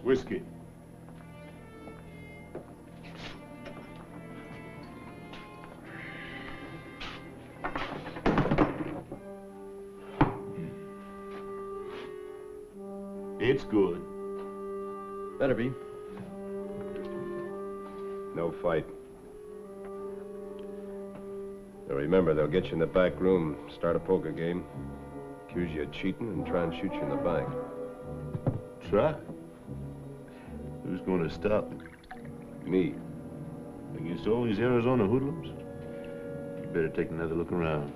Whiskey. It's good. Better be. No fight. Now remember, they'll get you in the back room, start a poker game, accuse you of cheating, and try and shoot you in the bank. Try? Who's going to stop me? Me. Against all these Arizona hoodlums? You better take another look around.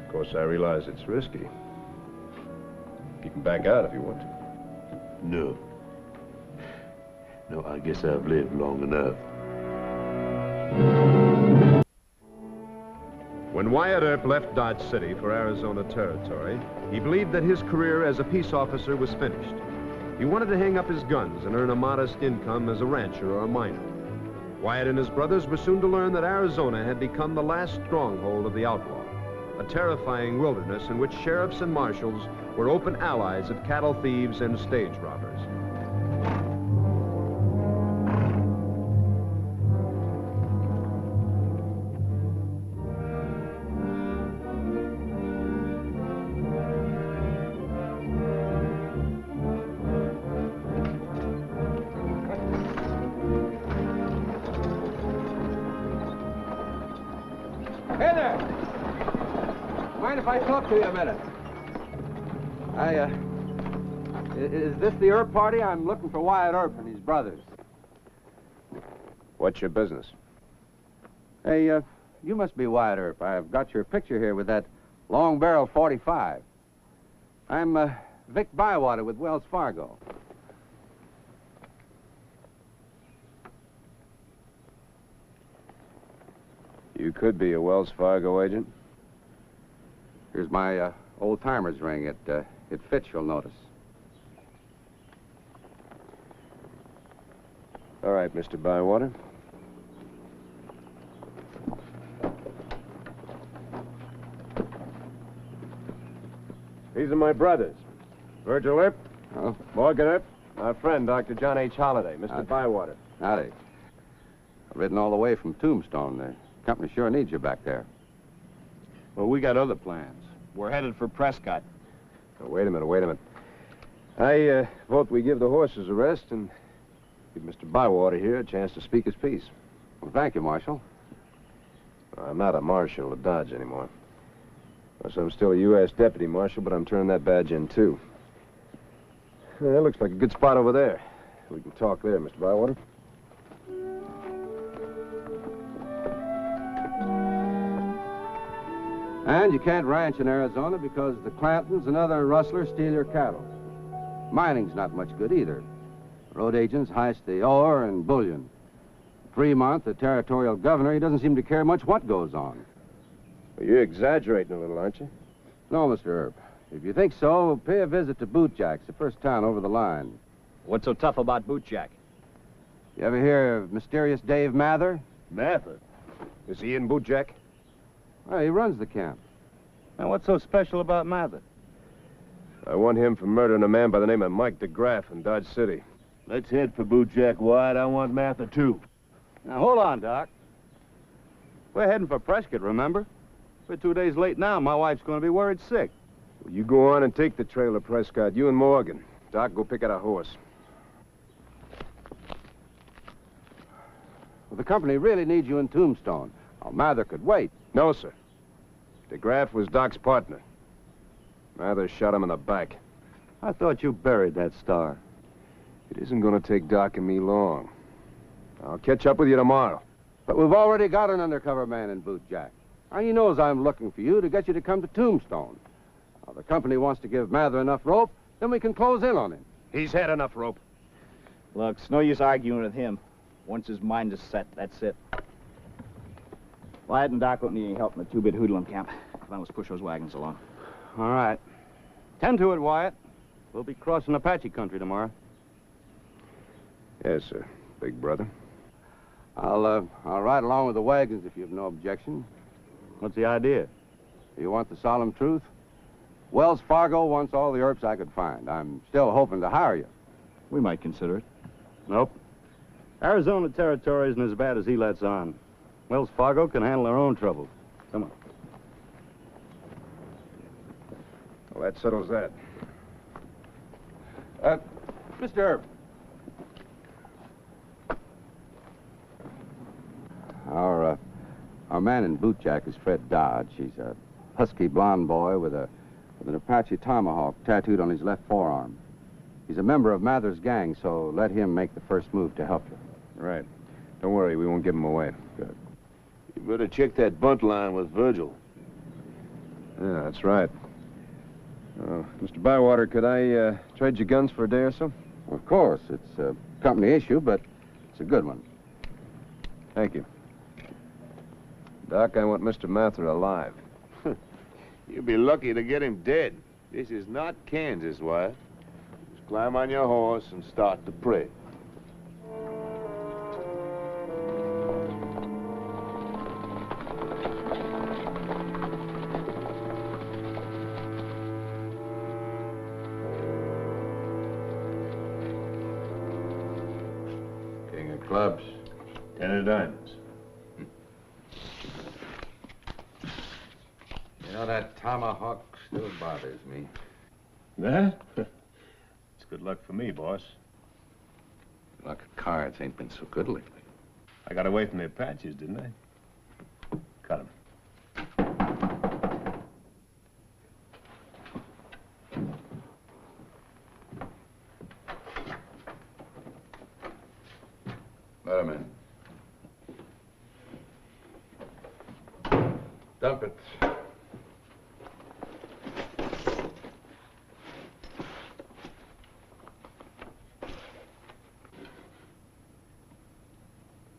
Of course, I realize it's risky. You can back out if you want to. No. No, I guess I've lived long enough. When Wyatt Earp left Dodge City for Arizona Territory, he believed that his career as a peace officer was finished. He wanted to hang up his guns and earn a modest income as a rancher or a miner. Wyatt and his brothers were soon to learn that Arizona had become the last stronghold of the outlaw, a terrifying wilderness in which sheriffs and marshals were open allies of cattle thieves and stage robbers. Hey there! Mind if I talk to you a minute? Is this the Earp party? I'm looking for Wyatt Earp and his brothers. What's your business? Hey, you must be Wyatt Earp. I've got your picture here with that long barrel .45. I'm, Vic Bywater with Wells Fargo. You could be a Wells Fargo agent. Here's my, old-timer's ring. It fits, you'll notice. All right, Mr. Bywater. These are my brothers. Virgil Earp, Oh, Morgan Earp, my friend, Dr. John H. Holliday, Mr. Bywater. howdy. I've ridden all the way from Tombstone. The company sure needs you back there. Well, we got other plans. We're headed for Prescott. Oh, wait a minute. I vote we give the horses a rest and give Mr. Bywater here a chance to speak his piece. Well, thank you, Marshal. I'm not a marshal of Dodge anymore. Of course, I'm still a U.S. deputy marshal, but I'm turning that badge in, too. That looks like a good spot over there. We can talk there, Mr. Bywater. And you can't ranch in Arizona because the Clantons and other rustlers steal your cattle. Mining's not much good either. Road agents heist the ore and bullion. Fremont, the territorial governor, he doesn't seem to care much what goes on. Well, you're exaggerating a little, aren't you? No, Mr. Earp. If you think so, pay a visit to Bootjack's, the first town over the line. What's so tough about Bootjack? You ever hear of mysterious Dave Mather? Mather? Is he in Bootjack? Well, he runs the camp. Now, what's so special about Mather? I want him for murdering a man by the name of Mike DeGraff in Dodge City. Let's head for Bootjack, Wyatt. I want Mather, too. Now, hold on, Doc. We're heading for Prescott, remember? We're 2 days late now. My wife's going to be worried sick. Well, you go on and take the trail to Prescott. You and Morgan. Doc, go pick out a horse. Well, the company really needs you in Tombstone. Oh, Mather could wait. No, sir. DeGraff was Doc's partner. Mather shot him in the back. I thought you buried that star. It isn't going to take Doc and me long. I'll catch up with you tomorrow. But we've already got an undercover man in Bootjack. Now, he knows I'm looking for you to get you to come to Tombstone. Now, the company wants to give Mather enough rope, then we can close in on him. He's had enough rope. Look, it's no use arguing with him. Once his mind is set, that's it. Wyatt and Doc won't need any help in the two-bit hoodlum camp. Come on, let's push those wagons along. All right. Tend to it, Wyatt. We'll be crossing Apache country tomorrow. Yes, sir. Big brother. I'll ride along with the wagons if you have no objection. What's the idea? You want the solemn truth? Wells Fargo wants all the herbs I could find. I'm still hoping to hire you. We might consider it. Nope. Arizona Territory isn't as bad as he lets on. Wells Fargo can handle their own troubles. Come on. Well, that settles that. Mr. Herb. Our man in bootjack is Fred Dodge. He's a husky blonde boy with an Apache tomahawk tattooed on his left forearm. He's a member of Mather's gang, so let him make the first move to help you. Right. Don't worry, we won't give him away. Good. You better check that bunt line with Virgil. Yeah, that's right. Mr. Bywater, could I trade you guns for a day or so? Of course. It's a company issue, but it's a good one. Thank you. Doc, I want Mr. Mather alive. You'll be lucky to get him dead. This is not Kansas, Wyatt. Just climb on your horse and start to pray. King of clubs. 10 of diamonds. You know, that tomahawk still bothers me. That? It's good luck for me, boss. Luck of cards ain't been so good lately. I got away from the Apaches, didn't I? Cut 'em. Let him in. Dump it.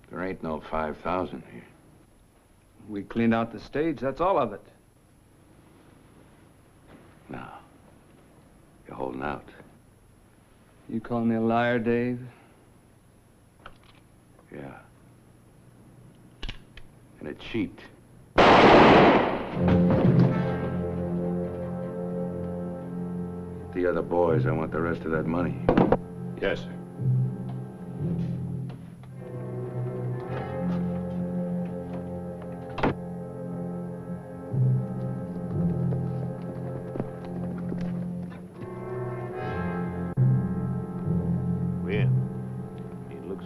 There ain't no 5,000 here. We cleaned out the stage, that's all of it. No. You're holding out. You call me a liar, Dave? Yeah. And a cheat. The other boys, I want the rest of that money. Yes, sir.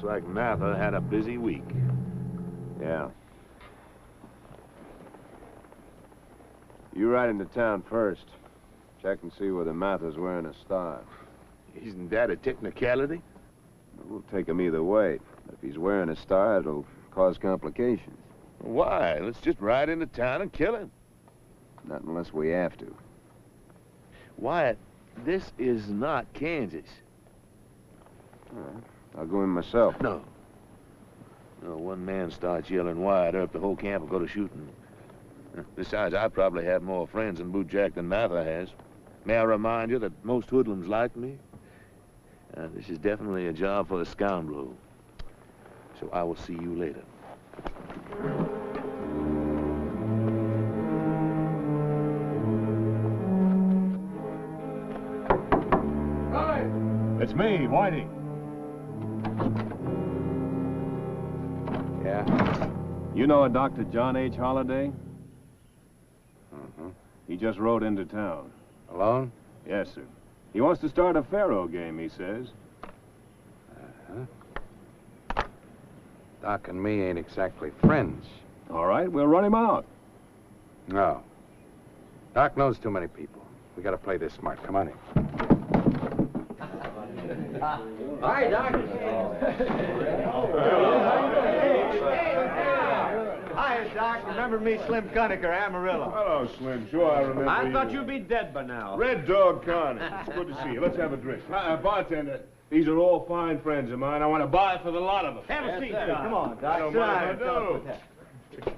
Like Mather had a busy week. Yeah. You ride into town first. Check and see whether Mather's wearing a star. Isn't that a technicality? We'll take him either way. If he's wearing a star, it'll cause complications. Why? Let's just ride into town and kill him. Not unless we have to. Wyatt, this is not Kansas. All right. I'll go in myself. No. No, one man starts yelling Wyatt up, the whole camp will go to shooting. Besides, I probably have more friends in bootjack than Mather has. May I remind you that most hoodlums like me? This is definitely a job for the scoundrel. So I will see you later. It's me, Whitey. Yeah? You know a Dr. John H. Holliday? Mm-hmm. He just rode into town. Alone? Yes, sir. He wants to start a faro game, he says. Uh-huh. Doc and me ain't exactly friends. All right, we'll run him out. No. Doc knows too many people. We gotta play this smart. Come on in. Hi, Doc. Hi, Doc. Remember me, Slim Cunnicker, Amarillo. Hello, Slim. Sure, I remember I thought you'd be dead by now. Red Dog Connie. It's good to see you. Let's have a drink. Bartender, these are all fine friends of mine. I want to buy for the lot of them. Have a seat, Doc. Come on, Doc. I don't mind if I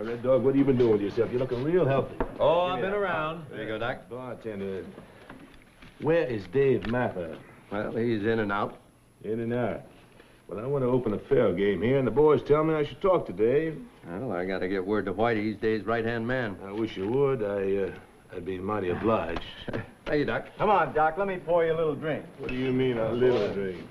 do. Red Dog, what have you been doing with yourself? You're looking real healthy. Oh, I've been around. There you go, Doc. Bartender, where is Dave Mather? Well, he's in and out. In and out. Well, I want to open a fair game here, and the boys tell me I should talk to Dave. Well, I gotta get word to Whitey. He's Dave's right-hand man. I wish you would. I I'd be mighty obliged. Thank you, Doc. Come on, Doc, let me pour you a little drink. What do you mean, a little drink?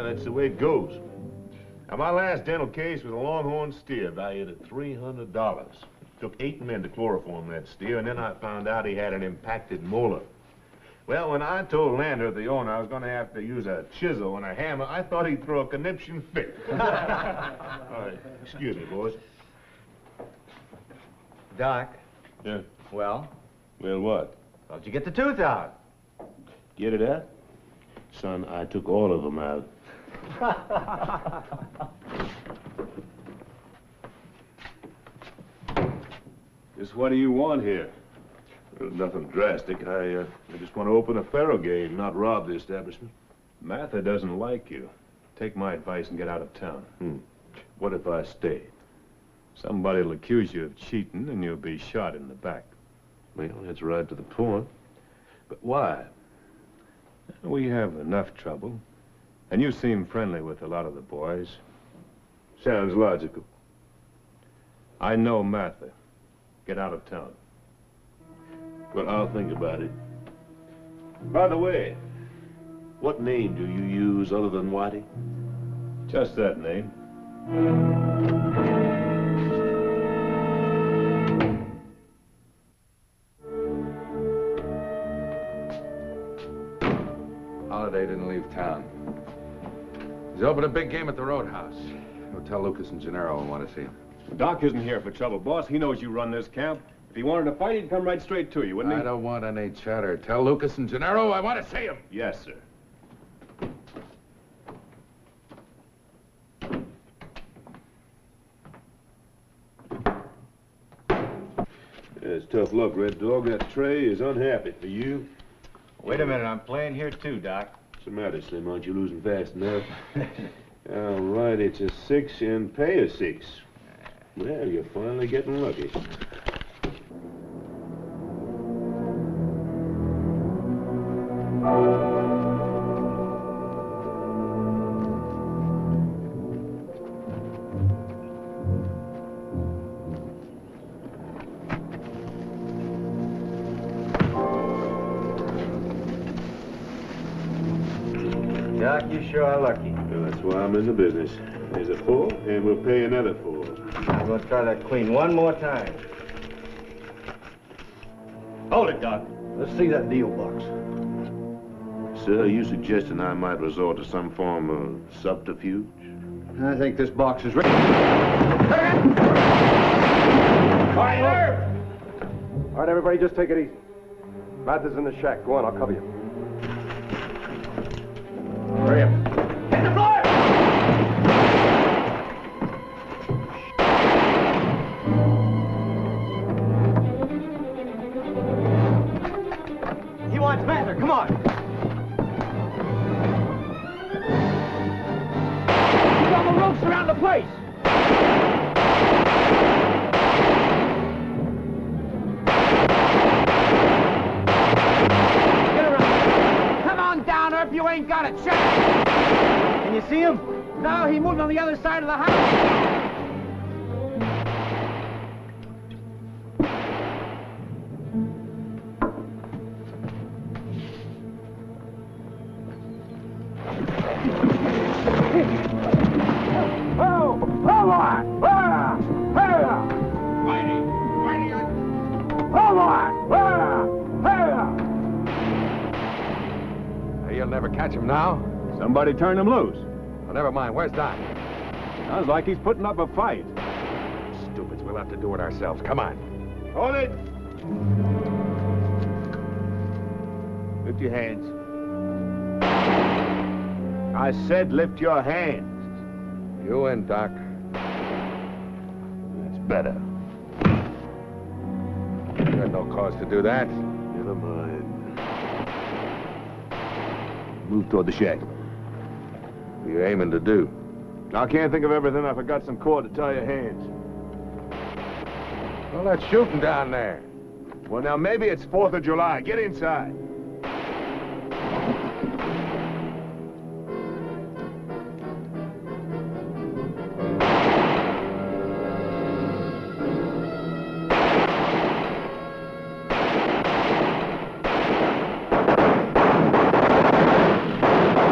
That's the way it goes. Now, my last dental case was a longhorn steer valued at $300. It took 8 men to chloroform that steer, and then I found out he had an impacted molar. Well, when I told Lander, the owner, I was going to have to use a chisel and a hammer, I thought he'd throw a conniption fit. All right, excuse me, boys. Doc. Yeah? Well? Well, what? How'd you get the tooth out? Get it out? Son, I took all of them out. Just what do you want here? Well, nothing drastic. I just want to open a faro game, not rob the establishment. Martha doesn't like you. Take my advice and get out of town. What if I stay? Somebody will accuse you of cheating and you'll be shot in the back. Well, that's right to the point. But why? We have enough trouble. And you seem friendly with a lot of the boys. Sounds logical. I know Martha. Get out of town. Well, I'll think about it. By the way, what name do you use other than Whitey? Just that name. Holiday didn't leave town. He's opened a big game at the Roadhouse. Go tell Lucas and Gennaro I want to see him. Doc isn't here for trouble, boss. He knows you run this camp. If he wanted to fight, he'd come right straight to you, wouldn't he? I don't want any chatter. Tell Lucas and Gennaro I want to see him. Yes, sir. It's tough luck, Red Dog. That tray is unhappy for you. Wait a minute, I'm playing here too, Doc. What's the matter, Slim? Aren't you losing fast enough? All right, it's a 6 and pay a 6. Well, you're finally getting lucky. Doc, you sure are lucky. Well, that's why I'm in the business. There's a 4, and we'll pay another 4. I'm gonna try that clean one more time. Hold it, Doc. Let's see that deal box. Sir, are you suggesting I might resort to some form of subterfuge? I think this box is ready. All right, everybody, just take it easy. Martha's in the shack. Go on, I'll cover you. Hurry up. Hit the floor! He wants Mather. Come on. He's on the ropes around the place. Get around. Come on down, or if you ain't got it, check. Can you see him? No, he moved on the other side of the house. You'll never catch him now. Somebody turn him loose. Well, never mind. Where's Doc? Sounds like he's putting up a fight. Stupids. We'll have to do it ourselves. Come on. Hold it! Lift your hands. I said lift your hands. You in, Doc. That's better. You had no cause to do that. Never mind. Move toward the shack. What are you aiming to do? I can't think of everything. I forgot some cord to tie your hands. Well, that's shooting down there. Well, now, maybe it's 4th of July. Get inside.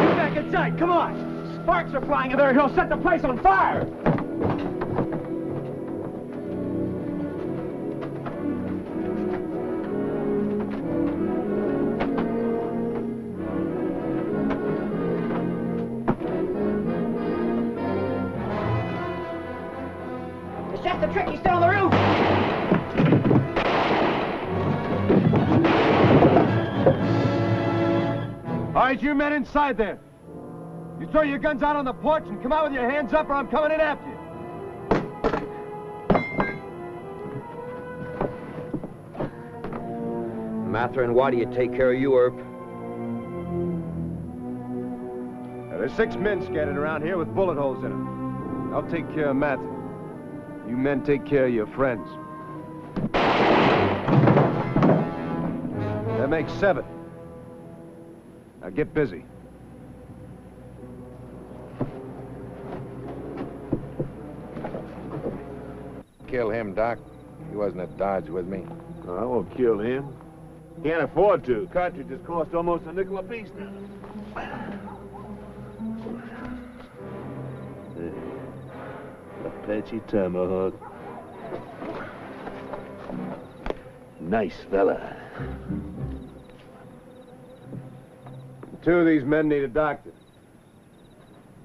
Get back inside, come on! Sparks are flying in there, he'll set the place on fire! That's the trick. He's still on the roof. All right, you men inside there. You throw your guns out on the porch and come out with your hands up or I'm coming in after you. Matherin, why do you take care of you, Earp? Now, there's 6 men scattered around here with bullet holes in them. I'll take care of Matherin. You men take care of your friends. That makes 7. Now get busy. Kill him, Doc. He wasn't at Dodge with me. No, I won't kill him. Can't afford to. Cartridges cost almost a nickel apiece now. Apache tomahawk. Nice fella. 2 of these men need a doctor.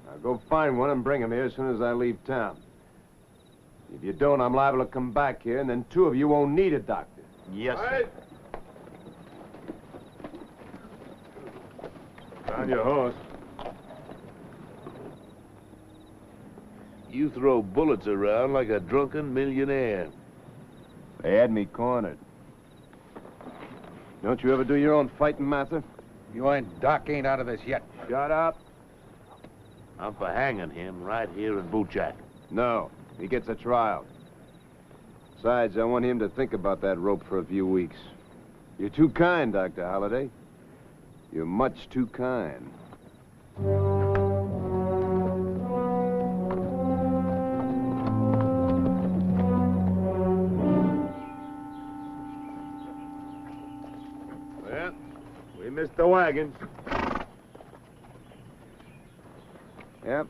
Now go find one and bring him here as soon as I leave town. If you don't, I'm liable to come back here, and then 2 of you won't need a doctor. Yes, sir. On your horse. You throw bullets around like a drunken millionaire. They had me cornered. Don't you ever do your own fighting, Mather? Doc ain't out of this yet. Shut up. I'm for hanging him right here in Bootjack. No, he gets a trial. Besides, I want him to think about that rope for a few weeks. You're too kind, Dr. Holliday. You're much too kind. Well, we missed the wagons. Yep.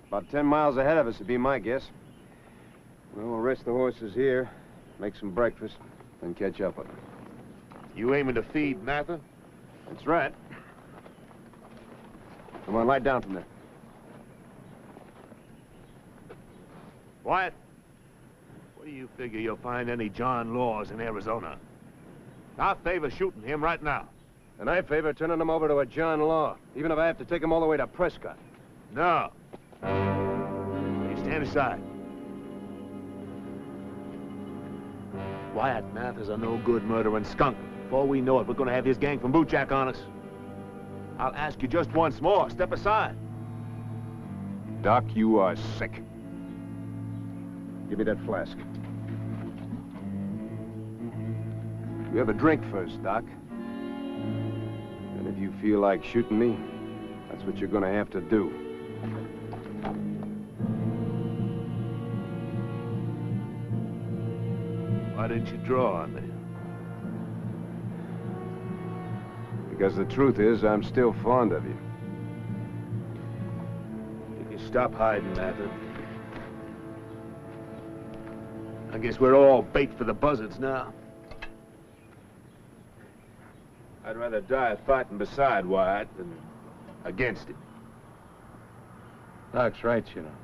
About 10 miles ahead of us would be my guess. Well, we'll rest the horses here, make some breakfast, then catch up with them. You aiming to feed Mather? That's right. Come on, lie down from there. Wyatt, what do you figure you'll find any John Laws in Arizona? I favor shooting him right now. And I favor turning him over to a John Law, even if I have to take him all the way to Prescott. No. You stand aside. Wyatt Mather's a no-good murdering skunk. Before we know it, we're gonna have his gang from Bootjack on us. I'll ask you just once more. Step aside. Doc, you are sick. Give me that flask. You have a drink first, Doc. And if you feel like shooting me, that's what you're gonna have to do. Why didn't you draw on me? Because the truth is, I'm still fond of you. If you stop hiding, Mather. I guess we're all bait for the buzzards now. I'd rather die fighting beside Wyatt than against him. Doc's right, you know.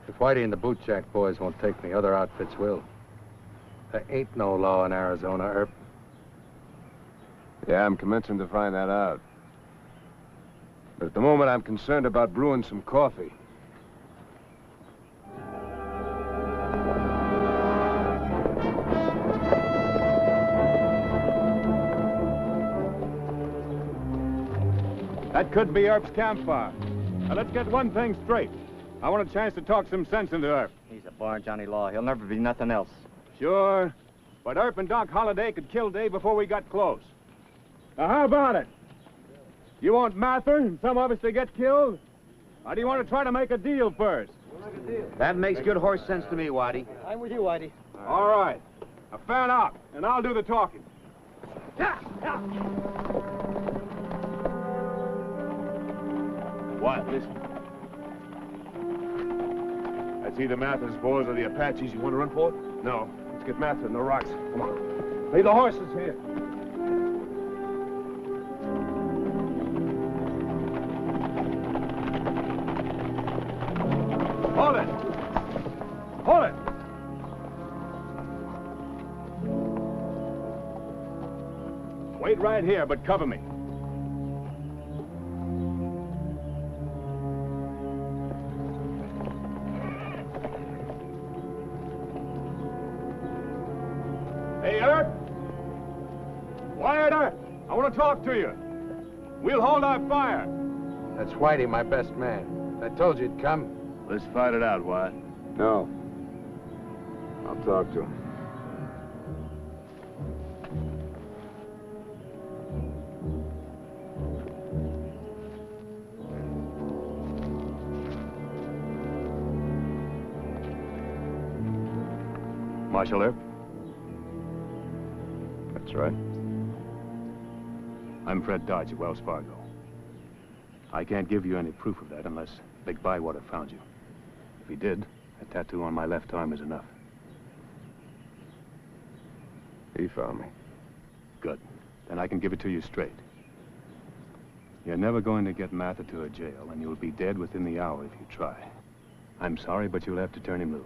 If Whitey and the Bootjack boys won't take me, other outfits will. There ain't no law in Arizona, Earp. Yeah, I'm commencing to find that out. But at the moment, I'm concerned about brewing some coffee. That could be Earp's campfire. Now, let's get one thing straight. I want a chance to talk some sense into Earp. He's a born Johnny Law. He'll never be nothing else. Sure. But Earp and Doc Holliday could kill Dave before we got close. Now, how about it? You want Mather and some of us to get killed? Or do you want to try to make a deal first? That makes good horse sense to me, Whitey. I'm with you, Whitey. All right. Now, fan out, and I'll do the talking. What? Listen. That's either Mather's boys or the Apaches. You want to run for it? No. Let's get Mather in the rocks. Come on. Leave the horses here. Hold it! Hold it! Wait right here, but cover me. Hey, Earp! Quiet, Earp! I want to talk to you. We'll hold our fire. That's Whitey, my best man. I told you he'd come. Let's fight it out, White. No. I'll talk to him. Marshal Earp? That's right. I'm Fred Dodge at Wells Fargo. I can't give you any proof of that unless Big Bywater found you. If he did, a tattoo on my left arm is enough. He found me. Good. Then I can give it to you straight. You're never going to get Mather to a jail, and you'll be dead within the hour if you try. I'm sorry, but you'll have to turn him loose.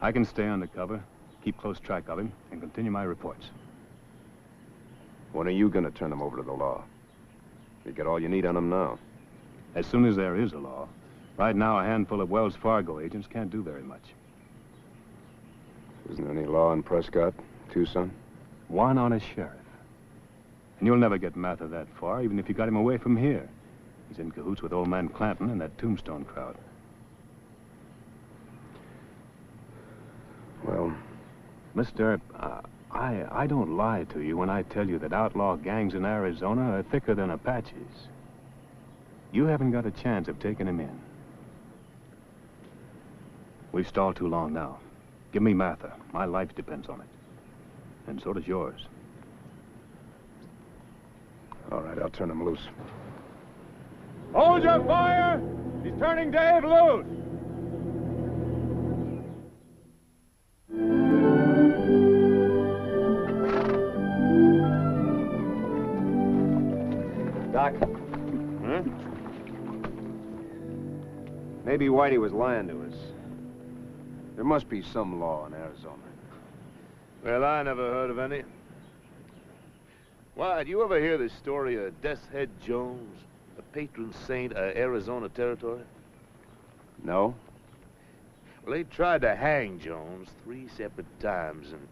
I can stay undercover, keep close track of him, and continue my reports. When are you going to turn him over to the law? You got all you need on him now. As soon as there is a law. Right now, a handful of Wells Fargo agents can't do very much. Isn't there any law in Prescott, Tucson? One on a sheriff. And you'll never get Mather that far, even if you got him away from here. He's in cahoots with old man Clanton and that Tombstone crowd. Well, Mr. I don't lie to you when I tell you that outlaw gangs in Arizona are thicker than Apaches. You haven't got a chance of taking him in. We've stalled too long now. Give me Mather. My life depends on it. And so does yours. all right, I'll turn him loose. Hold your fire! He's turning Dave loose! Doc? Huh? Maybe Whitey was lying to us. There must be some law in Arizona. Well, I never heard of any. Why, do you ever hear the story of Death's Head Jones, a patron saint of Arizona territory? No? Well, they tried to hang Jones 3 separate times, and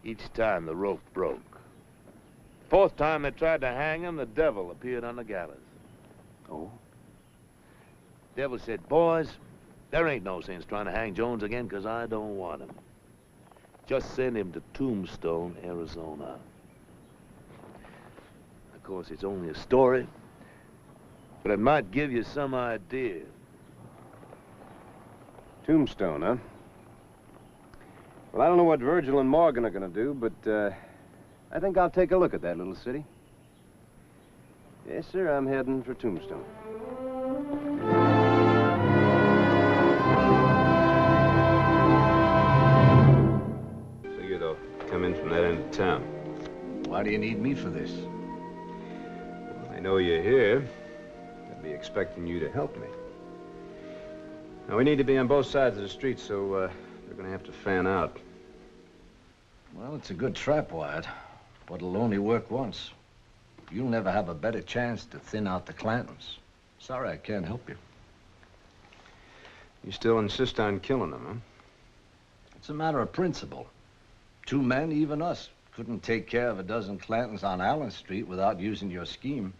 each time the rope broke. Fourth time they tried to hang him, the devil appeared on the gallows. Oh? Devil said, boys, there ain't no sense trying to hang Jones again, 'cause I don't want him. Just send him to Tombstone, Arizona. Of course, it's only a story, but it might give you some idea. Tombstone, huh? Well, I don't know what Virgil and Morgan are going to do, but I think I'll take a look at that little city. Yes, sir, I'm heading for Tombstone. Figured I'll come in from that end of town. Why do you need me for this? Well, I know you're here. I'd be expecting you to help me. Now, we need to be on both sides of the street, so we're going to have to fan out. Well, it's a good trap, Wyatt, but it'll only work once. You'll never have a better chance to thin out the Clantons. Sorry I can't help you. You still insist on killing them, huh? It's a matter of principle. 2 men, even us, couldn't take care of a dozen Clantons on Allen Street without using your scheme.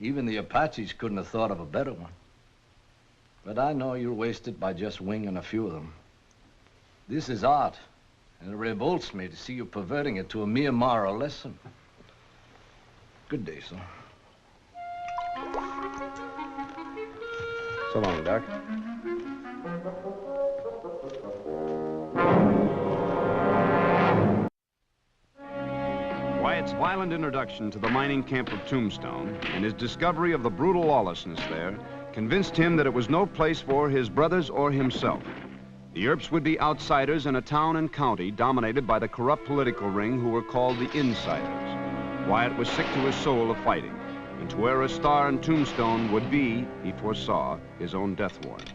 Even the Apaches couldn't have thought of a better one. But I know you'll waste it by just winging a few of them. This is art, and it revolts me to see you perverting it to a mere moral lesson. Good day, sir. So long, Doc. Wyatt's violent introduction to the mining camp of Tombstone and his discovery of the brutal lawlessness there convinced him that it was no place for his brothers or himself. The Earps would be outsiders in a town and county dominated by the corrupt political ring who were called the Insiders. Wyatt was sick to his soul of fighting, and to wear a star in Tombstone would be, he foresaw, his own death warrant.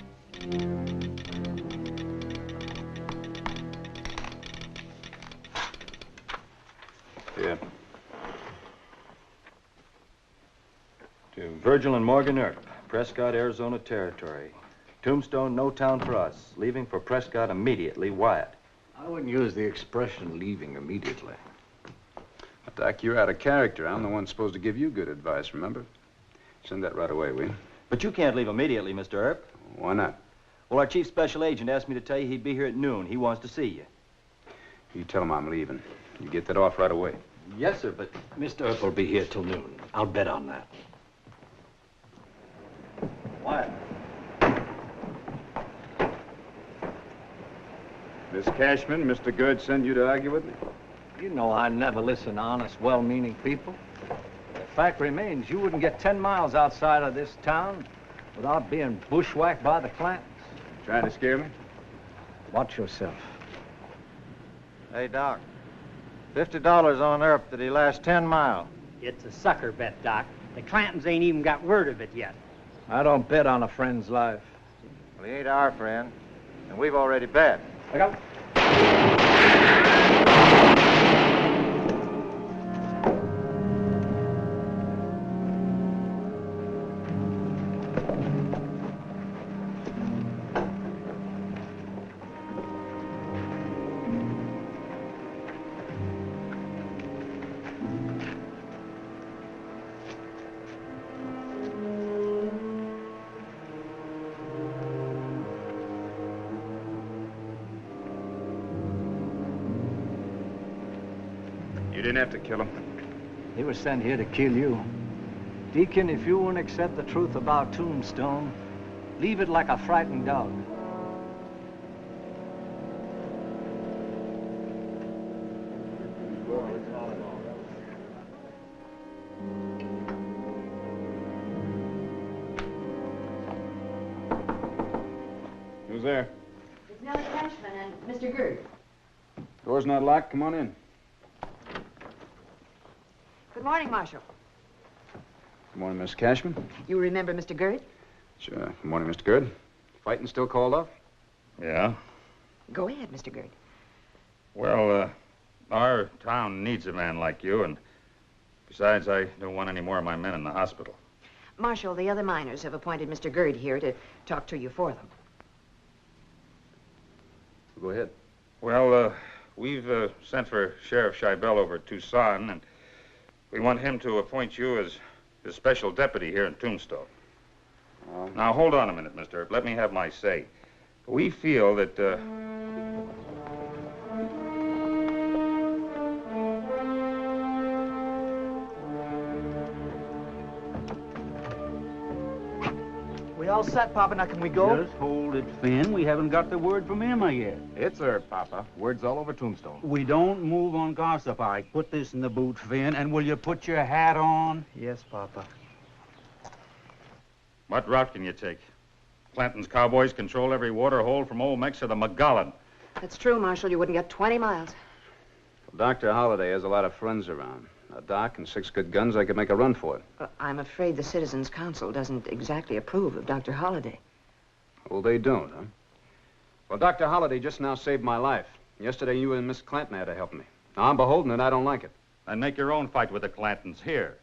Yeah. To Virgil and Morgan Earp, Prescott, Arizona Territory. Tombstone, no town for us. Leaving for Prescott immediately. Wyatt. I wouldn't use the expression leaving immediately. Doc, you're out of character. I'm the one supposed to give you good advice, remember? Send that right away, will you? But you can't leave immediately, Mr. Earp. Why not? Well, our chief special agent asked me to tell you he'd be here at noon. He wants to see you. You tell him I'm leaving. You get that off right away. Yes, sir, but... Mr. Earp will be here till noon. I'll bet on that. Wyatt. Miss Cashman, Mr. Good send you to argue with me? You know I never listen to honest, well-meaning people. The fact remains, you wouldn't get 10 miles outside of this town without being bushwhacked by the Clantons. Trying to scare me? Watch yourself. Hey, Doc. $50 on Earp that he lasts 10 miles. It's a sucker bet, Doc. The Clantons ain't even got word of it yet. I don't bet on a friend's life. Well, he ain't our friend, and we've already bet. I got... You didn't have to kill him. He was sent here to kill you. Deacon, if you won't accept the truth about Tombstone, leave it like a frightened dog. Who's there? It's Nellie Cashman and Mr. Gerd. Door's not locked. Come on in. Good morning, Marshal. Good morning, Miss Cashman. You remember Mr. Gerd? Sure. Good morning, Mr. Good. Fighting still called off? Yeah? Go ahead, Mr. Gerd. Well, our town needs a man like you, and besides, I don't want any more of my men in the hospital. Marshal, the other miners have appointed Mr. Gerd here to talk to you for them. Go ahead. Well, we've sent for Sheriff Scheibel over at Tucson, and we want him to appoint you as his special deputy here in Tombstone. Now, hold on a minute, Mr. Earp. Let me have my say. We feel that, We all set, Papa. Now, can we go? Just hold it, Finn. We haven't got the word from Emma yet. It's Earp, Papa. Word's all over Tombstone. We don't move on gossip. All right, put this in the boot, Finn, and will you put your hat on? Yes, Papa. what route can you take? Clanton's cowboys control every water hole from Old Mex to the Mogollon. That's true, Marshal. You wouldn't get 20 miles. Well, Dr. Holliday has a lot of friends around. A doc and 6 good guns, I could make a run for it. I'm afraid the Citizens Council doesn't exactly approve of Dr. Holliday. Well, they don't, huh? Well, Dr. Holliday just now saved my life. Yesterday, you and Miss Clanton had to help me. Now, I'm beholden and I don't like it. And make your own fight with the Clantons here.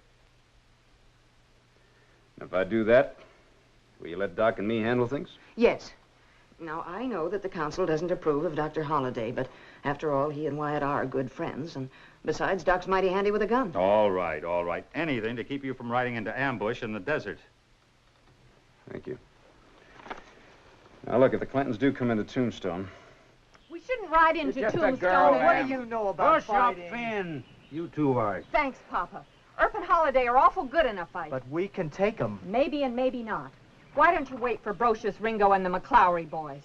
If I do that, will you let Doc and me handle things? Yes. Now, I know that the council doesn't approve of Dr. Holliday, but after all, he and Wyatt are good friends, and Besides, Doc's mighty handy with a gun. All right, all right. Anything to keep you from riding into ambush in the desert. Thank you. Now, look, if the Clintons do come into Tombstone... We shouldn't ride into just a Tombstone. girl, What ma'am. do you know about Push up, fighting? Finn. You too, Art. Thanks, Papa. Earp and Holiday are awful good in a fight. But we can take them. Maybe and maybe not. Why don't you wait for Brocious, Ringo, and the McClowry boys?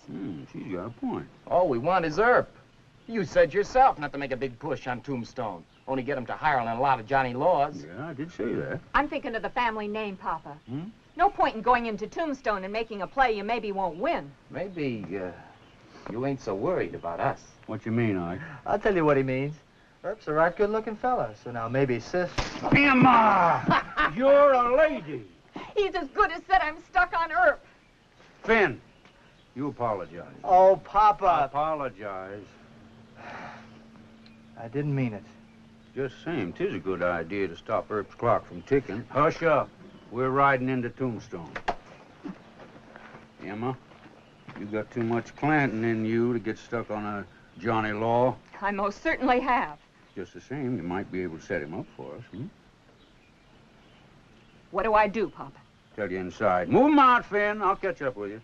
She's got a point. All we want is Earp. You said yourself not to make a big push on Tombstone. Only get him to Hireland a lot of Johnny Laws. Yeah, I did say that. I'm thinking of the family name, Papa. No point in going into Tombstone and making a play you maybe won't win. Maybe, you ain't so worried about us. What you mean, Ike? I'll tell you what he means. Earp's a right good-looking fella, so now maybe Sis... Emma! You're a lady. He's as good as said I'm stuck on Earp. Finn, you apologize. Oh, Papa. Apologize. I didn't mean it. Just same, 'tis a good idea to stop Earp's clock from ticking. Hush up. We're riding into Tombstone. Emma, you got too much Clanton in you to get stuck on a Johnny Law. I most certainly have. Just the same, you might be able to set him up for us, What do I do, Papa? Tell you inside. Move him out, Finn. I'll catch up with you.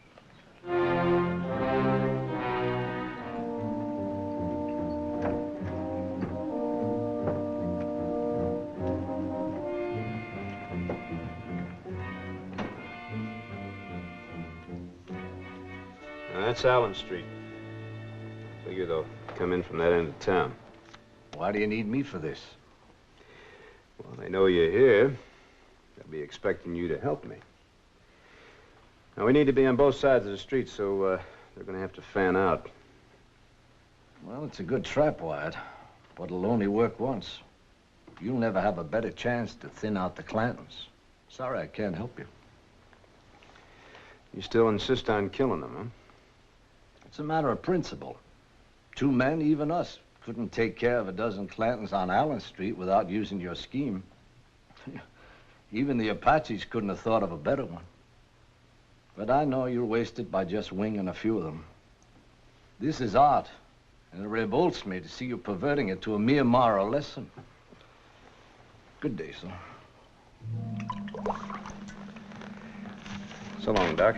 Now, that's Allen Street. Figure they'll come in from that end of town. Why do you need me for this? Well, they know you're here. They'll be expecting you to help me. Now, we need to be on both sides of the street, so they're going to have to fan out. Well, it's a good trap, Wyatt, but it'll only work once. You'll never have a better chance to thin out the Clantons. Sorry I can't help you. You still insist on killing them, huh? It's a matter of principle. 2 men, even us, couldn't take care of a dozen Clantons on Allen Street without using your scheme. Even the Apaches couldn't have thought of a better one. But I know you'll waste it by just winging a few of them. This is art, and it revolts me to see you perverting it to a mere moral lesson. Good day, sir. So long, Doc.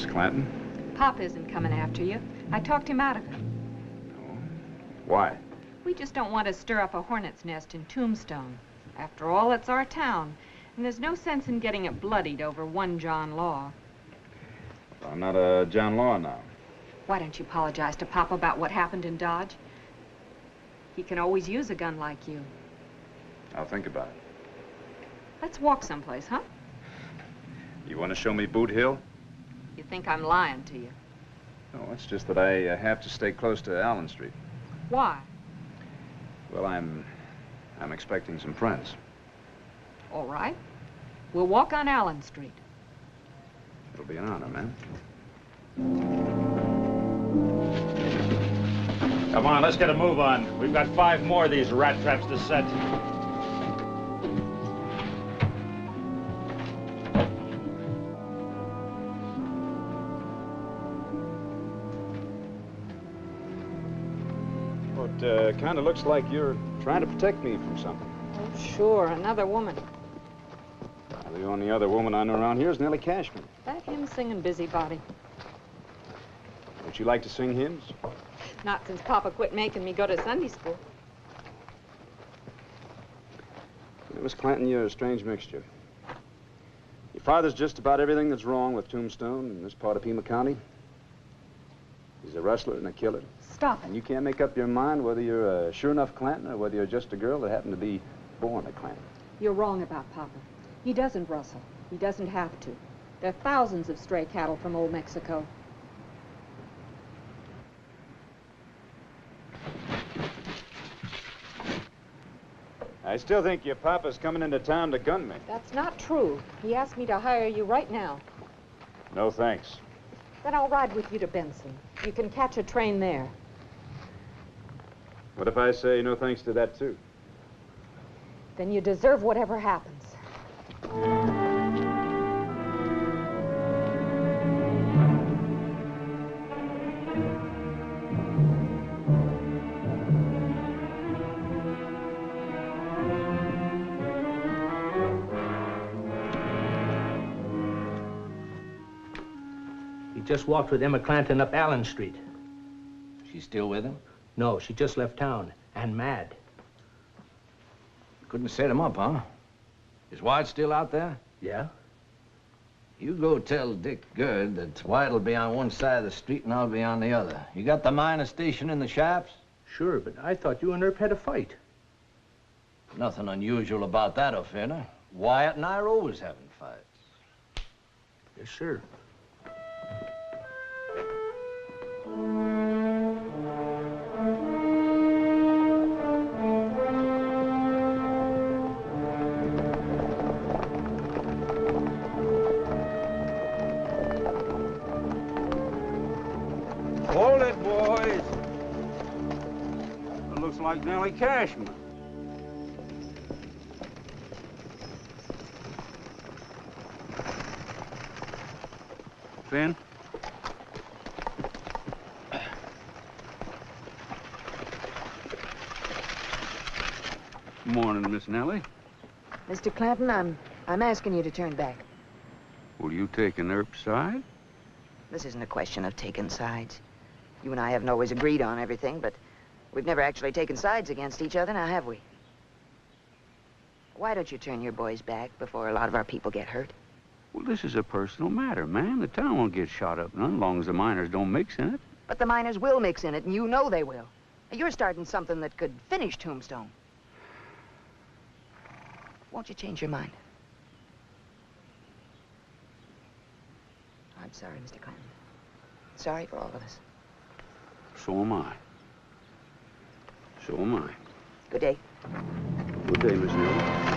Clanton? Pop isn't coming after you. I talked him out of it. Why? We just don't want to stir up a hornet's nest in Tombstone. After all, it's our town, and there's no sense in getting it bloodied over one John Law. I'm not a John Law now. Why don't you apologize to Pop about what happened in Dodge? He can always use a gun like you. I'll think about it. Let's walk someplace, huh? You want to show me Boot Hill? You think I'm lying to you. No, it's just that I have to stay close to Allen Street. Why? Well, I'm expecting some friends. All right. We'll walk on Allen Street. It'll be an honor, man. Come on, let's get a move on. We've got 5 more of these rat traps to set. It kind of looks like you're trying to protect me from something. Oh, sure, another woman. The only other woman I know around here is Nellie Cashman. That hymn singing busybody. Don't you like to sing hymns? Not since Papa quit making me go to Sunday school. Miss Clanton, you're a strange mixture. Your father's just about everything that's wrong with Tombstone in this part of Pima County. He's a rustler and a killer. Stop it. And you can't make up your mind whether you're a sure enough Clanton or whether you're just a girl that happened to be born a Clanton. You're wrong about Papa. He doesn't rustle. He doesn't have to. There are thousands of stray cattle from old Mexico. I still think your papa's coming into town to gun me. That's not true. He asked me to hire you right now. No thanks. Then I'll ride with you to Benson. You can catch a train there. What if I say no thanks to that, too? Then you deserve whatever happens. He just walked with Emma Clanton up Allen Street. She's still with him? No, she just left town, and mad. Couldn't set him up, huh? Is Wyatt still out there? Yeah? You go tell Dick Gerd that Wyatt'll be on one side of the street and I'll be on the other. You got the miner station in the shops? Sure, but I thought you and Earp had a fight. Nothing unusual about that affair. Wyatt and I are always having fights. Yes, sir. Hold it, boys. It looks like Nellie Cashman. Finn? Morning, Miss Nellie. Mr. Clanton, I'm asking you to turn back. Will you take an Earp side? This isn't a question of taking sides. You and I haven't always agreed on everything, but we've never actually taken sides against each other, now have we? Why don't you turn your boys back before a lot of our people get hurt? Well, this is a personal matter, ma'am. The town won't get shot up none, as long as the miners don't mix in it. But the miners will mix in it, and you know they will. You're starting something that could finish Tombstone. Won't you change your mind? I'm sorry, Mr. Clanton. Sorry for all of us. So am I. So am I. Good day. Good day, Miss Nellie.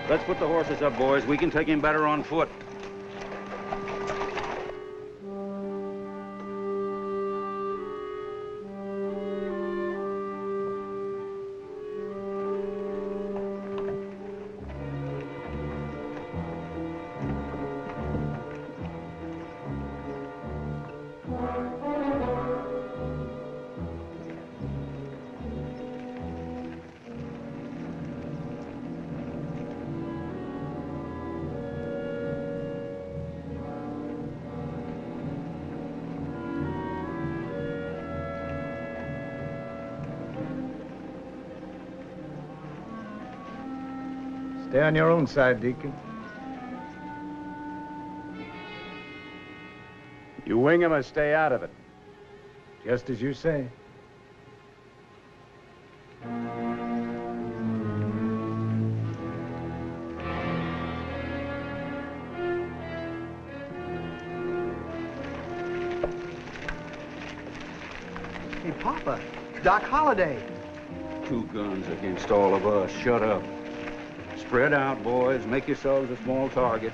Let's put the horses up, boys. We can take him better on foot. Stay on your own side, Deacon. You wing him or stay out of it. Just as you say. Hey, Papa, Doc Holliday. 2 guns against all of us. Shut up. Spread out, boys. Make yourselves a small target.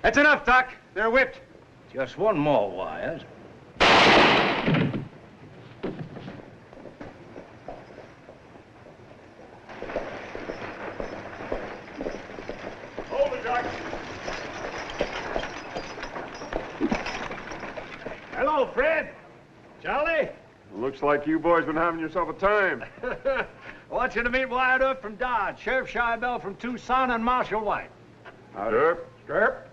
That's enough, Doc. They're whipped. Just one more, Wyatt. Hold it, Doc. Hello, Fred. Charlie. Looks like you boys been having yourself a time. Want you to meet Wyatt Earp from Dodge, Sheriff Scheibel from Tucson, and Marshal White. Earp? Earp?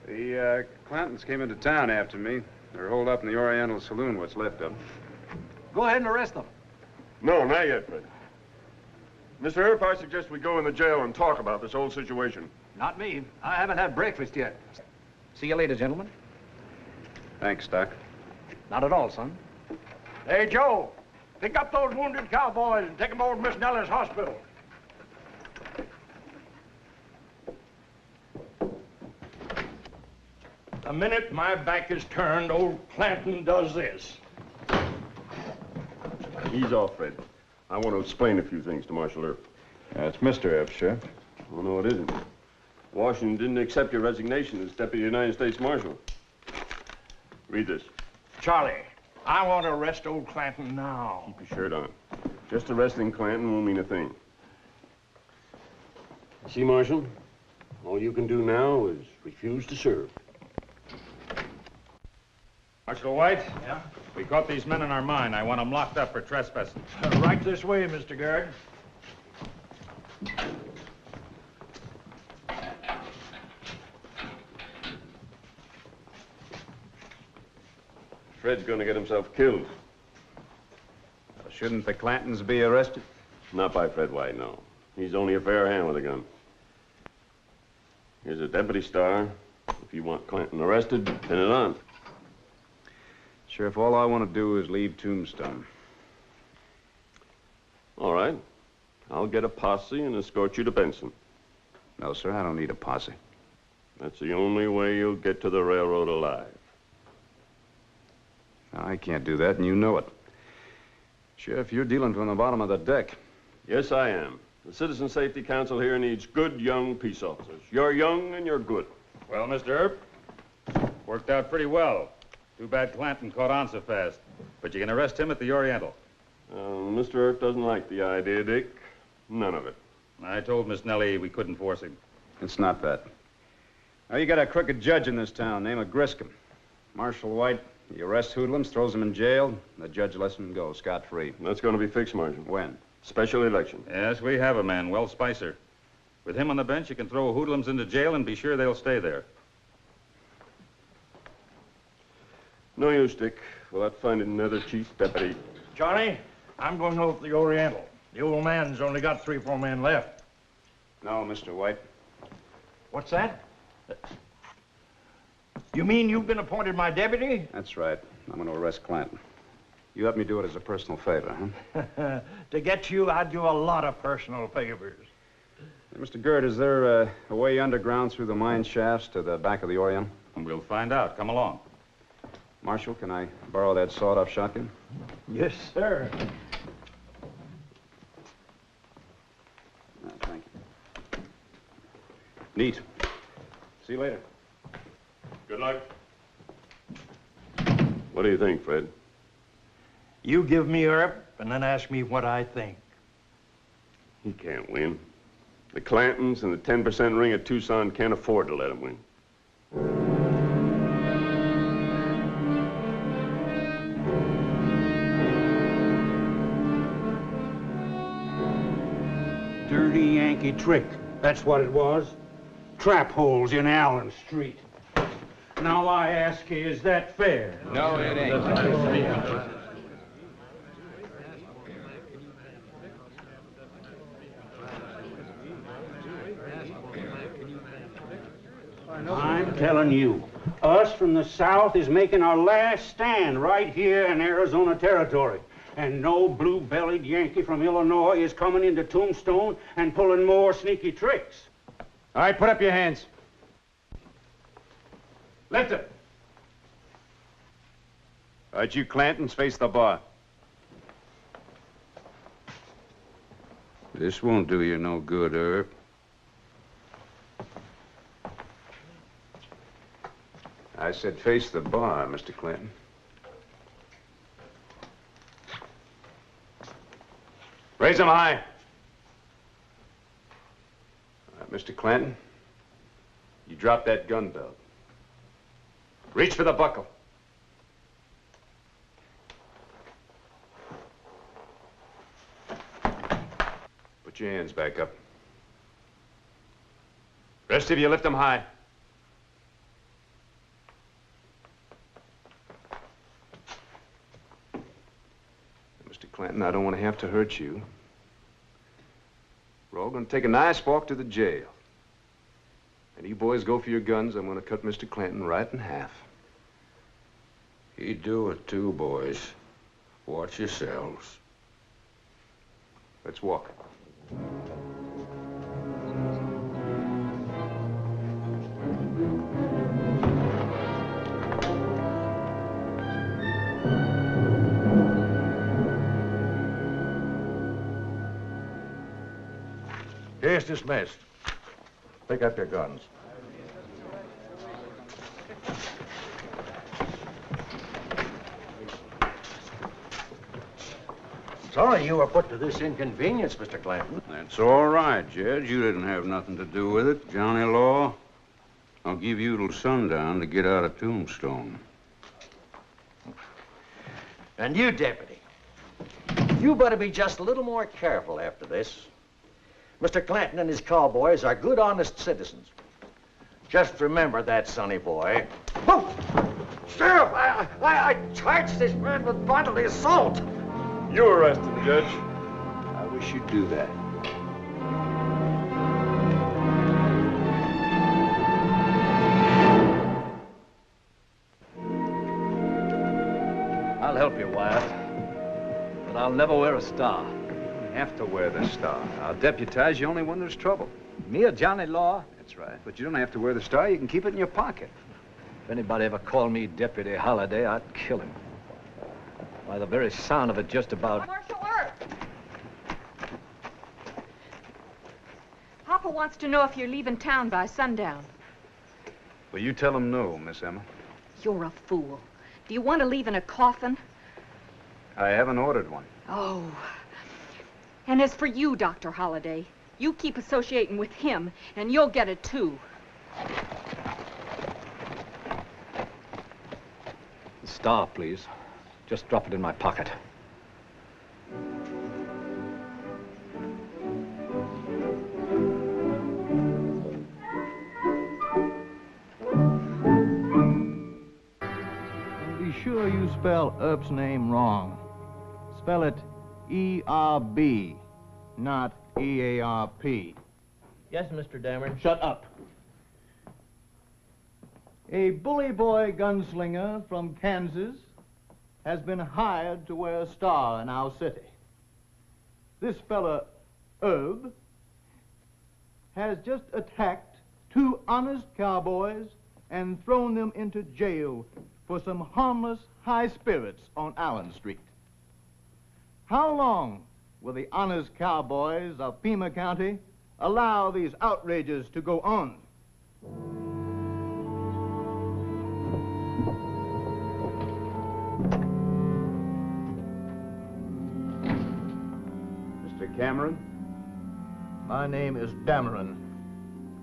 The Clantons came into town after me. They're holed up in the Oriental Saloon, what's left of them. Go ahead and arrest them. No, not yet, Fred. Mr. Earp, I suggest we go in the jail and talk about this whole situation. Not me. I haven't had breakfast yet. See you later, gentlemen. Thanks, Doc. Not at all, son. Hey, Joe. Pick up those wounded cowboys and take them over to Miss Neller's hospital. The minute my back is turned, old Clanton does this. Ease off, Fred. I want to explain a few things to Marshal Earp. It's Mr. Earp, Sheriff. Oh, no, it isn't. Washington didn't accept your resignation as Deputy United States Marshal. Read this. Charlie, I want to arrest old Clanton now. Keep your shirt on. Just arresting Clanton won't mean a thing. See, Marshal? All you can do now is refuse to serve. Marshal White? Yeah? We caught these men in our mine. I want them locked up for trespassing. Right this way, Mr. Guard. Fred's gonna get himself killed. Shouldn't the Clantons be arrested? Not by Fred White, no. He's only a fair hand with a gun. Here's a deputy star. If you want Clanton arrested, pin it on. Sheriff, all I want to do is leave Tombstone. All right. I'll get a posse and escort you to Benson. No, sir, I don't need a posse. That's the only way you'll get to the railroad alive. I can't do that, and you know it. Sheriff, you're dealing from the bottom of the deck. Yes, I am. The Citizen Safety Council here needs good young peace officers. You're young and you're good. Well, Mr. Earp, worked out pretty well. Too bad Clanton caught on so fast. But you can arrest him at the Oriental. Mr. Earp doesn't like the idea, Dick. None of it. I told Miss Nellie we couldn't force him. It's not that. Now, you got a crooked judge in this town, name of Griscom. Marshal White, he arrests hoodlums, throws them in jail, and the judge lets them go scot-free. That's going to be fixed, Marshal. When? Special election. Yes, we have a man, Well Spicer. With him on the bench, you can throw hoodlums into jail and be sure they'll stay there. No use, Dick. We'll have to find another chief deputy. Johnny, I'm going over to the Oriental. The old man's only got 3 or 4 men left. No, Mr. White. What's that? You mean you've been appointed my deputy? That's right. I'm going to arrest Clanton. You let me do it as a personal favor, huh? To get you, I'd do a lot of personal favors. Hey, Mr. Gerd, is there a way underground through the mine shafts to the back of the Oriental? We'll find out. Come along. Marshal, can I borrow that sawed-off shotgun? Yes, sir. Thank you. Neat. See you later. Good luck. What do you think, Fred? You give me Earp and then ask me what I think. He can't win. The Clantons and the 10% ring at Tucson can't afford to let him win. Dirty Yankee trick. That's what it was. Trap holes in Allen Street. Now I ask you, is that fair? No, it ain't. I'm telling you, us from the South is making our last stand right here in Arizona territory. And no blue-bellied Yankee from Illinois is coming into Tombstone and pulling more sneaky tricks. All right, put up your hands. Lift it. All right, you Clantons, face the bar. This won't do you no good, Earp. I said face the bar, Mr. Clinton. Raise them high. Mr. Clanton, you dropped that gun belt. Reach for the buckle. Put your hands back up. Rest of you, lift them high. Mr. Clanton, I don't want to have to hurt you. We're all going to take a nice walk to the jail. And you boys go for your guns. I'm going to cut Mr. Clanton right in half. He'd do it too, boys. Watch yourselves. Let's walk. Case dismissed. Pick up your guns. Sorry you were put to this inconvenience, Mr. Clanton. That's all right, Judge. You didn't have nothing to do with it. Johnny Law, I'll give you till sundown to get out of Tombstone. And you, Deputy, you better be just a little more careful after this. Mr. Clanton and his cowboys are good, honest citizens. Just remember that, sonny boy. Oh! Sheriff, I charged this man with bodily assault. You arrest him, Judge. I wish you'd do that. I'll help you, Wyatt. But I'll never wear a star. You have to wear the star. I'll deputize you only when there's trouble. Me or Johnny Law? That's right. But you don't have to wear the star. You can keep it in your pocket. If anybody ever called me Deputy Holliday, I'd kill him. By the very sound of it, just about... Marshal Earp! Papa wants to know if you're leaving town by sundown. Well, you tell him no, Miss Emma. You're a fool. Do you want to leave in a coffin? I haven't ordered one. Oh. And as for you, Dr. Holliday, you keep associating with him, and you'll get it too. The star, please. Just drop it in my pocket. Be sure you spell Earp's name wrong. Spell it E-R-B, not E-A-R-P. Yes, Mr. Dameron. Shut up. A bully boy gunslinger from Kansas has been hired to wear a star in our city. This fella, Herb, has just attacked 2 honest cowboys and thrown them into jail for some harmless high spirits on Allen Street. How long will the honest cowboys of Pima County allow these outrages to go on? Mr. Cameron? My name is Dameron.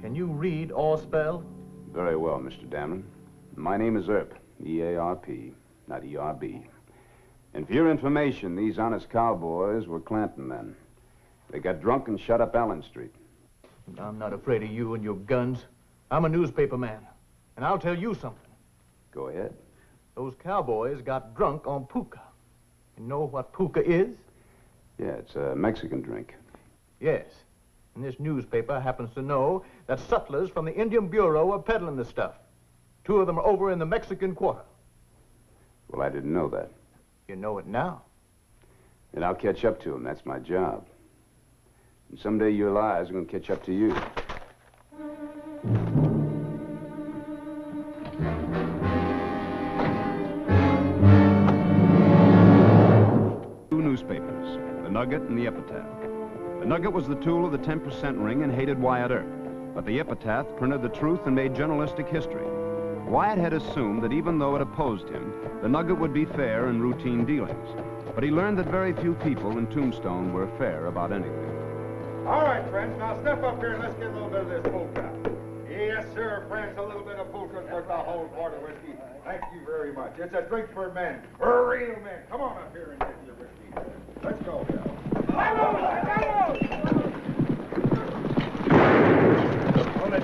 Can you read or spell? Very well, Mr. Dameron. My name is Earp, E-A-R-P, not E-R-B. And for your information, these honest cowboys were Clanton men. They got drunk and shut up Allen Street. I'm not afraid of you and your guns. I'm a newspaper man, and I'll tell you something. Go ahead. Those cowboys got drunk on puka. You know what puka is? Yeah, it's a Mexican drink. Yes. And this newspaper happens to know that sutlers from the Indian Bureau are peddling the stuff. 2 of them are over in the Mexican Quarter. Well, I didn't know that. You know it now. And I'll catch up to them. That's my job. And someday your lies are going to catch up to you. 2 newspapers, the Nugget and the Epitaph. The Nugget was the tool of the 10% ring and hated Wyatt Earp. But the Epitaph printed the truth and made journalistic history. Wyatt had assumed that even though it opposed him, the Nugget would be fair in routine dealings. But he learned that very few people in Tombstone were fair about anything. All right, friends, now step up here and let's get a little bit of this polka. Yes, sir, friends, a little bit of polka is worth a whole quart of whiskey. Thank you very much. It's a drink for men, for real men. Come on up here and get your whiskey. Let's go, Bill. Hold it.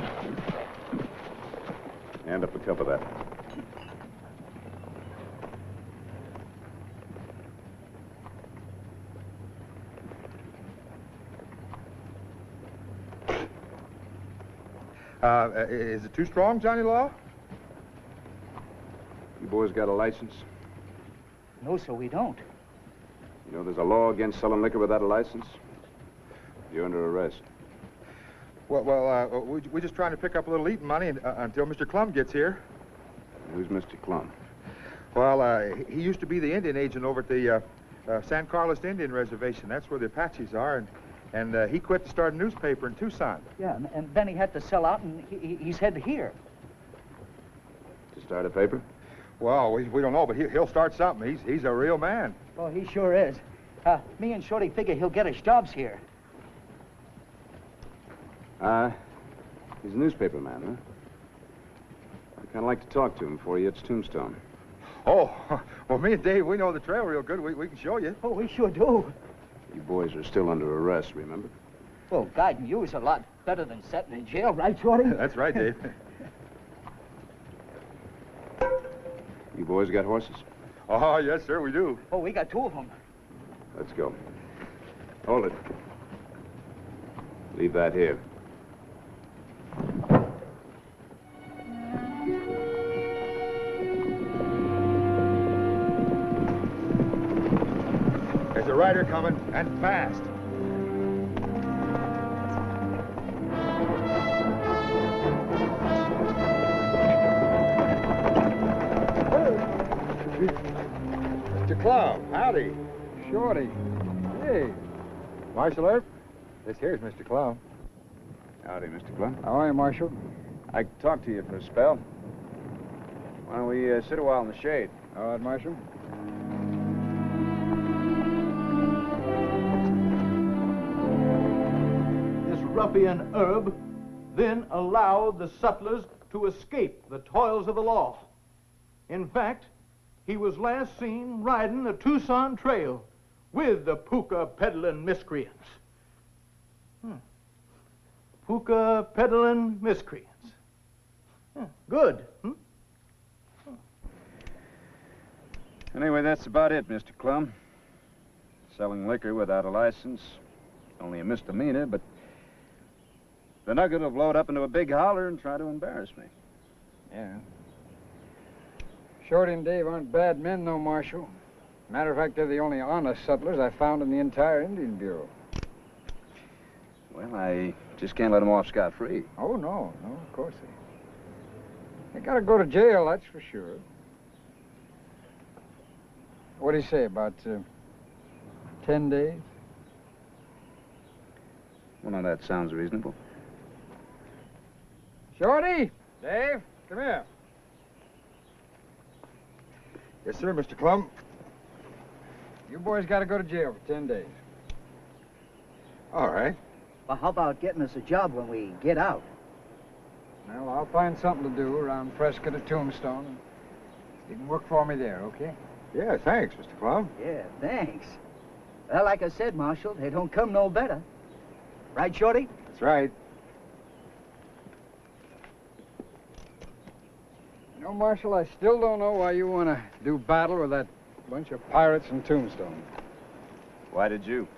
Hand up a cup of that. Is it too strong, Johnny Law? You boys got a license? No, sir, we don't. You know there's a law against selling liquor without a license? You're under arrest. Well, we're just trying to pick up a little eating money until Mr. Clum gets here. Who's Mr. Clum? Well, he used to be the Indian agent over at the San Carlos Indian Reservation. That's where the Apaches are, and he quit to start a newspaper in Tucson. Yeah, and then he had to sell out, and he's headed here. To start a paper? Well, we don't know, but he'll start something. He's a real man. Oh, he sure is. Me and Shorty figure he'll get us jobs here. He's a newspaper man, huh? I'd kind of like to talk to him before he hits Tombstone. Oh, well, me and Dave, we know the trail real good. We can show you. Oh, we sure do. You boys are still under arrest, remember? Well, guiding you is a lot better than sitting in jail, right, Shorty? That's right, Dave. You boys got horses? Oh, yes, sir, we do. Oh, we got two of them. Let's go. Hold it. Leave that here. There's a rider coming, and fast. Mr. Clum, howdy. Shorty. Hey. Marshal Earp, this here's Mr. Clum. Howdy, Mr. Clum. How are you, Marshal? I could talk to you for a spell. Why don't we sit a while in the shade? All right, Marshal. This ruffian Herb then allowed the sutlers to escape the toils of the law. In fact, he was last seen riding the Tucson Trail with the puka peddling miscreants. Puka peddling miscreants. Good. Anyway, that's about it, Mr. Clum. Selling liquor without a license, only a misdemeanor, but the Nugget will blow it up into a big holler and try to embarrass me. Yeah. Shorty and Dave aren't bad men, though, Marshal. Matter of fact, they're the only honest settlers I found in the entire Indian Bureau. Well, I just can't let them off scot-free. Oh, no, of course they gotta go to jail, that's for sure. What do you say, about 10 days? Well, now, that sounds reasonable. Shorty! Dave, come here. Yes, sir, Mr. Clum. You boys gotta go to jail for 10 days. All right. Well, how about getting us a job when we get out? Well, I'll find something to do around Prescott or Tombstone. You can work for me there, okay? Yeah, thanks, Mr. Clum. Yeah, thanks. Well, like I said, Marshal, they don't come no better. Right, Shorty? That's right. You know, Marshal, I still don't know why you want to do battle with that bunch of pirates in Tombstone. Why did you?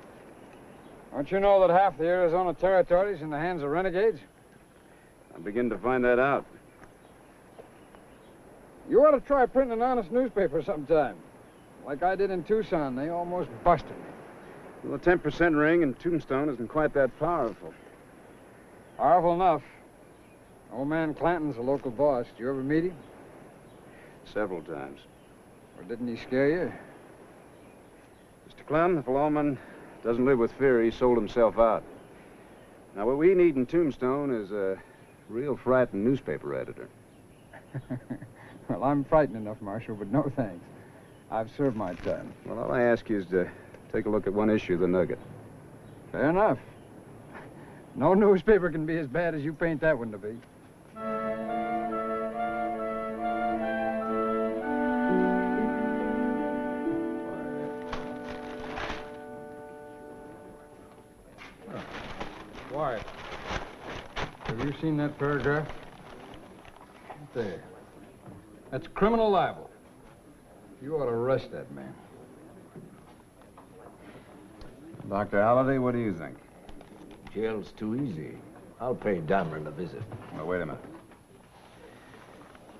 Don't you know that half the Arizona Territory is in the hands of renegades? I'm beginning to find that out. You ought to try printing an honest newspaper sometime. Like I did in Tucson, they almost busted me. Well, the 10% ring in Tombstone isn't quite that powerful. Powerful enough. Old man Clanton's a local boss. Did you ever meet him? Several times. Or didn't he scare you? Mr. Clem, if a lawman doesn't live with fear, he sold himself out. Now, what we need in Tombstone is a real frightened newspaper editor. Well, I'm frightened enough, Marshal, but no thanks. I've served my time. Well, all I ask you is to take a look at one issue of the Nugget. Fair enough. No newspaper can be as bad as you paint that one to be. Wyatt, have you seen that paragraph? There. That's criminal libel. You ought to arrest that man. Dr. Halliday, what do you think? Jail's too easy. I'll pay Dameron a visit. Well, wait a minute.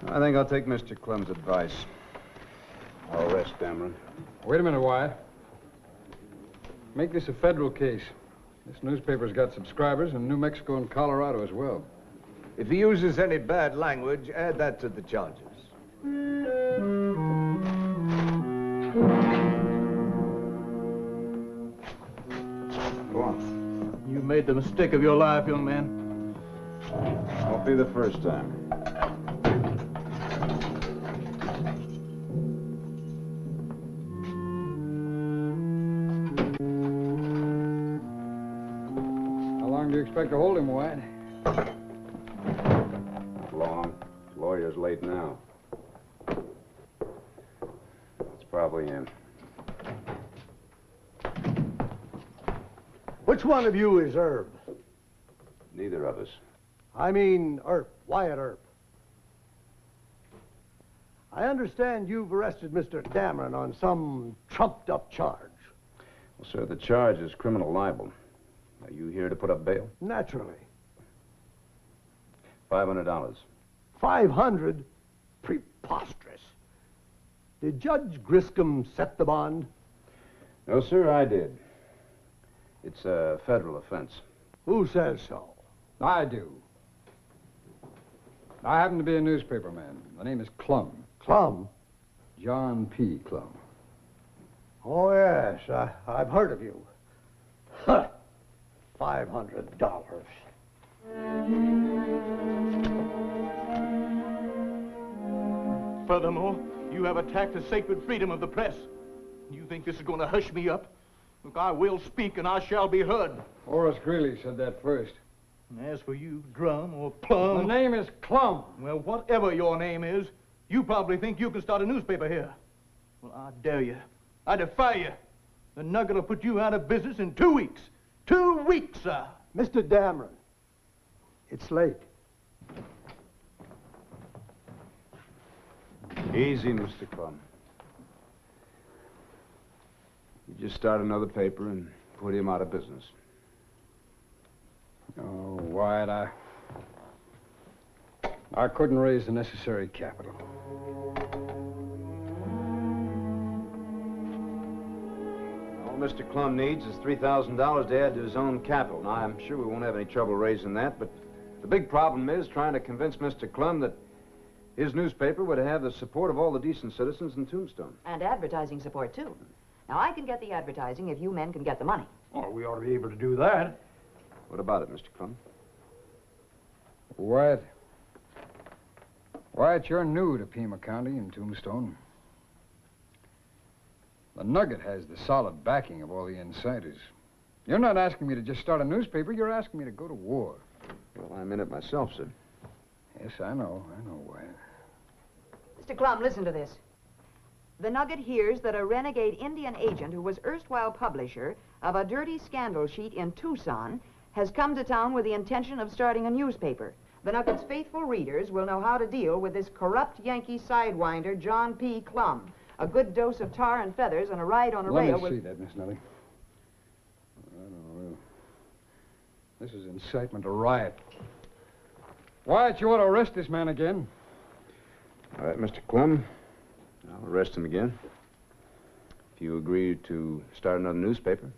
I think I'll take Mr. Clem's advice. I'll arrest Dameron. Wait a minute, Wyatt. Make this a federal case. This newspaper's got subscribers in New Mexico and Colorado as well. If he uses any bad language, add that to the charges. Go on. You made the mistake of your life, young man. Won't be the first time. How long do you expect to hold him, Wyatt? Not long. His lawyer's late now. It's probably him. Which one of you is Herb? Neither of us. I mean Earp, Wyatt Earp. I understand you've arrested Mr. Dameron on some trumped-up charge. Well, sir, the charge is criminal libel. Are you here to put up bail? Naturally. $500. 500? Preposterous. Did Judge Griscom set the bond? No, sir, I did. It's a federal offense. Who says so? I do. I happen to be a newspaper man. The name is Clum. Clum? John P. Clum. Oh, yes. I've heard of you. Huh. $500. Furthermore, you have attacked the sacred freedom of the press. You think this is going to hush me up? Look, I will speak and I shall be heard. Horace Greeley said that first. And as for you, Drum or Plum... The name is Clum. Well, whatever your name is, you probably think you can start a newspaper here. Well, I dare you. I defy you. The Nugget will put you out of business in 2 weeks. 2 weeks, sir. Mr. Dameron, it's late. Easy, Mr. Clum. You just start another paper and put him out of business. Oh, Wyatt, I couldn't raise the necessary capital. All Mr. Clum needs is $3,000 to add to his own capital. Now, I'm sure we won't have any trouble raising that, but the big problem is trying to convince Mr. Clum that his newspaper would have the support of all the decent citizens in Tombstone. And advertising support, too. Now, I can get the advertising if you men can get the money. Oh, we ought to be able to do that. What about it, Mr. Clum? Wyatt, you're new to Pima County and Tombstone. The Nugget has the solid backing of all the insiders. You're not asking me to just start a newspaper. You're asking me to go to war. Well, I'm in it myself, sir. Yes, I know, Wyatt. Mr. Clum, listen to this. The Nugget hears that a renegade Indian agent who was erstwhile publisher of a dirty scandal sheet in Tucson has come to town with the intention of starting a newspaper. The Nugget's faithful readers will know how to deal with this corrupt Yankee sidewinder, John P. Clum. A good dose of tar and feathers and a ride on a rail Let me see that, Miss Nellie. I don't know. This is incitement to riot. Wyatt, you ought to arrest this man again. All right, Mr. Clum. I'll arrest him again. If you agree to start another newspaper.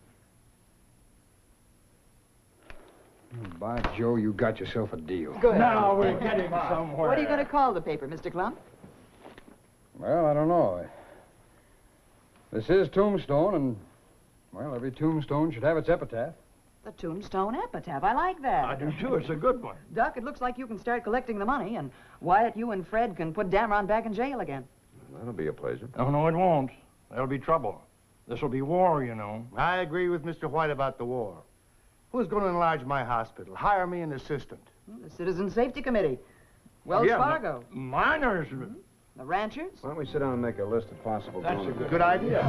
By Joe, you got yourself a deal. Good. Now we're getting somewhere. What are you going to call the paper, Mr. Clum? Well, I don't know. This is Tombstone, and, well, every tombstone should have its epitaph. The Tombstone epitaph. I like that. I do, too. It's a good one. Duck, it looks like you can start collecting the money, and Wyatt, you and Fred can put Dameron back in jail again. That'll be a pleasure. Oh, no, it won't. There'll be trouble. This'll be war, you know. I agree with Mr. White about the war. Who's going to enlarge my hospital? Hire me an assistant. The Citizen Safety Committee. Wells Fargo. Miners. The ranchers. Why don't we sit down and make a list of possible That's donors? a good idea.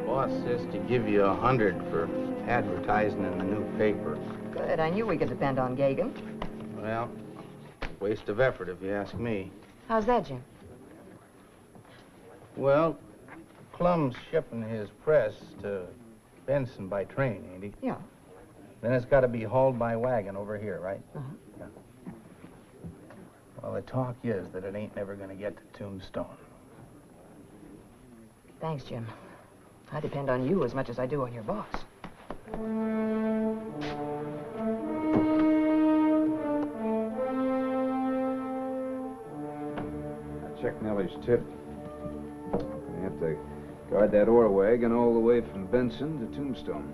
Boss says to give you 100 for advertising in the new paper. Good. I knew we could depend on Gagan. Well, waste of effort if you ask me. How's that, Jim? Well, Clum's shipping his press to Benson by train, ain't he? Yeah. Then it's got to be hauled by wagon over here, right? Uh-huh. Yeah. Well, the talk is that it ain't never going to get to Tombstone. Thanks, Jim. I depend on you as much as I do on your boss. I checked Nellie's tip. I have to guard that ore wagon all the way from Benson to Tombstone.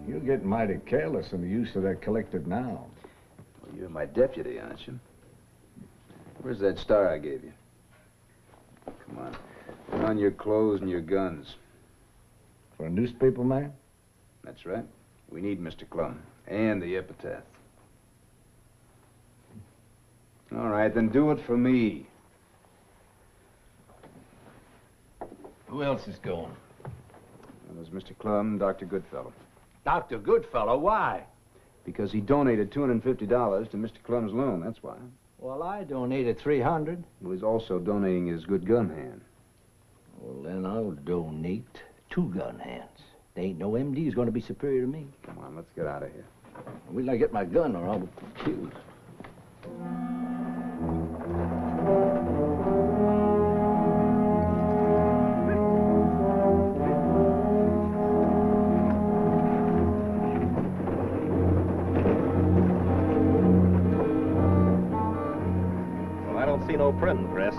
You're getting mighty careless in the use of that collective now. Well, you're my deputy, aren't you? Where's that star I gave you? Come on. Put on your clothes and your guns. For a newspaper man? That's right. We need Mr. Clum. And the epitaph. All right, then do it for me. Who else is going? There's Mr. Clum and Dr. Goodfellow. Dr. Goodfellow, why? Because he donated $250 to Mr. Clum's loan, that's why. Well, I donated $300. Well, he's also donating his good gun hand. Well, then I'll donate 2 gun hands. There ain't no MD's going to be superior to me. Come on, let's get out of here. Wait till I get my gun or I'll be killed. See no printing press.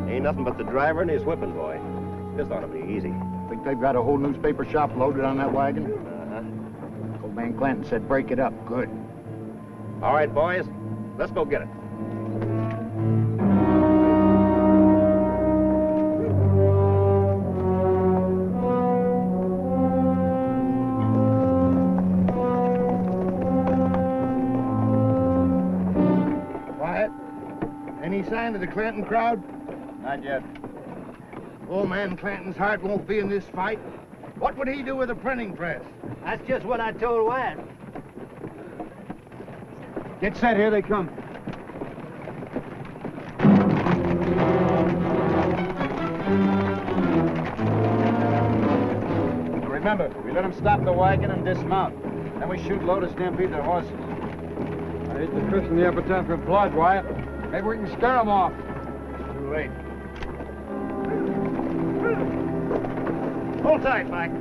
Ain't nothing but the driver and his whipping boy. This ought to be easy. Think they've got a whole newspaper shop loaded on that wagon? Uh-huh. Old man Clanton said break it up. Good. All right, boys. Let's go get it. Any sign of the Clanton crowd? Not yet. Old man Clanton's heart won't be in this fight. What would he do with a printing press? That's just what I told Wyatt. Get set, here they come. Remember, we let them stop the wagon and dismount. Then we shoot low to stampede their horses. I hate to christen the epitaph with blood, Wyatt. Maybe we can scare them off. Too late. Hold tight, Mike.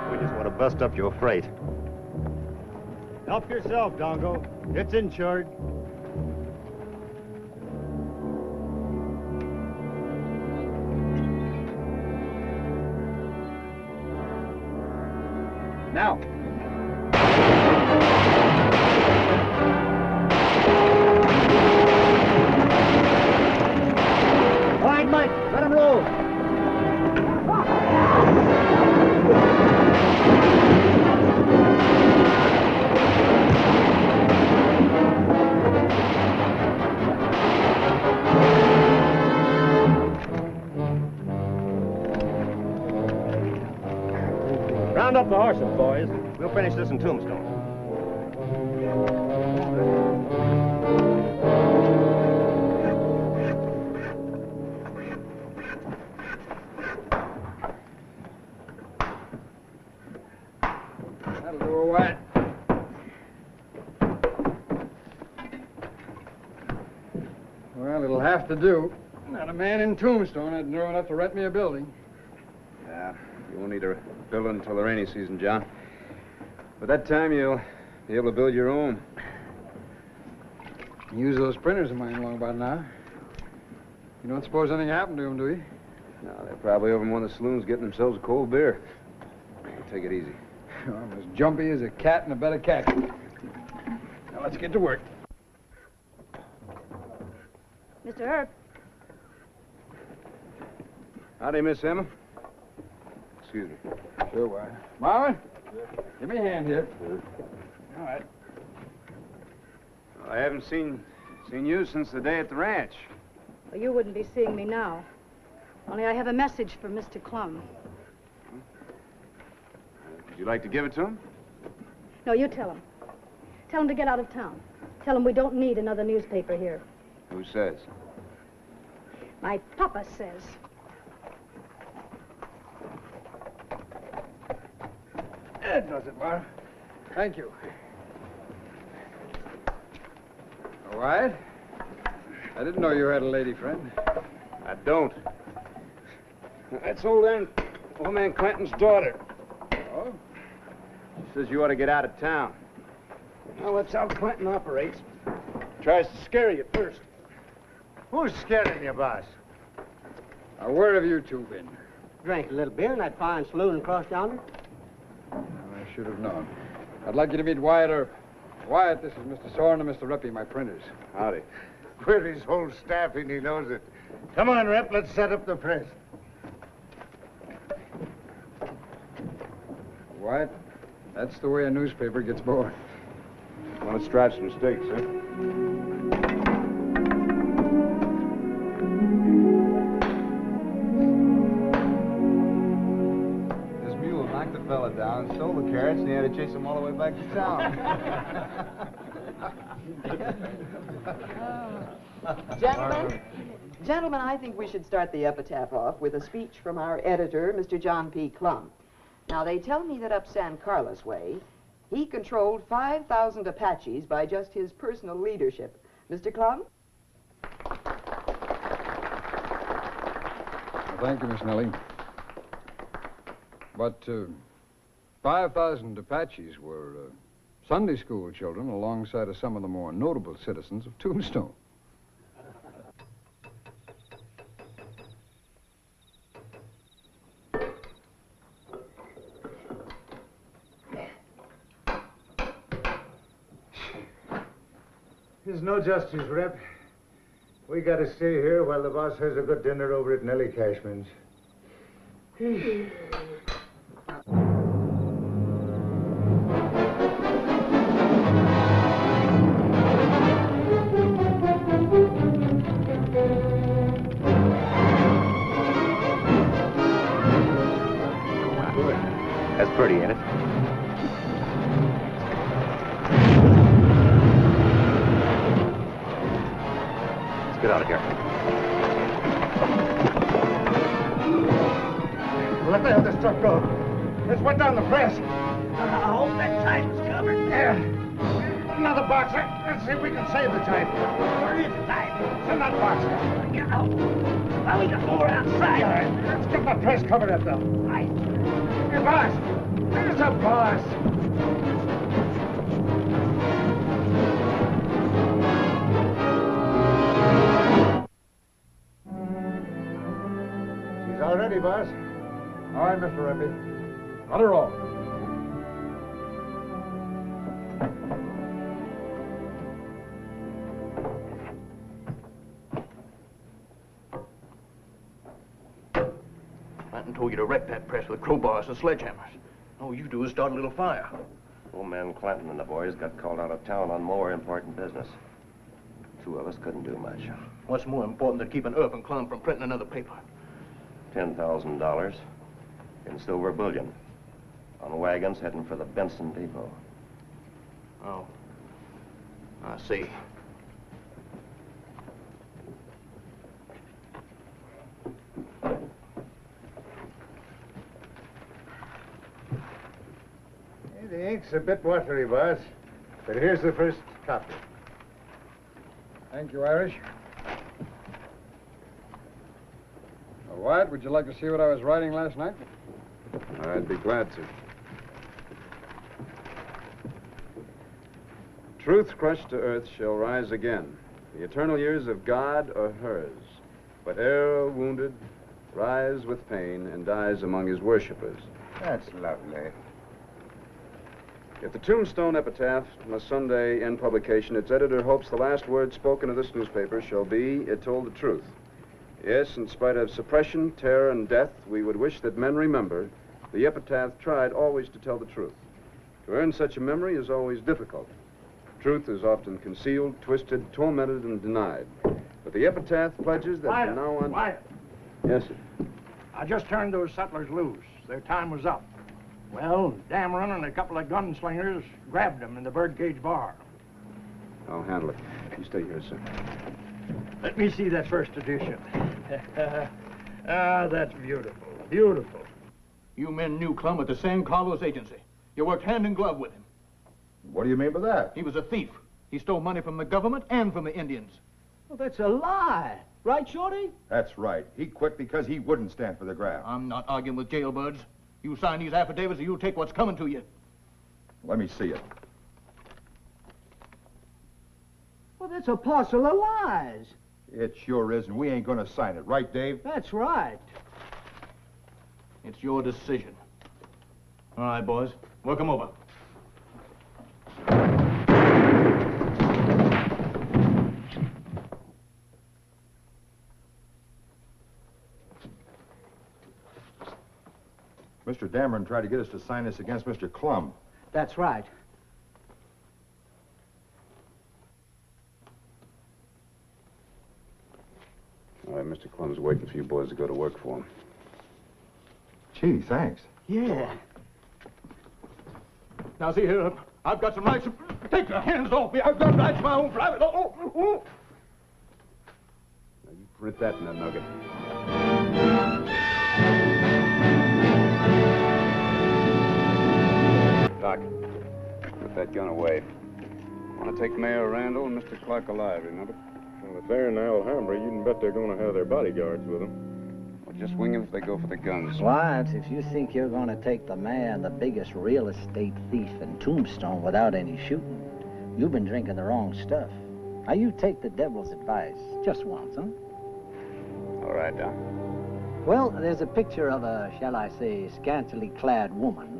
We just want to bust up your freight. Help yourself, Dongo. It's insured. Now. All right, Mike, let him roll. Round up the horses, boys. We'll finish this in Tombstone. That'll do her wet. Well, it'll have to do. Not a man in Tombstone had nerve enough to rent me a building. Yeah, you won't need a building until the rainy season, John. By that time, you'll be able to build your own. Use those printers of mine long about now. You don't suppose anything happened to them, do you? No, they're probably over in one of the saloons getting themselves a cold beer. Take it easy. I'm as jumpy as a cat in a bed of khaki. Now, let's get to work. Mr. Earp. Howdy, Miss Emma. Excuse me. Sure, why? Marvin, give me a hand here. All right. Well, I haven't seen you since the day at the ranch. Well, you wouldn't be seeing me now. Only I have a message for Mr. Clum. Would you like to give it to him? No, you tell him. Tell him to get out of town. Tell him we don't need another newspaper here. Who says? My papa says. That does it, Marv. Thank you. All right. I didn't know you had a lady friend. I don't. That's old man Clanton's daughter. Oh? She says you ought to get out of town. Well, that's how Clinton operates. Tries to scare you first. Who's scaring you, boss? Now, where have you two been? Drank a little beer in that fine saloon across yonder. I should have known. I'd like you to meet Wyatt Earp. Wyatt, this is Mr. Soren and Mr. Reppy, my printers. Howdy. With his whole staff, and he knows it. Come on, Rep, let's set up the press. Wyatt, that's the way a newspaper gets born. Want to strive some stakes, huh? This mule knocked the fella down, stole the carrots, and he had to chase him all the way back to town. Gentlemen, I think we should start the epitaph off with a speech from our editor, Mr. John P. Clum. Now, they tell me that up San Carlos way, he controlled 5,000 Apaches by just his personal leadership. Mr. Clum? Thank you, Miss Nellie. But 5,000 Apaches were Sunday school children alongside of some of the more notable citizens of Tombstone. There's no justice, Rep. We gotta stay here while the boss has a good dinner over at Nellie Cashman's. That's pretty, ain't it? Let's get out of here. Let the other stuff go. Let's put down the press. I hope that time's covered. Yeah. Another box. Let's see if we can save the time. Where is the time? It's in that box. You know. Well, we got more outside. All right. Let's get the press covered up, though. Right. Hey, boss. There's a boss. She's all ready, boss. All right, Mr. Reppy. Let her roll. Clanton told you to wreck that press with crowbars and sledgehammers. All you do is start a little fire. Old man Clanton and the boys got called out of town on more important business. Two of us couldn't do much. What's more important than keeping Earp and Clum from printing another paper? $10,000 in silver bullion on wagons heading for the Benson Depot. Oh, I see. The ink's a bit watery, boss, but here's the first copy. Thank you, Irish. Wyatt, would you like to see what I was writing last night? I'd be glad to. truth crushed to earth shall rise again. The eternal years of God are hers. But ere wounded, rise with pain and dies among his worshippers. That's lovely. If the Tombstone epitaph must someday end publication, its editor hopes the last word spoken of this newspaper shall be, it told the truth. Yes, in spite of suppression, terror, and death, we would wish that men remember the epitaph tried always to tell the truth. To earn such a memory is always difficult. Truth is often concealed, twisted, tormented, and denied. But the epitaph pledges that from now on... Wyatt. Yes, sir. I just turned those settlers loose. Their time was up. Well, Dameron and a couple of gunslingers grabbed them in the birdcage bar. I'll handle it. You stay here, sir. Let me see that first edition. Ah, that's beautiful, beautiful. You men knew Clum at the San Carlos agency. You worked hand in glove with him. What do you mean by that? He was a thief. He stole money from the government and from the Indians. Well, that's a lie. Right, Shorty? That's right. He quit because he wouldn't stand for the graft. I'm not arguing with jailbirds. You sign these affidavits or you take what's coming to you. Let me see it. Well, that's a parcel of lies. It sure is, and we ain't gonna sign it. Right, Dave? That's right. It's your decision. All right, boys. Work 'em over. Mr. Dameron tried to get us to sign this against Mr. Clum. That's right. All right, Mr. Clum's waiting for you boys to go to work for him. Gee, thanks. Yeah. Now, see here. I've got some rights. Take your hands off me. I've got rights of my own private. Oh. Now, you print that in a nugget. Doc, put that gun away. I want to take Mayor Randall and Mr. Clark alive, remember? Well, if they're in Alhambra, you can bet they're going to have their bodyguards with them. Well, just wing them if they go for the guns. Wyatt, if you think you're going to take the man, the biggest real estate thief in Tombstone without any shooting, you've been drinking the wrong stuff. Now, you take the devil's advice. Just once, huh? All right, Doc. Well, there's a picture of a, shall I say, scantily clad woman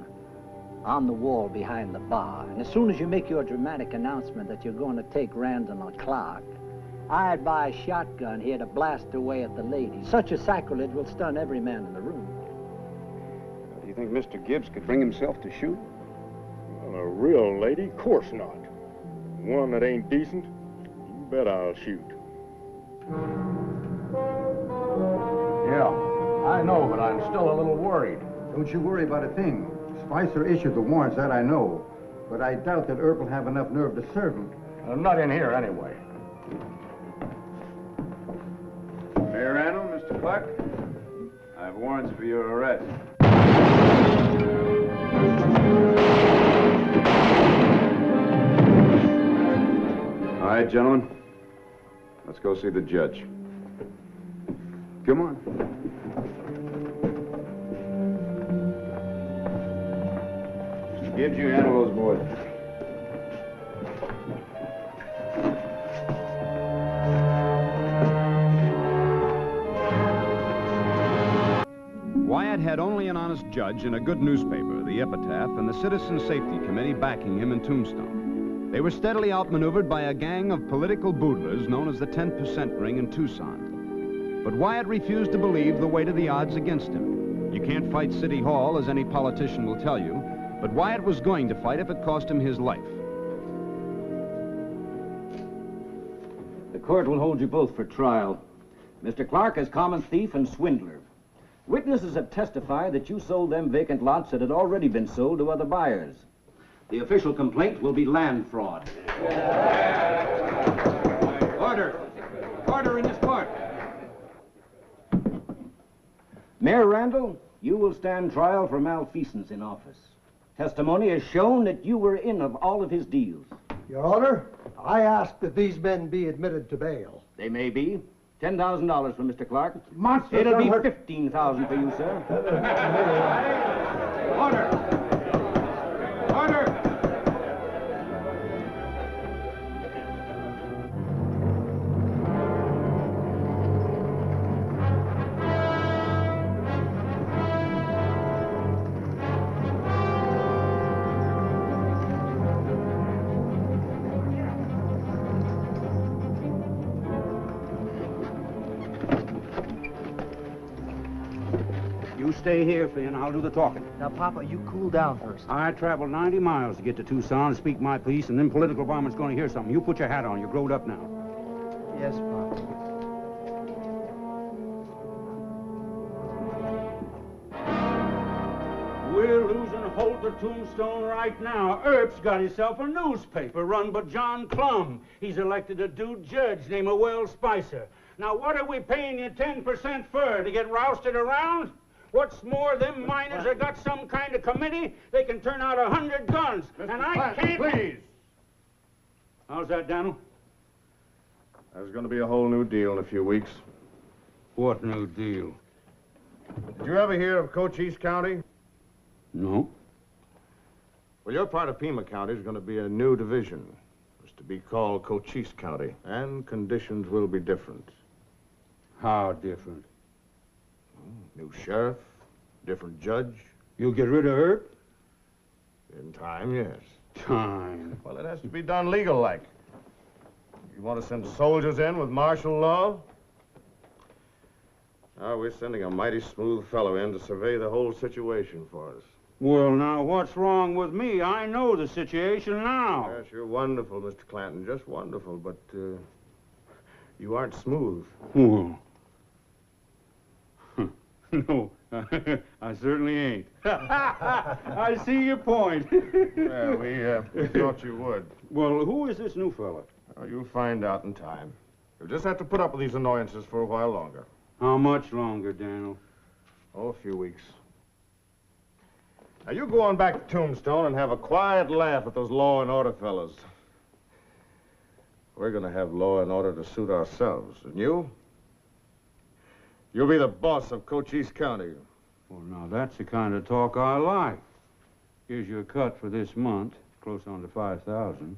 on the wall behind the bar. And as soon as you make your dramatic announcement that you're going to take Randall and Clark, I'd buy a shotgun here to blast away at the lady. Such a sacrilege will stun every man in the room. Do you think Mr. Gibbs could bring himself to shoot? Well, a real lady? Course not. One that ain't decent? You bet I'll shoot. Yeah, I know, but I'm still a little worried. Don't you worry about a thing. Spicer issued the warrants, that I know. But I doubt that Earp will have enough nerve to serve him. I'm not in here anyway. Mayor Randall, Mr. Clark, I have warrants for your arrest. All right, gentlemen. Let's go see the judge. Come on. Mr. Gibbs, you handle those boys. Wyatt had only an honest judge and a good newspaper, the Epitaph, and the Citizen Safety Committee backing him in Tombstone. They were steadily outmaneuvered by a gang of political boodlers known as the 10% Ring in Tucson. But Wyatt refused to believe the weight of the odds against him. You can't fight City Hall, as any politician will tell you, but Wyatt was going to fight if it cost him his life. The court will hold you both for trial. Mr. Clark is common thief and swindler. Witnesses have testified that you sold them vacant lots that had already been sold to other buyers. The official complaint will be land fraud. Order! Order in this court! Mayor Randall, you will stand trial for malfeasance in office. Testimony has shown that you were in of all of his deals. Your Honor, I ask that these men be admitted to bail. They may be. $10,000 for Mr. Clark. Monster! It'll be $15,000 for you, sir. Order! Order! You stay here, Finn. I'll do the talking. Now, Papa, you cool down first. I traveled 90 miles to get to Tucson to speak my piece, and them political varmints going to hear something. You put your hat on. You're growed up now. Yes, Papa. We're losing hold of Tombstone right now. Earp's got himself a newspaper run by John Clum. He's elected a dude judge named Wells Spicer. Now, what are we paying you 10% for? To get rousted around? What's more, them miners have got some kind of committee. They can turn out 100 guns. Mr. And I Clanton, can't... please. How's that, Daniel? There's going to be a whole new deal in a few weeks. What new deal? Did you ever hear of Cochise County? No. Well, your part of Pima County is going to be a new division. It's to be called Cochise County, and conditions will be different. How different? New sheriff, different judge. You'll get rid of her? In time, yes. Time? Well, it has to be done legal-like. You want to send soldiers in with martial law? Now, we're sending a mighty smooth fellow in to survey the whole situation for us. Well, now, what's wrong with me? I know the situation now. Yes, you're wonderful, Mr. Clanton, just wonderful, but, you aren't smooth. Well... No, I certainly ain't. I see your point. Well, we thought you would. Well, who is this new fella? Well, you'll find out in time. You'll just have to put up with these annoyances for a while longer. How much longer, Daniel? Oh, a few weeks. Now, you go on back to Tombstone and have a quiet laugh at those law and order fellas. We're going to have law and order to suit ourselves. And you? You'll be the boss of Cochise County. Well, now, that's the kind of talk I like. Here's your cut for this month, close on to 5,000.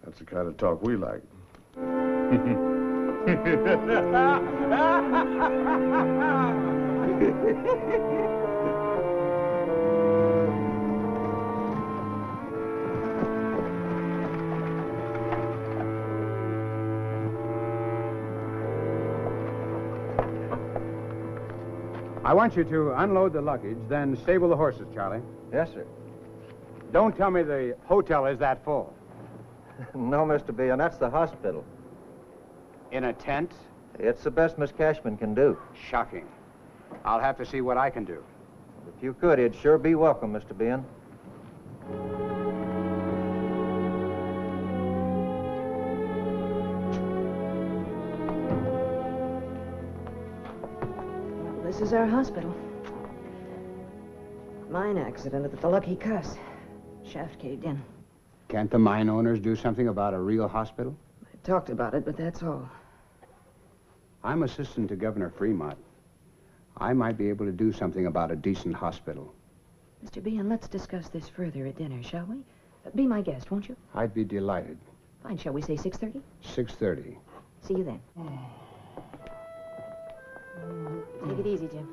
That's the kind of talk we like. I want you to unload the luggage, then stable the horses, Charlie. Yes, sir. Don't tell me the hotel is that full. No, Mr. B, and that's the hospital. In a tent? It's the best Miss Cashman can do. Shocking. I'll have to see what I can do. If you could, it'd sure be welcome, Mr. Bean. This is our hospital. Mine accident at the Lucky Cuss. Shaft caved in. Can't the mine owners do something about a real hospital? I talked about it, but that's all. I'm assistant to Governor Fremont. I might be able to do something about a decent hospital. Mr. Bean, let's discuss this further at dinner, shall we? Be my guest, won't you? I'd be delighted. Fine, shall we say 6:30? 6:30. See you then. Take it easy, Jim.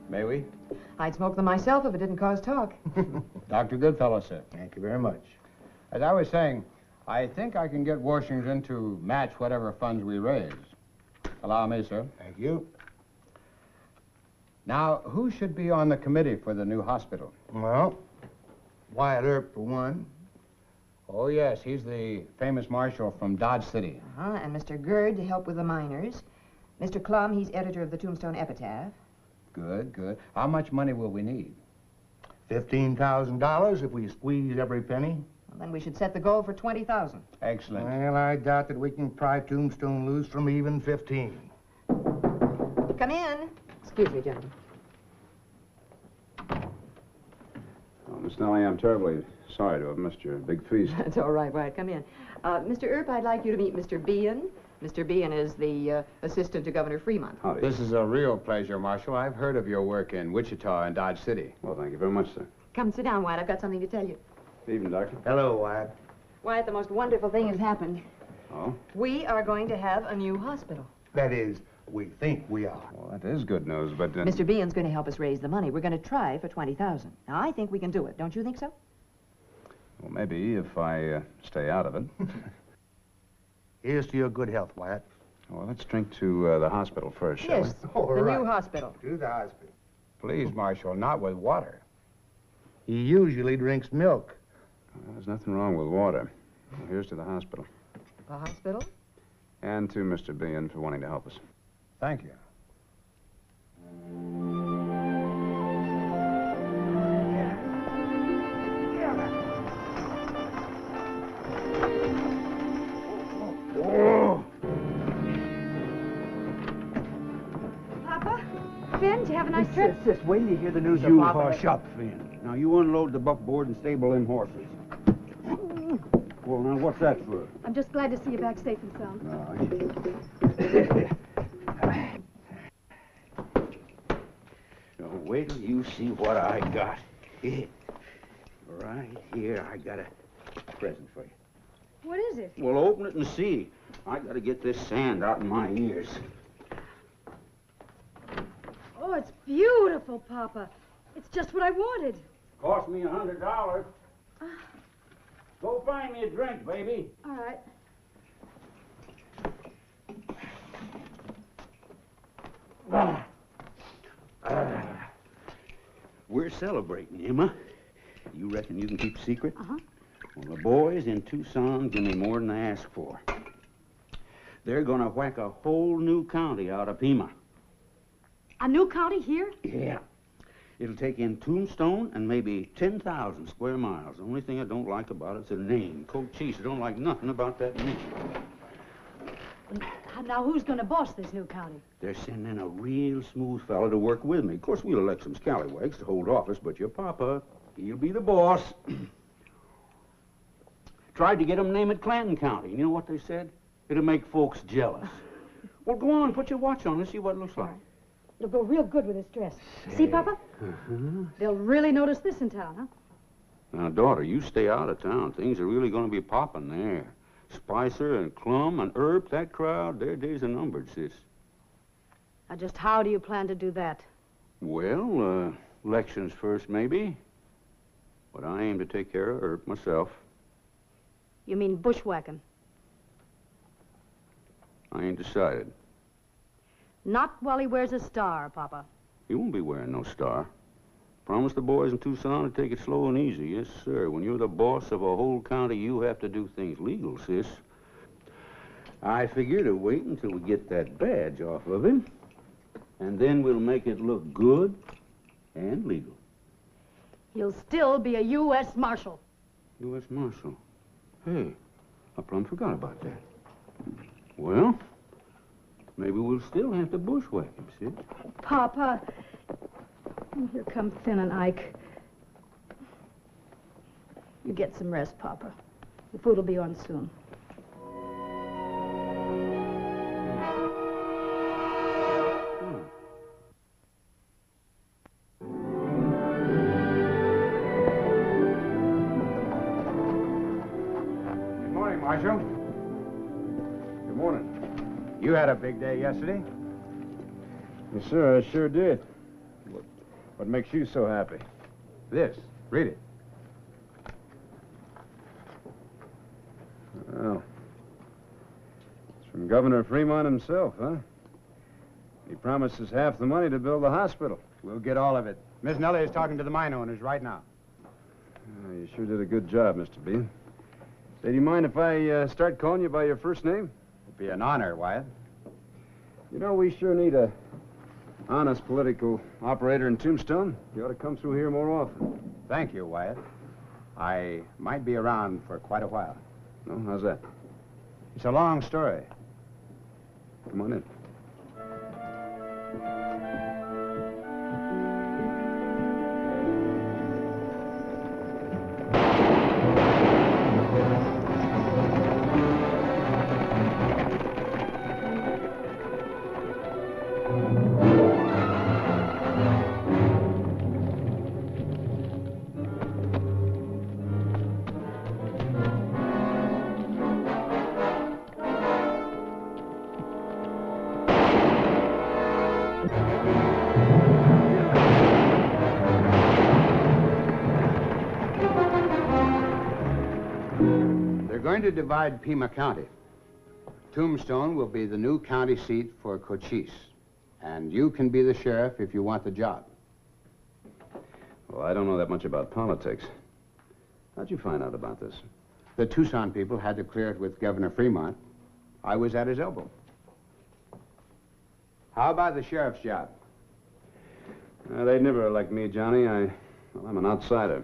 May we? I'd smoke them myself if it didn't cause talk. Dr. Goodfellow, sir. Thank you very much. As I was saying, I think I can get Washington to match whatever funds we raise. Allow me, sir. Thank you. Now, who should be on the committee for the new hospital? Well, Wyatt Earp, for one. Oh, yes, he's the famous marshal from Dodge City. And Mr. Gerd to help with the miners. Mr. Clum, he's editor of the Tombstone Epitaph. Good, good. How much money will we need? $15,000 if we squeeze every penny. Well, then we should set the goal for 20,000. Excellent. Well, I doubt that we can pry Tombstone loose from even 15. Come in. Excuse me, gentlemen. Oh, Miss Nellie, I'm terribly sorry to have missed your big feast. That's all right, Wyatt. Come in. Mr. Earp, I'd like you to meet Mr. Bean. Mr. Bean is the assistant to Governor Fremont. Howdy. This is a real pleasure, Marshal. I've heard of your work in Wichita and Dodge City. Well, thank you very much, sir. Come sit down, Wyatt. I've got something to tell you. Evening, Doctor. Hello, Wyatt. Wyatt, the most wonderful thing has happened. Oh? We are going to have a new hospital. That is, We think we are. Well, that is good news, but... Mr. Behan's going to help us raise the money. We're going to try for $20,000. Now, I think we can do it. Don't you think so? Well, maybe if I stay out of it. Here's to your good health, Wyatt. Well, let's drink to the hospital first, shall Yes, All the right. new hospital. To the hospital. Please, Marshal, not with water. He usually drinks milk. There's nothing wrong with water. Well, here's to the hospital. The hospital? And to Mr. Behan for wanting to help us. Thank you. Papa? Finn, did you have a nice trip? Sis, wait till you hear the news You of Papa. hush up, Finn. Now, you unload the buckboard and stable them horses. Well, now, what's that for? I'm just glad to see you back safe and sound. Now, wait till you see what I got. Right here, I got a present for you. What is it? Well, open it and see. I gotta get this sand out in my ears. Oh, it's beautiful, Papa. It's just what I wanted. Cost me $100. Go find me a drink, baby. All right. We're celebrating, Emma. You reckon you can keep a secret? Uh-huh. Well, the boys in Tucson give me more than I asked for. They're gonna whack a whole new county out of Pima. A new county here? Yeah. It'll take in Tombstone and maybe 10,000 square miles. The only thing I don't like about it's a name. Cochise, I don't like nothing about that name. Now, who's going to boss this new county? They're sending a real smooth fella to work with me. Of course, we'll elect some scallywags to hold office, but your papa, he'll be the boss. Tried to get him name it Clanton County. You know what they said? It'll make folks jealous. Well, go on, put your watch on and see what it looks like. It'll go real good with this dress. See, Papa? Uh-huh. They'll really notice this in town, huh? Now, daughter, you stay out of town. Things are really going to be popping there. Spicer and Clum and Earp, that crowd, their days are numbered, sis. Now, just how do you plan to do that? Well, elections first, maybe. But I aim to take care of Earp myself. You mean bushwhacking? I ain't decided. Not while he wears a star, Papa. He won't be wearing no star. Promise the boys in Tucson to take it slow and easy. Yes, sir. When you're the boss of a whole county, you have to do things legal, sis. I figure to wait until we get that badge off of him, and then we'll make it look good and legal. He'll still be a U.S. Marshal. U.S. Marshal. Hey, I plumb forgot about that. Well, maybe we'll still have to bushwhack him, sis. Papa. Here come Finn and Ike. You get some rest, Papa. The food will be on soon. Good morning, Marshal. Good morning. You had a big day yesterday. Yes, sir, I sure did. What makes you so happy? This. Read it. Well, it's from Governor Fremont himself, huh? He promises half the money to build the hospital. We'll get all of it. Miss Nellie is talking to the mine owners right now. Oh, you sure did a good job, Mr. B. Say, do you mind if I start calling you by your first name? It'd be an honor, Wyatt. You know, we sure need a honest political operator in Tombstone. You ought to come through here more often. Thank you, Wyatt. I might be around for quite a while. No? How's that? It's a long story. Come on in. going to divide Pima County. Tombstone will be the new county seat for Cochise. And you can be the sheriff if you want the job. Well, I don't know that much about politics. How'd you find out about this? The Tucson people had to clear it with Governor Fremont. I was at his elbow. How about the sheriff's job? They'd never elect me, Johnny. Well, I'm an outsider.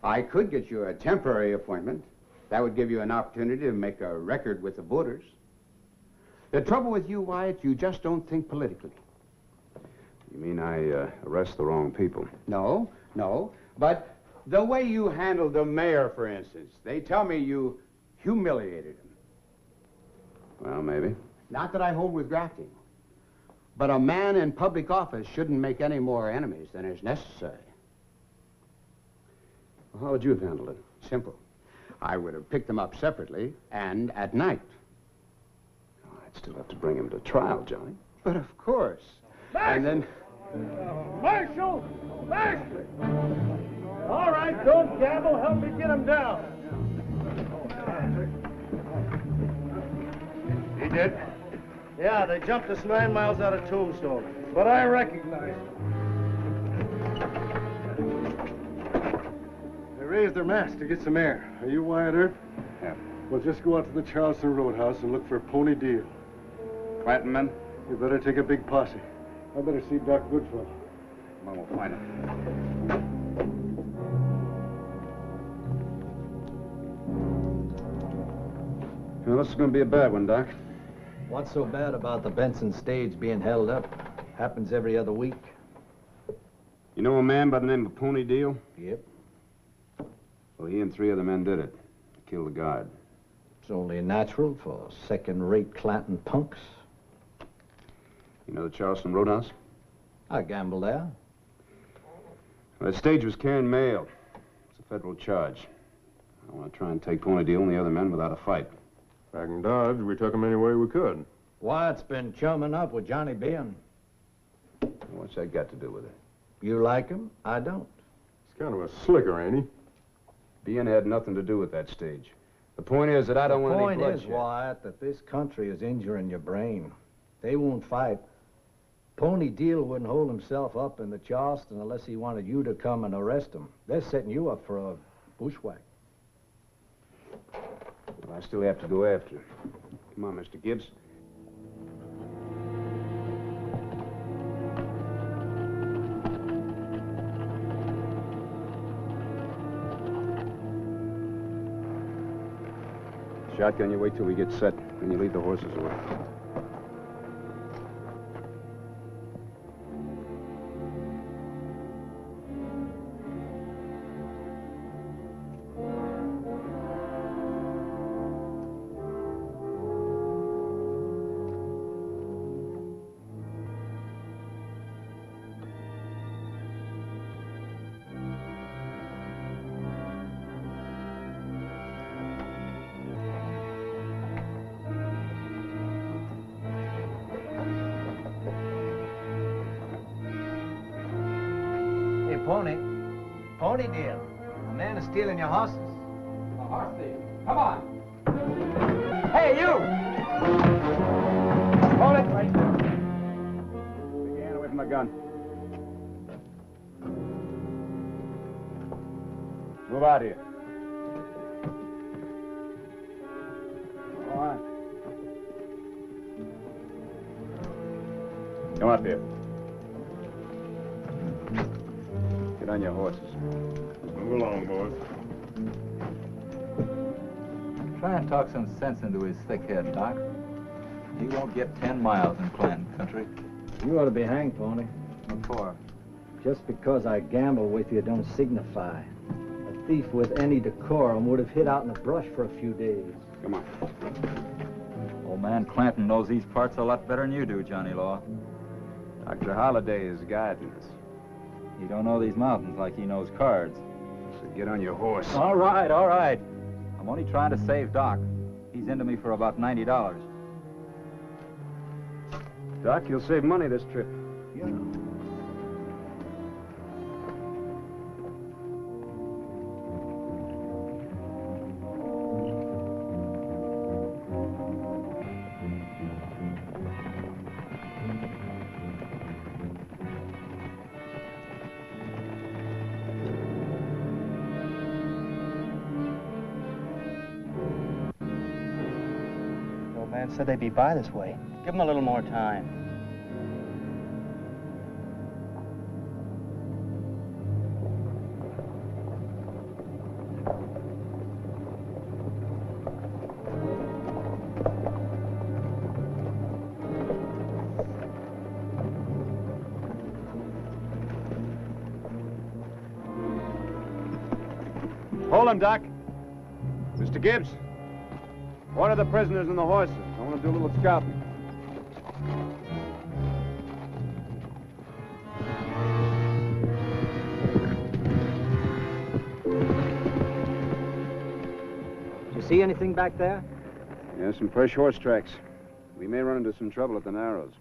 I could get you a temporary appointment. That would give you an opportunity to make a record with the voters. The trouble with you, Wyatt, you just don't think politically. You mean I arrest the wrong people? No, no. But the way you handled the mayor, for instance, they tell me you humiliated him. Well, maybe. Not that I hold with grafting. But a man in public office shouldn't make any more enemies than is necessary. Well, how would you have handled it? Simple. I would have picked them up separately and at night. Oh, I'd still have to bring him to trial, Johnny. But of course. And then... Marshal! Marshal! All right, don't gamble. Help me get him down. He did? Yeah, they jumped us 9 miles out of Tombstone. But I recognize them. They raised their masts to get some air. Are you Wyatt Earp? Yeah. Well, just go out to the Charleston Roadhouse and look for Pony Deal. Clanton men? You better take a big posse. I better see Doc Goodfellow. Come on, we'll find him. Well, this is going to be a bad one, Doc. What's so bad about the Benson stage being held up? Happens every other week. You know a man by the name of Pony Deal? Yep. Well, he and 3 other men did it. Killed the guard. It's only natural for second-rate Clanton punks. You know the Charleston Roadhouse? I gamble there. Well, that stage was carrying mail. It's a federal charge. I want to try and take Pony Deal and the other men without a fight. Back in Dodge, we took him any way we could. Wyatt's been chumming up with Johnny Bean. What's that got to do with it? You like him? I don't. He's kind of a slicker, ain't he? Bean had nothing to do with that stage. The point is that I don't want any bloodshed. The point is, Wyatt, that this country is injuring your brain. They won't fight. Pony Deal wouldn't hold himself up in the Charleston unless he wanted you to come and arrest him. They're setting you up for a bushwhack. Well, I still have to go after him. Come on, Mr. Gibbs. Shotgun, you wait till we get set, then you lead the horses away. Pony Deal. A man is stealing your horses. A horse thief. Come on. Hey, you! Hold it right there. Take your hand away from the gun. Move out here. All right. Come up here. Get on your horses. Move along, boys. Try and talk some sense into his thick head, Doc. He won't get 10 miles in Clanton country. You ought to be hanged, Pony. What for? Just because I gamble with you don't signify. A thief with any decorum would have hid out in the brush for a few days. Come on. Old man Clanton knows these parts a lot better than you do, Johnny Law. Dr. Holliday is guiding us. You don't know these mountains like he knows cards. So get on your horse. All right, all right. I'm only trying to save Doc. He's into me for about $90. Doc, you'll save money this trip. Yeah. Man said they'd be by this way. Give them a little more time. Hold him, Doc. Mr. Gibbs, order the prisoners and the horses. I want to do a little scouting. Did you see anything back there? Yeah, some fresh horse tracks. We may run into some trouble at the Narrows.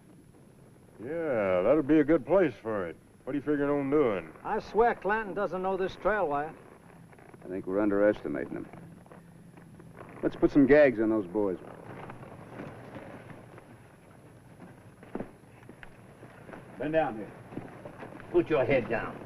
Yeah, that'd be a good place for it. What are you figuring on doing? I swear Clanton doesn't know this trail, Wyatt. I think we're underestimating them. Let's put some gags on those boys. Bend down here. Put your head down.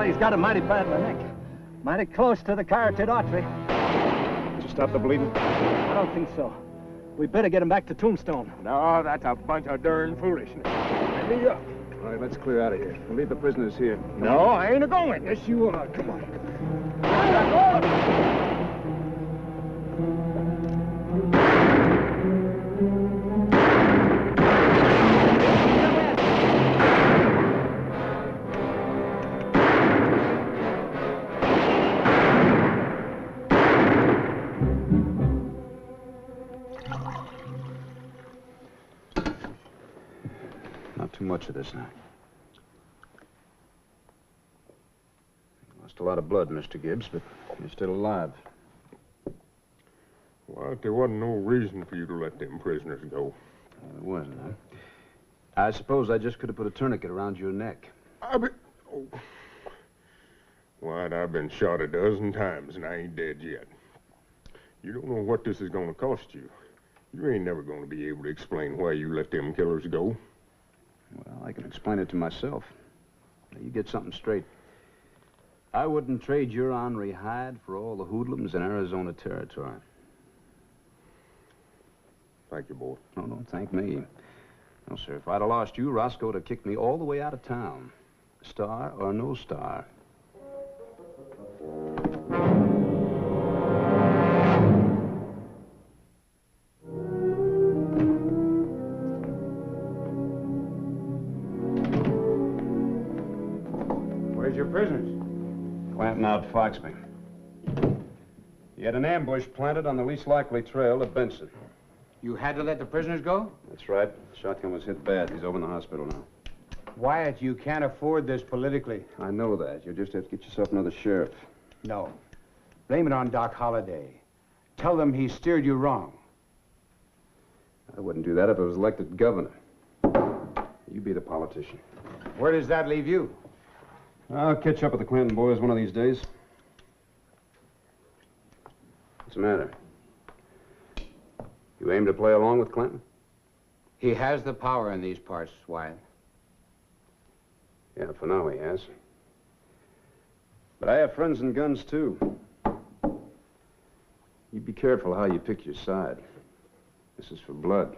He's got a mighty bad in the neck. Mighty close to the carotid artery. Did you stop the bleeding? I don't think so. We better get him back to Tombstone. No, that's a bunch of darn foolishness. Let me up. All right, let's clear out of here. We'll leave the prisoners here. No, I ain't a-going. Yes, you are. Come on. Too much of this now. Lost a lot of blood, Mr. Gibbs, but you're still alive. Well, there wasn't no reason for you to let them prisoners go. There wasn't, huh? I suppose I just could have put a tourniquet around your neck. Why, I've been shot a dozen times and I ain't dead yet. You don't know what this is going to cost you. You ain't never going to be able to explain why you let them killers go. Well, I can explain it to myself. Now, you get something straight. I wouldn't trade your ornery hide for all the hoodlums in Arizona territory. Thank you, boy. No, don't thank me. No, sir. If I'd have lost you, Roscoe would have kicked me all the way out of town. Star or no star. Where's your prisoners? Clanton out Foxby. He had an ambush planted on the least likely trail to Benson. You had to let the prisoners go? That's right. The shotgun was hit bad. He's over in the hospital now. Wyatt, you can't afford this politically. I know that. You'll just have to get yourself another sheriff. No. Blame it on Doc Holliday. Tell them he steered you wrong. I wouldn't do that if I was elected governor. You be the politician. Where does that leave you? I'll catch up with the Clanton boys one of these days. What's the matter? You aim to play along with Clinton? He has the power in these parts, Wyatt. Yeah, for now he has. But I have friends in guns, too. You be careful how you pick your side. This is for blood.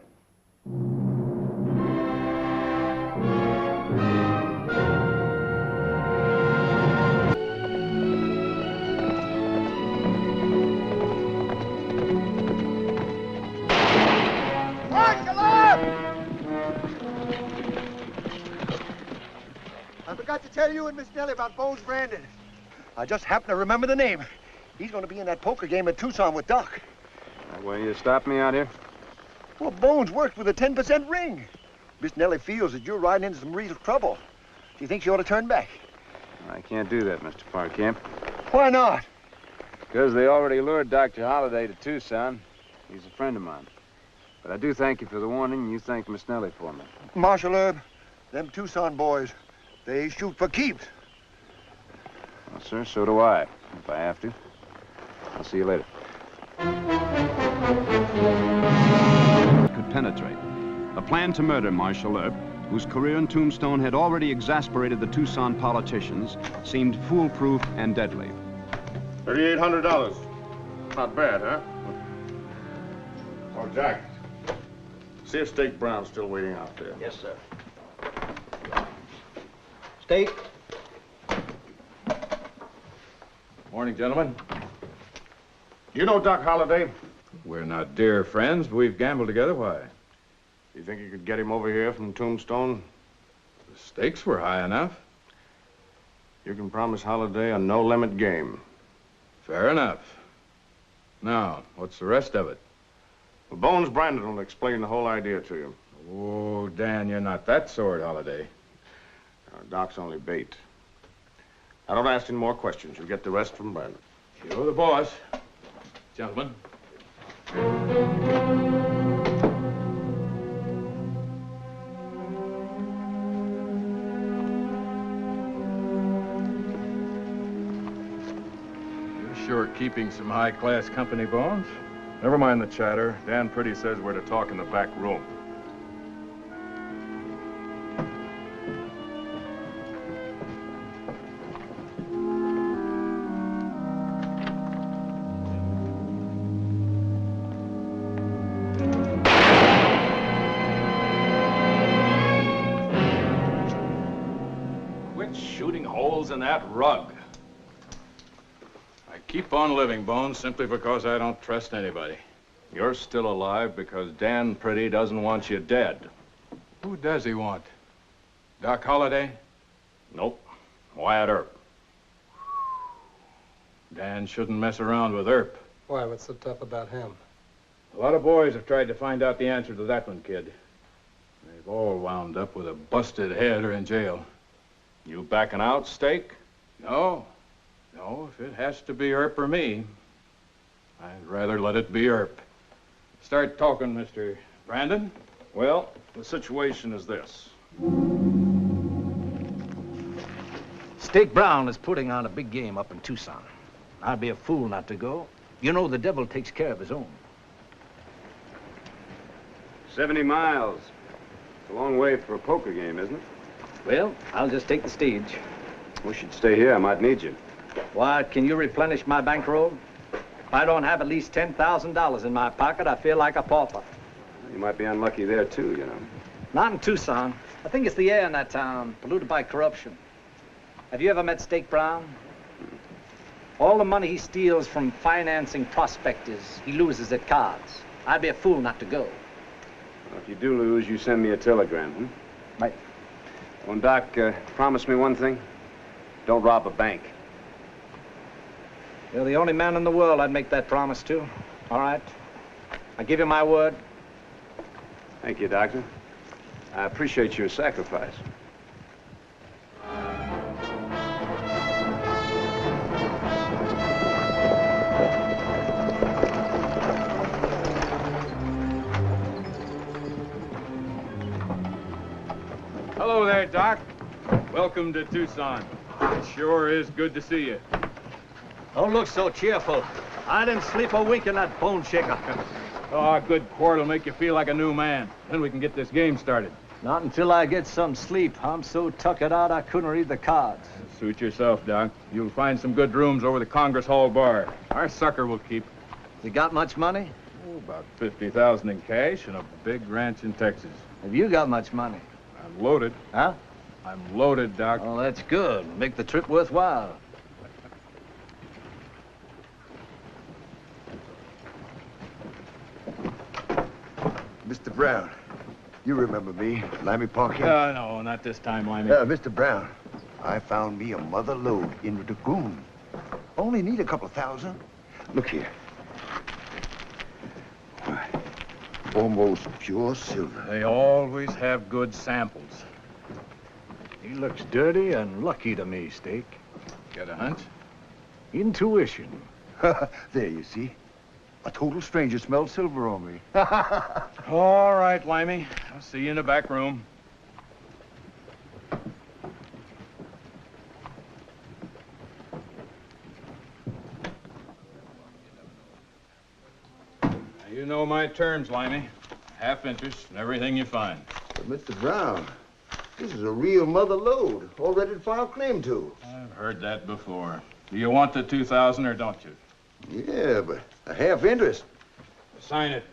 I forgot to tell you and Miss Nellie about Bones Brandon. I just happened to remember the name. He's going to be in that poker game at Tucson with Doc. Well, you stopped me out here? Well, Bones worked with a 10% ring. Miss Nellie feels that you're riding into some real trouble. Do you think she ought to turn back? I can't do that, Mr. Parkamp. Why not? Because they already lured Dr. Holliday to Tucson. He's a friend of mine. But I do thank you for the warning, and you thank Miss Nellie for me. Marshal Herb, them Tucson boys, they shoot for keeps. Well, sir, so do I, if I have to. I'll see you later. Could penetrate. A plan to murder Marshal Earp, whose career in Tombstone had already exasperated the Tucson politicians, seemed foolproof and deadly. $3,800. Not bad, huh? Oh, Jack. See if Steak Brown's still waiting out there. Yes, sir. Steak. Morning, gentlemen. You know Doc Holliday? We're not dear friends, but we've gambled together. Why? You think you could get him over here from Tombstone? The stakes were high enough. You can promise Holliday a no-limit game. Fair enough. Now, what's the rest of it? Well, Bones Brandon will explain the whole idea to you. Oh, Dan, you're not that sort, Holliday. Doc's only bait. I don't ask any more questions. You'll get the rest from Brandon. You're the boss. Gentlemen. You're sure keeping some high-class company, Bones? Never mind the chatter. Dan Pretty says we're to talk in the back room. Quit shooting holes in that rug. I keep on living, Bones, simply because I don't trust anybody. You're still alive because Dan Pretty doesn't want you dead. Who does he want? Doc Holliday? Nope. Wyatt Earp. Dan shouldn't mess around with Earp. Why, what's so tough about him? A lot of boys have tried to find out the answer to that one, kid. They've all wound up with a busted head or in jail. You backing out, Steak? No. No, if it has to be Earp or me, I'd rather let it be Earp. Start talking, Mr. Brandon. Well, the situation is this. Steak Brown is putting on a big game up in Tucson. I'd be a fool not to go. You know the devil takes care of his own. 70 miles. It's a long way for a poker game, isn't it? Well, I'll just take the stage. We should stay here. I might need you. What, can you replenish my bankroll? If I don't have at least $10,000 in my pocket, I feel like a pauper. You might be unlucky there, too, you know. Not in Tucson. I think it's the air in that town, polluted by corruption. Have you ever met Steak Brown? All the money he steals from financing prospectors, he loses at cards. I'd be a fool not to go. Well, if you do lose, you send me a telegram, hmm? Right. Well, Doc, promise me one thing. Don't rob a bank. You're the only man in the world I'd make that promise to. All right? I give you my word. Thank you, Doctor. I appreciate your sacrifice. Doc. Welcome to Tucson. It sure is good to see you. Don't look so cheerful. I didn't sleep a wink in that bone shaker. Oh, a good quart will make you feel like a new man. Then we can get this game started. Not until I get some sleep. I'm so tuckered out I couldn't read the cards. Suit yourself, Doc. You'll find some good rooms over the Congress Hall bar. Our sucker will keep. You got much money? Oh, about $50,000 in cash and a big ranch in Texas. Have you got much money? I'm loaded. Huh? I'm loaded, Doc. Oh, that's good. Make the trip worthwhile. Mr. Brown, you remember me, Limey Parker? No, not this time, Limey. Mr. Brown, I found me a mother lode in the Dragoon. Only need a couple of thousand. Look here. Why, almost pure silver. They always have good samples. He looks dirty and lucky to me, Steak. Got a hunch? Intuition. There, you see. A total stranger smelled silver on me. All right, Limey. I'll see you in the back room. Now, you know my terms, Limey. Half interest and everything you find. But Mr. Brown, this is a real mother lode, all ready to file claim to. I've heard that before. Do you want the 2,000 or don't you? Yeah, but a half interest. Sign it.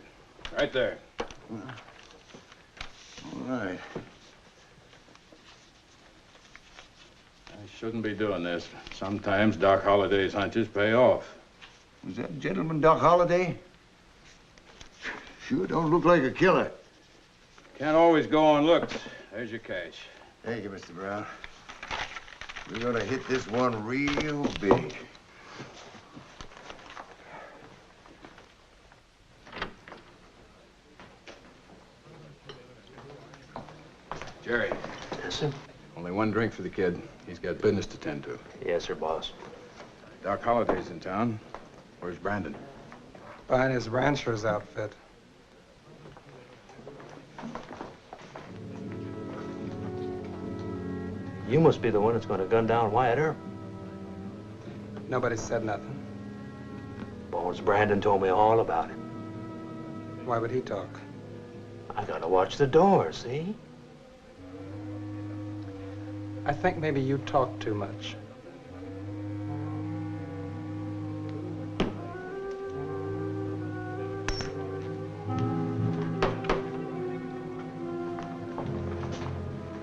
Right there. All right. I shouldn't be doing this. Sometimes Doc Holliday's hunches pay off. Was that gentleman Doc Holliday? Sure don't look like a killer. Can't always go on looks. There's your cash. Thank you, Mr. Brown. We're gonna hit this one real big. Jerry. Yes, sir? Only one drink for the kid. He's got business to tend to. Yes, sir, boss. Doc Holliday's in town. Where's Brandon? Buying his rancher's outfit. You must be the one that's going to gun down Wyatt Earp. Nobody said nothing. Bones Brandon told me all about it. Why would he talk? I gotta watch the door, see? I think maybe you talk too much.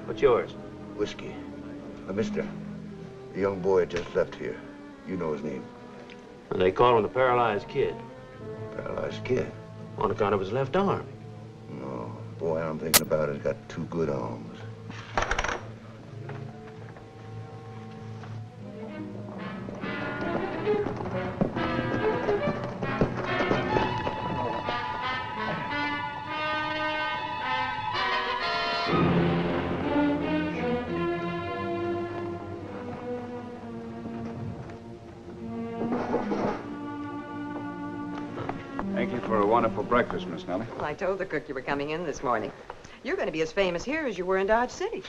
What's yours? Whiskey. Mister, the young boy just left here. You know his name. And they call him the paralyzed kid. Paralyzed kid? On account of his left arm. No. Boy, I'm thinking about it. He's got two good arms. Thank you for a wonderful breakfast, Miss Nellie. Well, I told the cook you were coming in this morning. You're going to be as famous here as you were in Dodge City.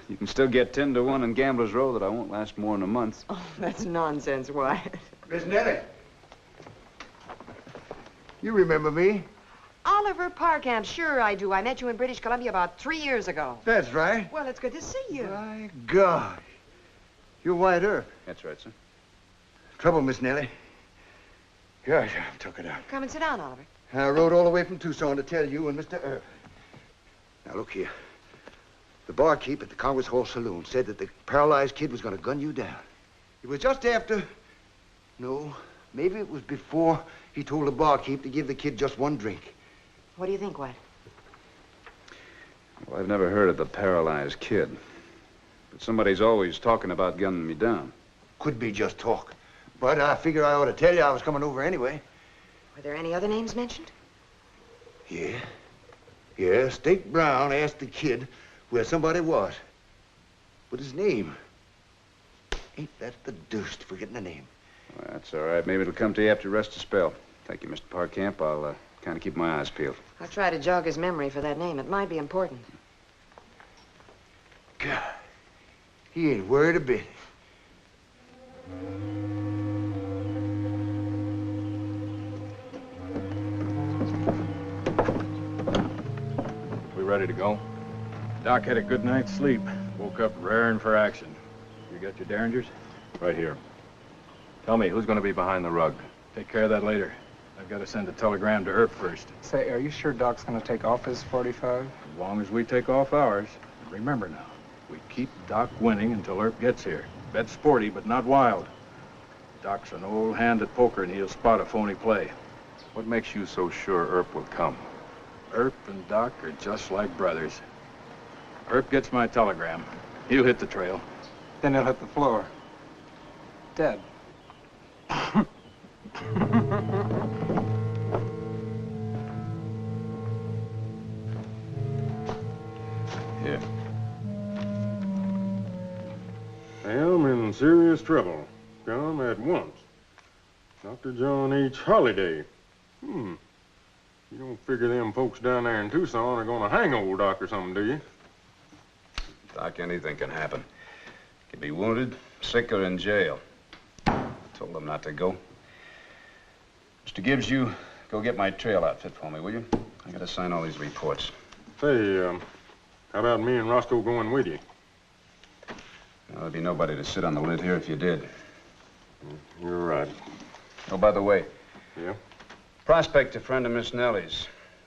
You can still get 10 to 1 in Gambler's Row that I won't last more than a month. Oh, that's nonsense, Wyatt. Miss Nellie. You remember me? Oliver Parkamp, sure I do. I met you in British Columbia about 3 years ago. That's right. Well, it's good to see you. My God. You're Wyatt Earp. That's right, sir. Trouble, Miss Nellie. Gosh, I'm tuckered out. Come and sit down, Oliver. I rode all the way from Tucson to tell you and Mr. Earp. Now, look here. The barkeep at the Congress Hall Saloon said that the paralyzed kid was going to gun you down. It was just after... No, maybe it was before he told the barkeep to give the kid just one drink. What do you think, Wyatt? Well, I've never heard of the paralyzed kid. But somebody's always talking about gunning me down. Could be just talk. But I figure I ought to tell you I was coming over anyway. Were there any other names mentioned? Yeah. Yeah, Steak Brown asked the kid where somebody was. But his name... Ain't that the deuce, forgetting the name? Well, that's all right. Maybe it'll come to you after you rest a spell. Thank you, Mr. Parkamp. I'll kind of keep my eyes peeled. I'll try to jog his memory for that name. It might be important. He ain't worried a bit. We ready to go? Doc had a good night's sleep. Woke up raring for action. You got your derringers? Right here. Tell me, who's going to be behind the rug? Take care of that later. I've got to send a telegram to Earp first. Say, are you sure Doc's gonna take off his 45? As long as we take off ours. Remember now, we keep Doc winning until Earp gets here. Bet sporty, but not wild. Doc's an old hand at poker, and he'll spot a phony play. What makes you so sure Earp will come? Earp and Doc are just like brothers. Earp gets my telegram. He'll hit the trail. Then he'll hit the floor. Dead. Here. I'm in serious trouble. Come at once. Dr. John H. Holliday. You don't figure them folks down there in Tucson are gonna hang old Doc or something, do you? Doc, anything can happen. Could be wounded, sick, or in jail. Told them not to go. Mr. Gibbs, you go get my trail outfit for me, will you? I gotta sign all these reports. Say, how about me and Roscoe going with you? Well, there'd be nobody to sit on the lid here if you did. You're right. Oh, by the way. Yeah? Prospect, a friend of Miss Nellie's.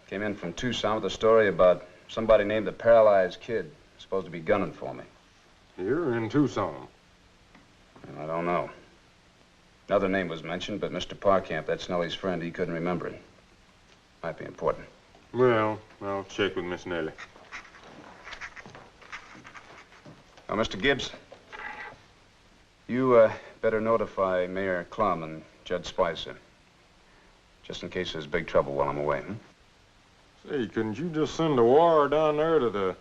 Came in from Tucson with a story about somebody named the Paralyzed Kid. Supposed to be gunning for me. Here in Tucson? Well, I don't know. Another name was mentioned, but Mr. Parkamp, that's Nellie's friend, he couldn't remember it. Might be important. Well, I'll check with Miss Nellie. Now, Mr. Gibbs, you better notify Mayor Clum and Judge Spicer, just in case there's big trouble while I'm away, Say, couldn't you just send a wire down there to the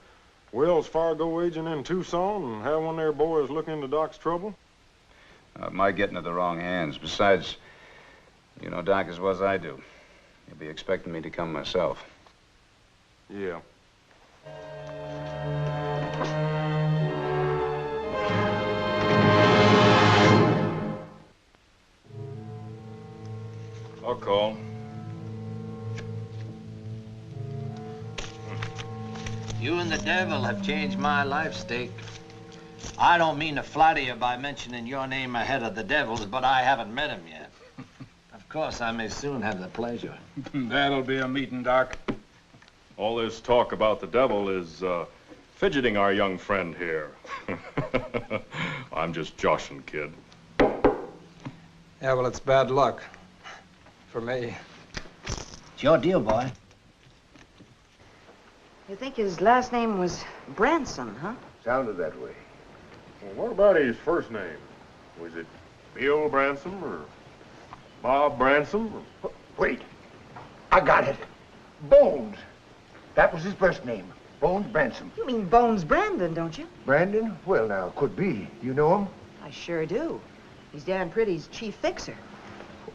Wells Fargo agent in Tucson and have one of their boys look into Doc's trouble? It might get into the wrong hands. Besides, you know Doc as well as I do. He'll be expecting me to come myself. Yeah. I'll call. You and the devil have changed my life, Steak. I don't mean to flatter you by mentioning your name ahead of the devil's, but I haven't met him yet. Of course, I may soon have the pleasure. That'll be a meeting, Doc. All this talk about the devil is fidgeting our young friend here. I'm just joshing, kid. Yeah, well, it's bad luck. For me. It's your deal, boy. You think his last name was Branson, huh? Sounded that way. Well, what about his first name? Was it Bill Branson or Bob Branson? Wait. I got it. Bones. That was his first name. Bones Branson. You mean Bones Brandon, don't you? Brandon? Well, now, could be. You know him? I sure do. He's Dan Pretty's chief fixer. If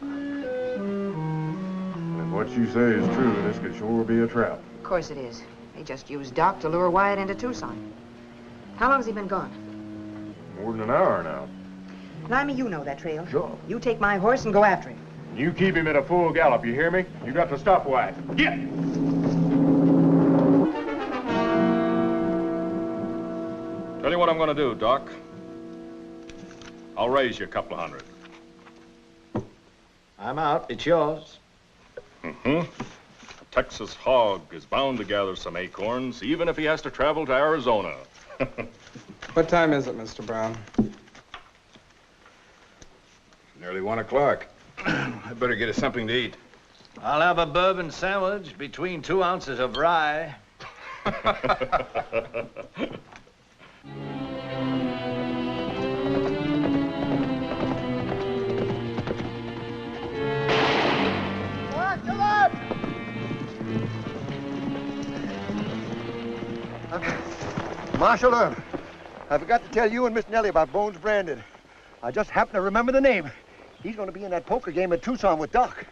what you say is true, this could sure be a trap. Of course it is. They just used Doc to lure Wyatt into Tucson. How long has he been gone? More than an hour now. Limey, you know that trail. Sure. You take my horse and go after him. You keep him at a full gallop, you hear me? You got to stop Wyatt. Get! Tell you what I'm going to do, Doc. I'll raise you a couple of hundred. I'm out. It's yours. A Texas hog is bound to gather some acorns, even if he has to travel to Arizona. What time is it, Mr. Brown? Nearly 1 o'clock. I better get us something to eat. I'll have a bourbon sandwich between 2 ounces of rye. Marshal Earp, I forgot to tell you and Miss Nellie about Bones Brandon. I just happened to remember the name. He's going to be in that poker game at Tucson with Doc.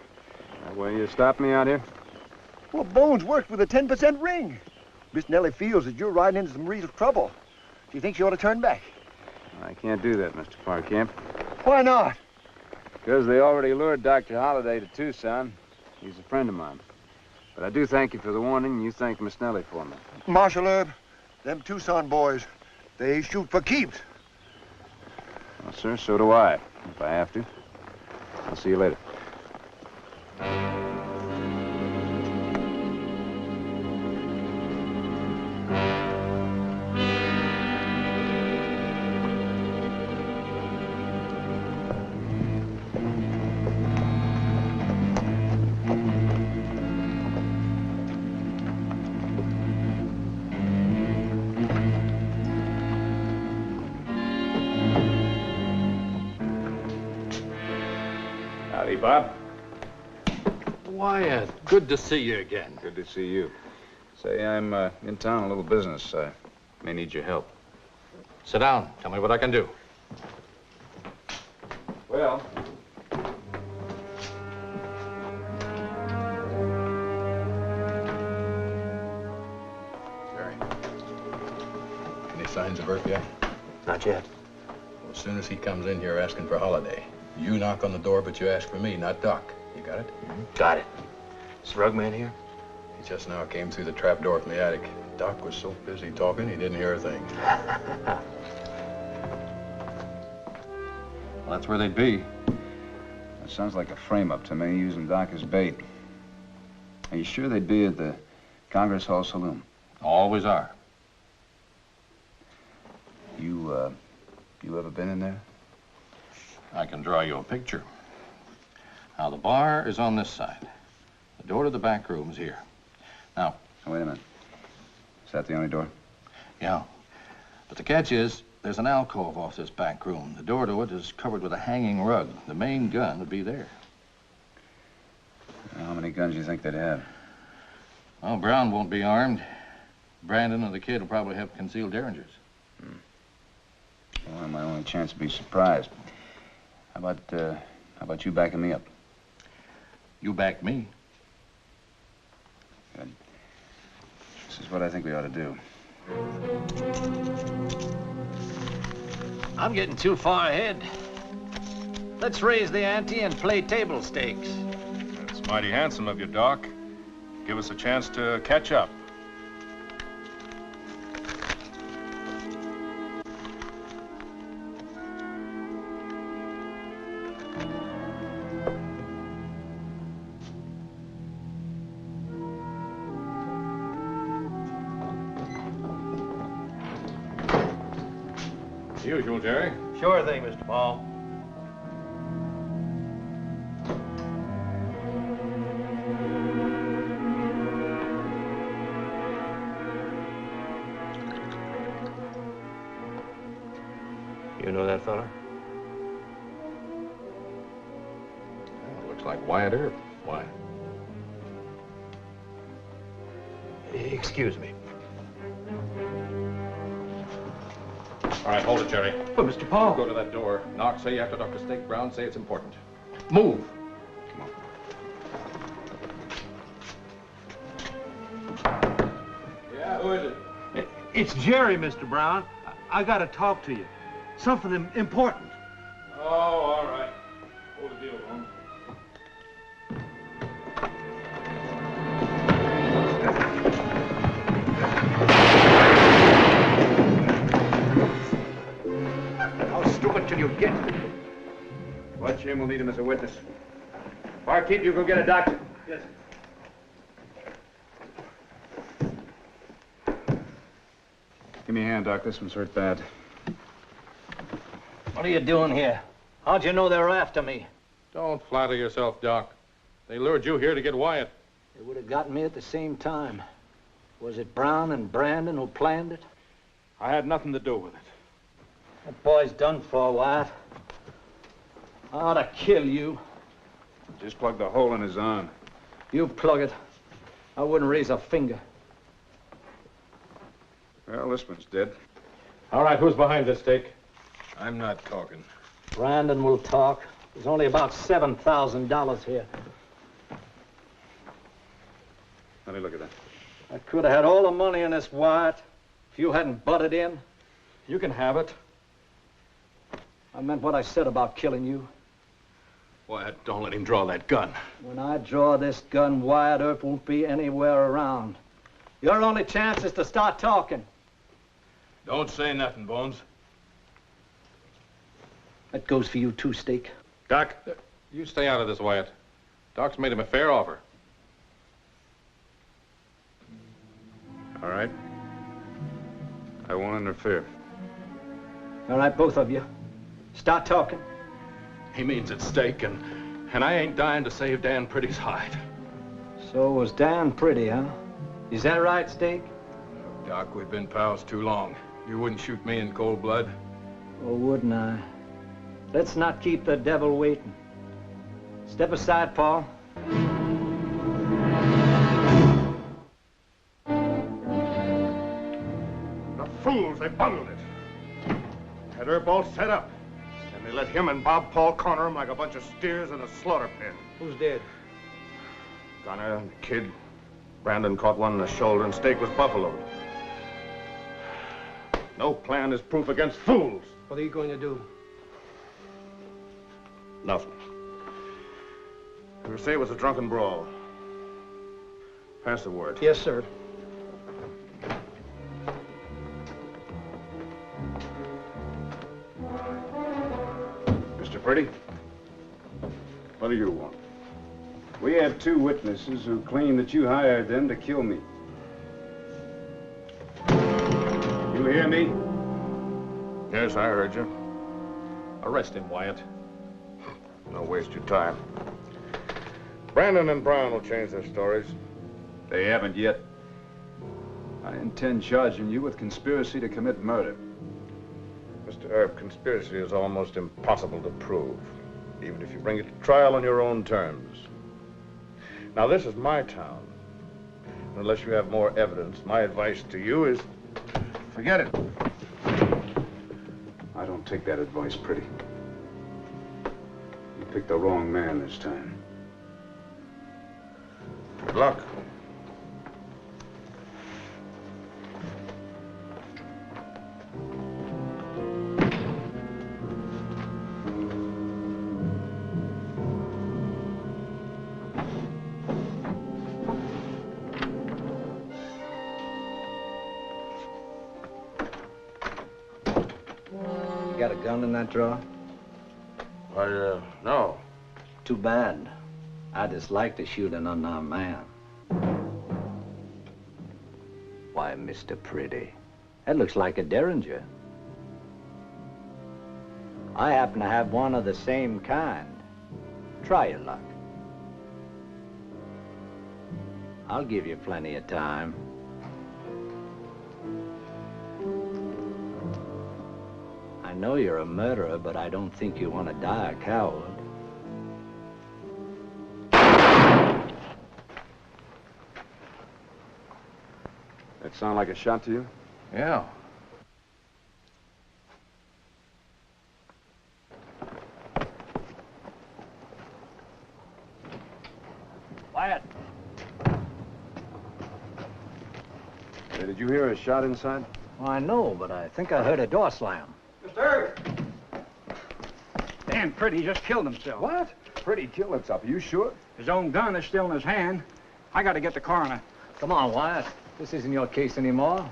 Well, you stopped me out here? Well, Bones worked with a 10% ring. Miss Nellie feels that you're riding into some real trouble. She thinks you ought to turn back. I can't do that, Mr. Parkamp. Why not? Because they already lured Dr. Holliday to Tucson. He's a friend of mine. But I do thank you for the warning, and you thank Miss Nellie for me. Marshal Herb, them Tucson boys, they shoot for keeps. Well, sir, so do I, if I have to. I'll see you later. Howdy, Bob. Wyatt, good to see you again. Good to see you. Say, I'm in town on a little business. I may need your help. Sit down. Tell me what I can do. Well, Jerry. Any signs of Earth yet? Not yet. Well, as soon as he comes in here asking for Holiday, you knock on the door, but you ask for me, not Doc. You got it? Got it. Is the rug man here? He just now came through the trap door from the attic. Doc was so busy talking, he didn't hear a thing. well, that's where they'd be. That sounds like a frame-up to me, using Doc as bait. Are you sure they'd be at the Congress Hall Saloon? Always are. You ever been in there? I can draw you a picture. Now, the bar is on this side. The door to the back room's here. Now... Wait a minute. Is that the only door? Yeah. But the catch is, there's an alcove off this back room. The door to it is covered with a hanging rug. The main gun would be there. How many guns do you think they'd have? Well, Brown won't be armed. Brandon and the kid will probably have concealed derringers. Well, my only chance to be surprised. How about you backing me up? You back me. Good. This is what I think we ought to do. I'm getting too far ahead. Let's raise the ante and play table stakes. That's mighty handsome of you, Doc. Give us a chance to catch up. Usual, Jerry. Sure thing, Mr. Paul. You know that fella? Well, looks like Wyatt Earp. Why? Excuse me. All right, hold it, Jerry. But, Mr. Paul... Go to that door. Knock, say you have to talk to Stake Brown, say it's important. Move! Come on. Yeah, who is it? It's Jerry, Mr. Brown. I gotta talk to you. Something important. Oh, all right. Hold the deal, Holmes. Till you get. Watch him. We'll need him as a witness. Barkeep, you go get a doctor. Yes. Give me a hand, Doc. This one's hurt bad. What are you doing here? How'd you know they were after me? Don't flatter yourself, Doc. They lured you here to get Wyatt. They would have gotten me at the same time. Was it Brown and Brandon who planned it? I had nothing to do with it. That boy's done for, Wyatt. I ought to kill you. Just plug the hole in his arm. You plug it. I wouldn't raise a finger. Well, this one's dead. All right, who's behind this stake? I'm not talking. Brandon will talk. There's only about $7,000 here. Let me look at that. I could have had all the money in this, Wyatt, if you hadn't butted in. You can have it. I meant what I said about killing you. Wyatt, don't let him draw that gun. When I draw this gun, Wyatt Earp won't be anywhere around. Your only chance is to start talking. Don't say nothing, Bones. That goes for you too, Steak. Doc, you stay out of this, Wyatt. Doc's made him a fair offer. All right. I won't interfere. All right, both of you. Start talking. He means it's Steak, and I ain't dying to save Dan Pretty's hide. So was Dan Pretty, huh? Is that right, Steak? Doc, we've been pals too long. You wouldn't shoot me in cold blood. Oh, wouldn't I? Let's not keep the devil waiting. Step aside, Paul. The fools, they bungled it. Had Earp all set up. And they let him and Bob Paul corner him like a bunch of steers in a slaughter pen. Who's dead? Gunner, the kid. Brandon caught one in the shoulder and Steak was buffaloed. No plan is proof against fools. What are you going to do? Nothing. You say it was a drunken brawl. Pass the word. Yes, sir. Mr. Pretty, what do you want? We have two witnesses who claim that you hired them to kill me. You hear me? Yes, I heard you. Arrest him, Wyatt. Don't waste your time. Brandon and Brown will change their stories. They haven't yet. I intend charging you with conspiracy to commit murder. Mr. Earp, conspiracy is almost impossible to prove, even if you bring it to trial on your own terms. Now, this is my town. Unless you have more evidence, my advice to you is forget it. I don't take that advice, Pretty. You picked the wrong man this time. Good luck. You got a gun in that drawer? No. Too bad. I just like to shoot an unarmed man. Why, Mr. Pretty, that looks like a Derringer. I happen to have one of the same kind. Try your luck. I'll give you plenty of time. I know you're a murderer, but I don't think you want to die a coward. That sound like a shot to you? Yeah. Wyatt. Hey, did you hear a shot inside? Well, I know, but I think I heard a door slam. Mr. Earp! Dan Pretty just killed himself. What? Pretty killed himself. Are you sure? His own gun is still in his hand. I got to get the coroner. Come on, Wyatt. This isn't your case anymore.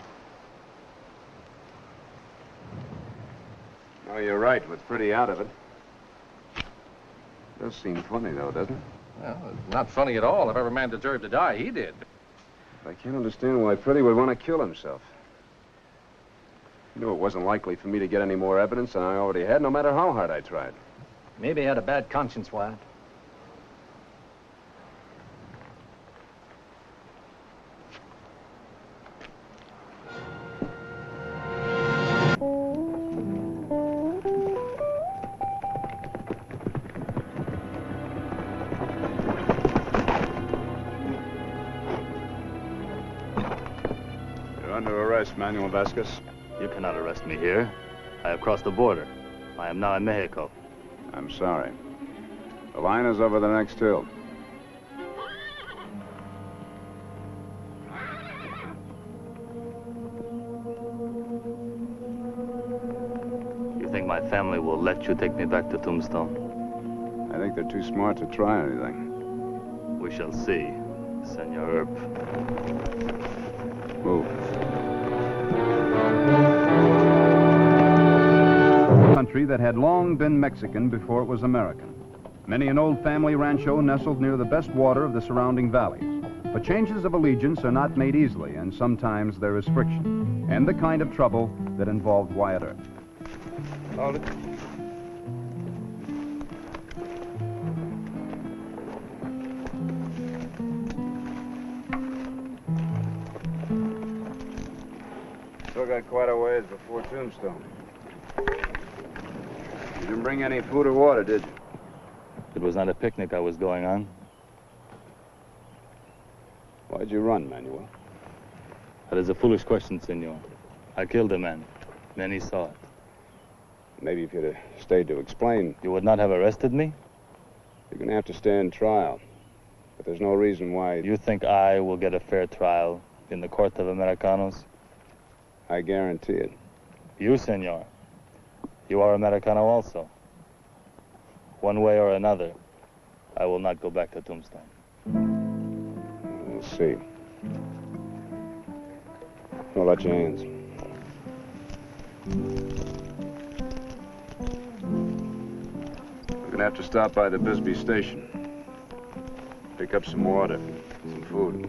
Oh, you're right, with Pretty out of it. Does seem funny, though, doesn't it? Well, it's not funny at all. If every man deserved to die, he did. I can't understand why Pretty would want to kill himself. You know, it wasn't likely for me to get any more evidence than I already had, no matter how hard I tried. Maybe he had a bad conscience, Wyatt. You're under arrest, Manuel Vasquez. You cannot arrest me here. I have crossed the border. I am now in Mexico. I'm sorry. The line is over the next hill. You think my my family will let you take me back to Tombstone. I think they're too smart to try anything. We shall see, Senor Earp. Move. Country that had long been Mexican before it was American. Many an old family rancho nestled near the best water of the surrounding valleys. But changes of allegiance are not made easily, and sometimes there is friction, and the kind of trouble that involved Wyatt Earp. Hold it. Still got quite a ways before Tombstone. You didn't bring any food or water, did you? It was not a picnic I was going on. Why'd you run, Manuel? That is a foolish question, senor. I killed a man. Many saw it. Maybe if you'd have stayed to explain. You would not have arrested me? You're gonna have to stand trial. But there's no reason why... You think I will get a fair trial in the court of Americanos? I guarantee it. You, senor. You are Americano also. One way or another, I will not go back to Tombstone. We'll see. Hold out your hands. We're gonna have to stop by the Bisbee station. Pick up some water, some food.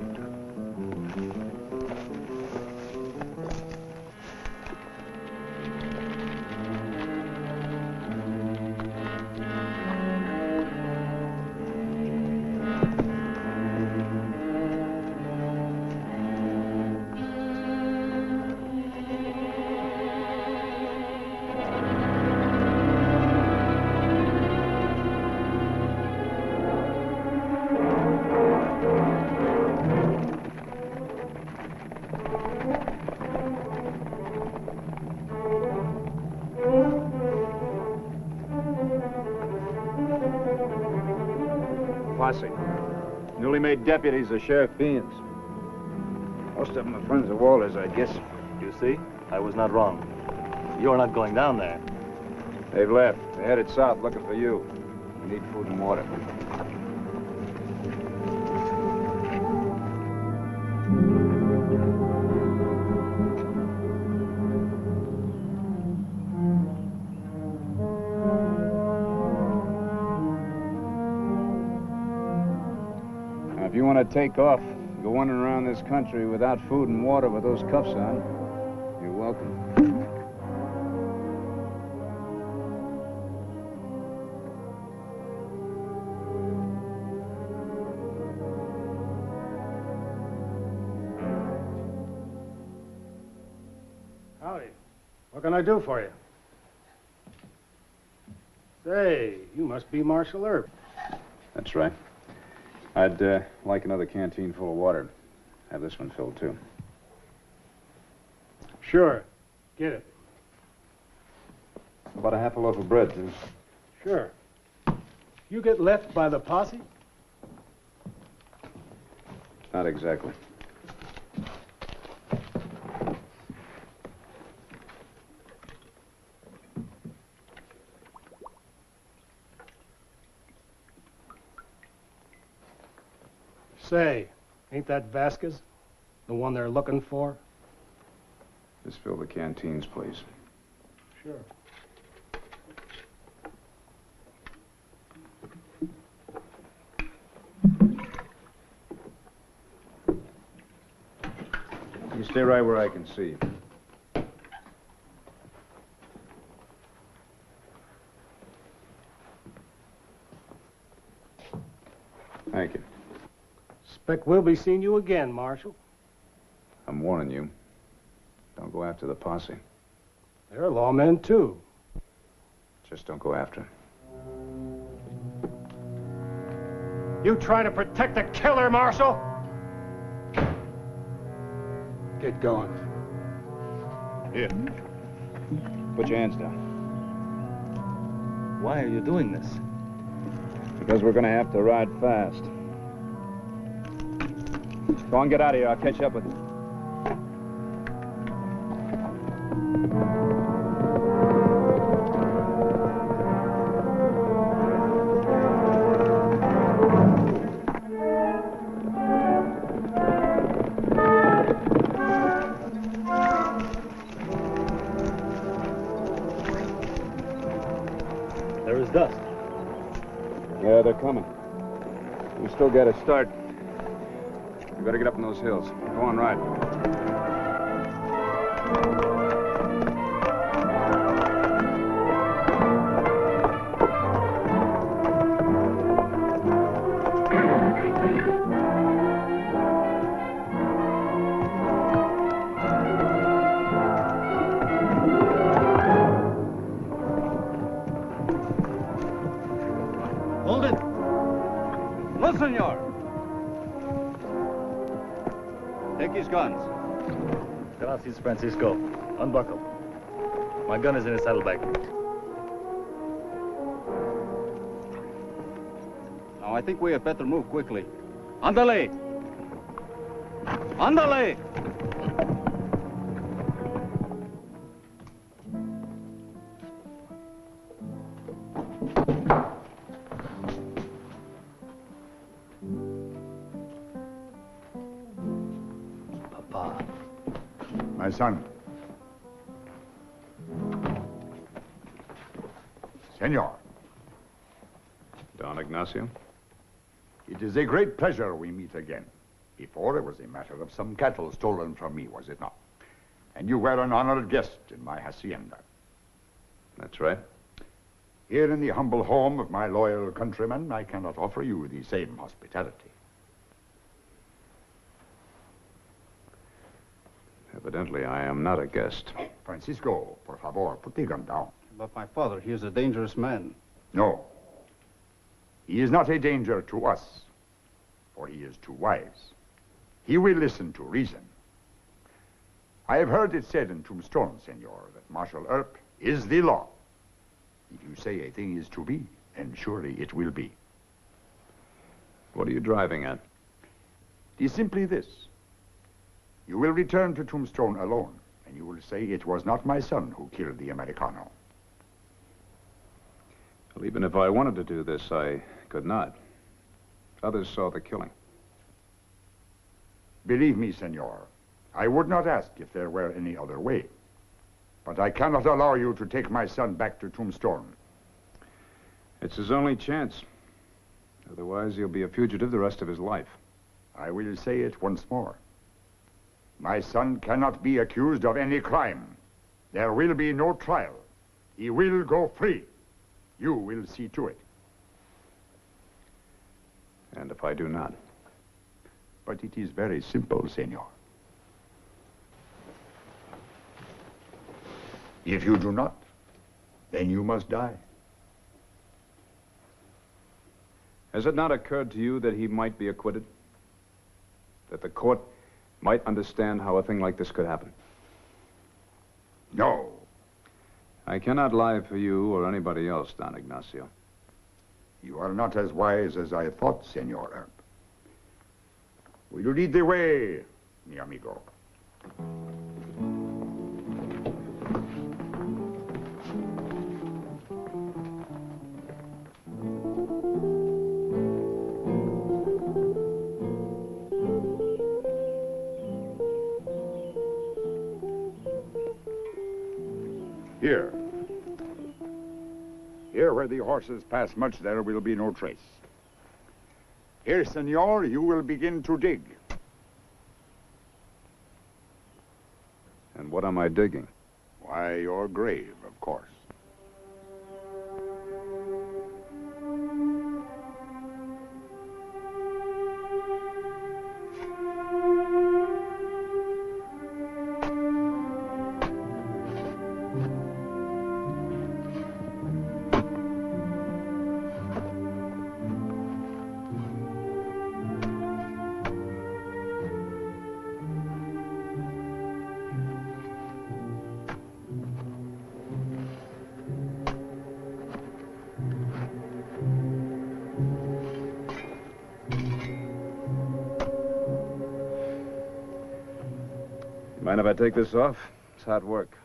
Posse. Newly made deputies of Sheriff Beans. Most of them are friends of Walter's, I guess. You see? I was not wrong. You're not going down there. They've left. They're headed south looking for you. We need food and water. Now, if you want to take off, go wandering around this country without food and water with those cuffs on, you're welcome. Howdy. What can I do for you? Say, you must be Marshal Earp. That's right. I'd like another canteen full of water. Have this one filled, too. Sure. Get it. About a half a loaf of bread, too. Sure. You get left by the posse? Not exactly. Say, ain't that Vasquez? The one they're looking for? Just fill the canteens, please. Sure. You stay right where I can see you. Thank you. Expect we'll be seeing you again, Marshal. I'm warning you. Don't go after the posse. They're lawmen, too. Just don't go after him. You trying to protect a killer, Marshal? Get going. Here. Put your hands down. Why are you doing this? Because we're gonna have to ride fast. Go on, get out of here. I'll catch up with you. There is dust. Yeah, they're coming. We still got to start. We better get up in those hills. Go on, ride. Hold it. No, senor. Take his guns. Gracias, Francisco. Unbuckle. My gun is in his saddlebag. Now, I think we had better move quickly. Andale! Andale! My son. Senor. Don Ignacio? It is a great pleasure we meet again. Before, it was a matter of some cattle stolen from me, was it not? And you were an honored guest in my hacienda. That's right. Here in the humble home of my loyal countrymen, I cannot offer you the same hospitality. Evidently, I am not a guest. Francisco, por favor, put the gun down. But my father, he is a dangerous man. No. He is not a danger to us, for he is too wise. He will listen to reason. I have heard it said in Tombstone, senor, that martial Earp is the law. If you say a thing is to be, then surely it will be. What are you driving at? It is simply this. You will return to Tombstone alone, and you will say it was not my son who killed the Americano. Well, even if I wanted to do this, I could not. Others saw the killing. Believe me, senor, I would not ask if there were any other way. But I cannot allow you to take my son back to Tombstone. It's his only chance. Otherwise, he'll be a fugitive the rest of his life. I will say it once more. My son cannot be accused of any crime. There will be no trial. He will go free. You will see to it. And if I do not? But it is very simple, senor. If you do not, then you must die. Has it not occurred to you that he might be acquitted? That the court might understand how a thing like this could happen? No. I cannot lie for you or anybody else, Don Ignacio. You are not as wise as I thought, Senor Earp. Will you lead the way, mi amigo? Here. Here, where the horses pass much, there will be no trace. Here, senor, you will begin to dig. And what am I digging? Why, your grave, of course. Mind if I take this off? It's hard work.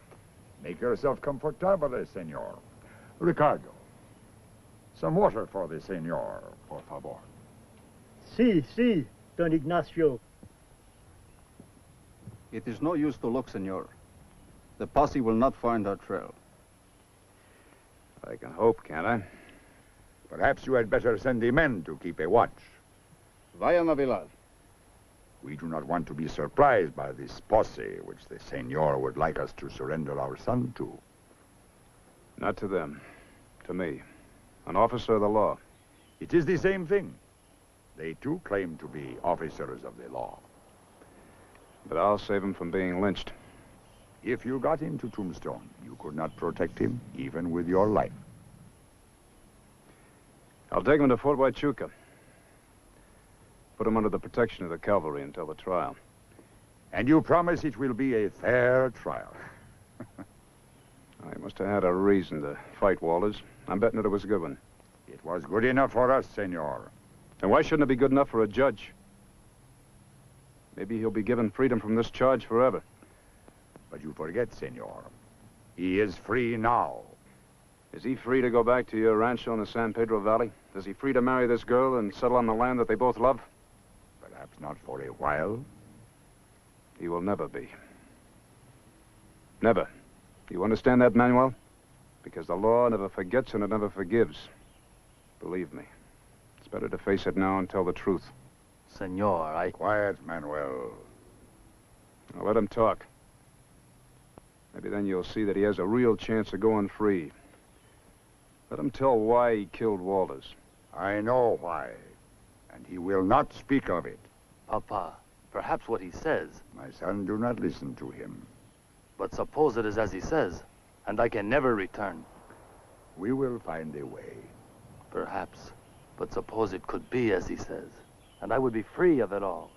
Make yourself comfortable, senor. Ricardo, some water for the senor, por favor. Si, Don Ignacio. It is no use to look, senor. The posse will not find our trail. I can hope, can't I? Perhaps you had better send the men to keep a watch. Vaya Navidad. We do not want to be surprised by this posse which the senor would like us to surrender our son to. Not to them. To me. An officer of the law. It is the same thing. They too claim to be officers of the law. But I'll save him from being lynched. If you got him to Tombstone, you could not protect him, even with your life. I'll take him to Fort Huachuca. Put him under the protection of the cavalry until the trial. And you promise it will be a fair trial? I must have had a reason to fight Walters. I'm betting that it was a good one. It was good enough for us, senor. And why shouldn't it be good enough for a judge? Maybe he'll be given freedom from this charge forever. But you forget, senor. He is free now. Is he free to go back to your rancho in the San Pedro Valley? Is he free to marry this girl and settle on the land that they both love? Perhaps not for a while. He will never be. Never. You understand that, Manuel? Because the law never forgets and it never forgives. Believe me. It's better to face it now and tell the truth. Senor, Quiet, Manuel. Now let him talk. Maybe then you'll see that he has a real chance of going free. Let him tell why he killed Walters. I know why. And he will not speak of it. Papa, perhaps what he says. My son, do not listen to him. But suppose it is as he says, and I can never return. We will find a way. Perhaps. But suppose it could be as he says, and I would be free of it all.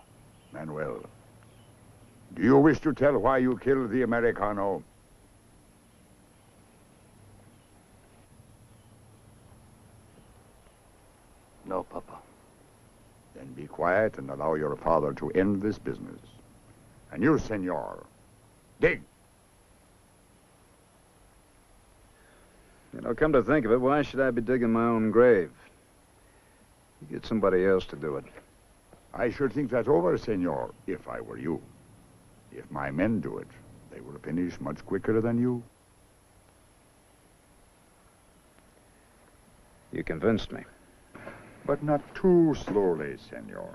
Manuel, do you wish to tell why you killed the Americano? No, Papa. Then be quiet and allow your father to end this business. And you, senor, dig. You know, come to think of it, why should I be digging my own grave? You get somebody else to do it. I should think that over, senor, if I were you. If my men do it, they will finish much quicker than you. You convinced me. But not too slowly, senor.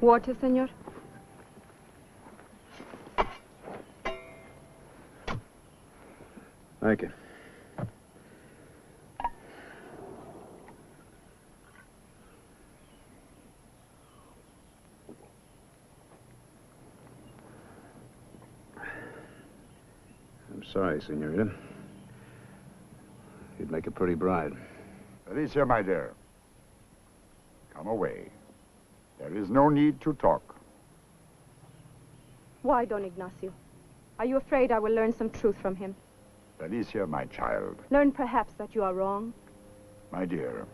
Water, senor? Thank you. I'm sorry, senorita. You'd make a pretty bride. Alicia, my dear, come away. There is no need to talk. Why, Don Ignacio? Are you afraid I will learn some truth from him? Alicia, my child, Learn perhaps that you are wrong? my dear,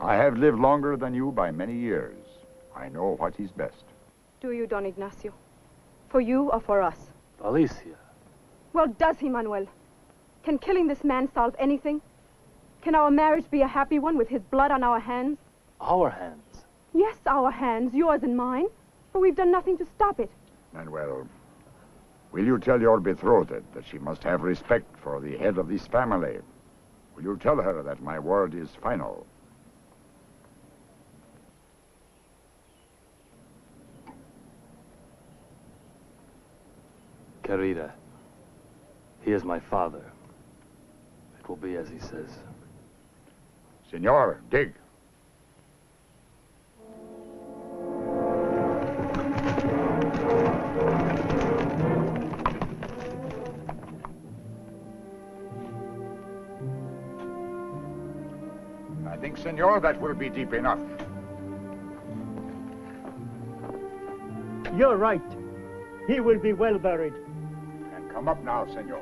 I have lived longer than you by many years. I know what is best. Do you, Don Ignacio? For you or for us? Alicia. Well, does he, Manuel? Can killing this man solve anything? Can our marriage be a happy one with his blood on our hands? Our hands? Yes, our hands, yours and mine. For we've done nothing to stop it. Manuel, will you tell your betrothed that she must have respect for the head of this family? Will you tell her that my word is final? Querida, he is my father. It will be as he says. Senor, dig. I think, senor, that will be deep enough. You're right. He will be well buried. And come up now, senor.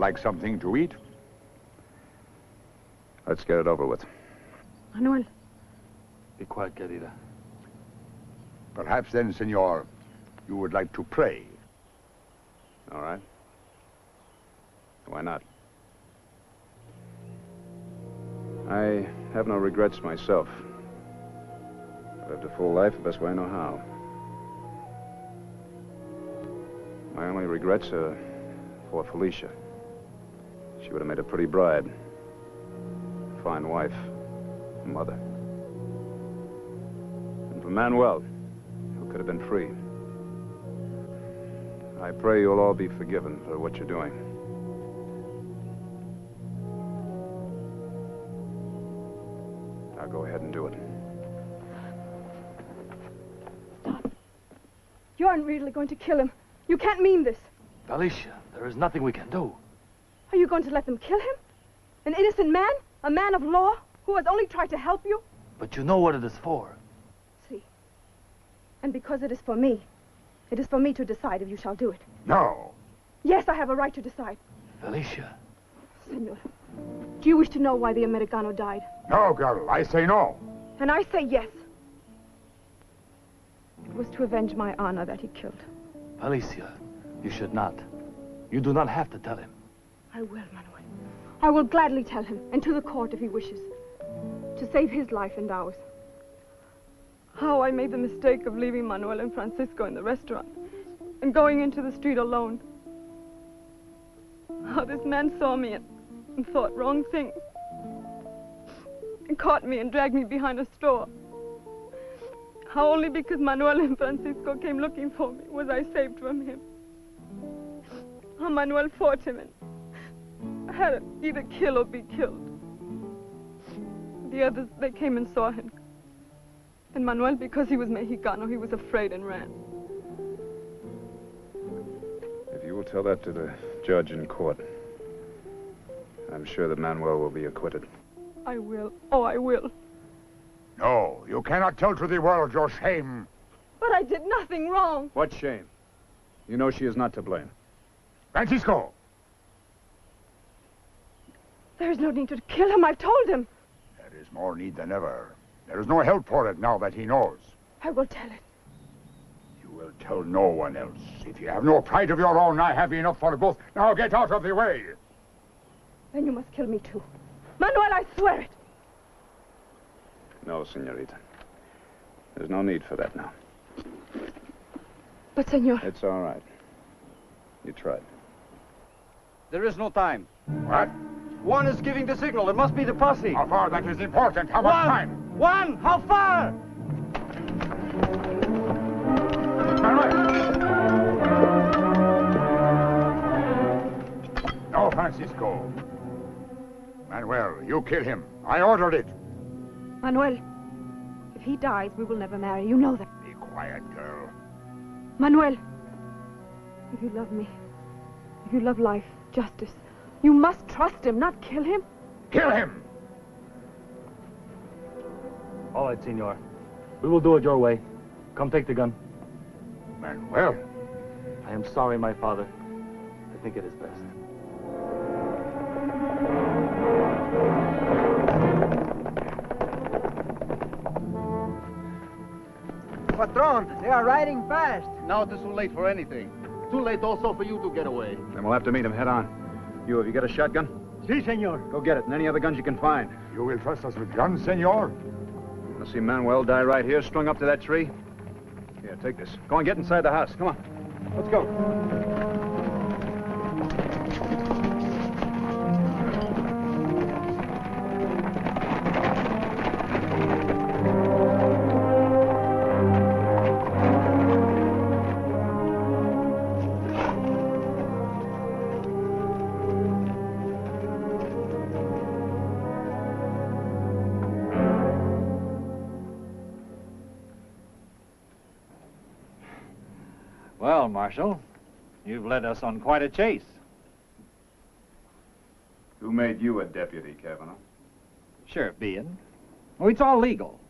like something to eat? Let's get it over with. Manuel. Be quiet, querida. Perhaps then, senor, you would like to pray. All right. Why not? I have no regrets myself. I've lived a full life the best way I know how. My only regrets are for Felicia. She would have made a pretty bride. A fine wife. A mother. And for Manuel, who could have been free. I pray you'll all be forgiven for what you're doing. Now go ahead and do it. You aren't really going to kill him. You can't mean this. Felicia, there is nothing we can do. Are you going to let them kill him? An innocent man? A man of law? Who has only tried to help you? But you know what it is for. See. And because it is for me to decide if you shall do it. No. Yes, I have a right to decide. Felicia. Senor, do you wish to know why the Americano died? No, girl, I say no. And I say yes. It was to avenge my honor that he killed. Felicia, you should not. You do not have to tell him. I will, Manuel. I will gladly tell him, and to the court if he wishes, to save his life and ours. How I made the mistake of leaving Manuel and Francisco in the restaurant and going into the street alone. How this man saw me and thought wrong things and caught me and dragged me behind a store. How only because Manuel and Francisco came looking for me was I saved from him. How Manuel fought him and had to either kill or be killed. The others, they came and saw him. And Manuel, because he was Mexicano, he was afraid and ran. If you will tell that to the judge in court, I'm sure that Manuel will be acquitted. I will. Oh, I will. No, you cannot tell to the world your shame. But I did nothing wrong. What shame? You know she is not to blame. Francisco! There is no need to kill him. I've told him. There is more need than ever. There is no help for it now that he knows. I will tell it. You will tell no one else. If you have no pride of your own, I have enough for both. Now get out of the way. Then you must kill me too. Manuel, I swear it. No, senorita. There's no need for that now. But, senor... It's all right. You tried. There is no time. What? One is giving the signal. It must be the posse. How far? That is important. How much time? One! How far? No, Francisco. Manuel, you kill him. I ordered it. Manuel, if he dies, we will never marry. You know that. Be quiet, girl. Manuel, if you love me, if you love life, justice, you must trust him, not kill him. Kill him! All right, senor. We will do it your way. Come take the gun. Manuel. I am sorry, my father. I think it is best. Patron, they are riding fast. Now it is too late for anything. Too late also for you to get away. Then we'll have to meet him head on. You, have you got a shotgun? Si, senor. Go get it, and any other guns you can find. You will trust us with guns, senor? Want to see Manuel die right here, strung up to that tree? Here, take this. Go and get inside the house. Come on. Let's go. Well, Marshal, you've led us on quite a chase. Who made you a deputy, Kavanaugh? Sheriff being. Oh, it's all legal.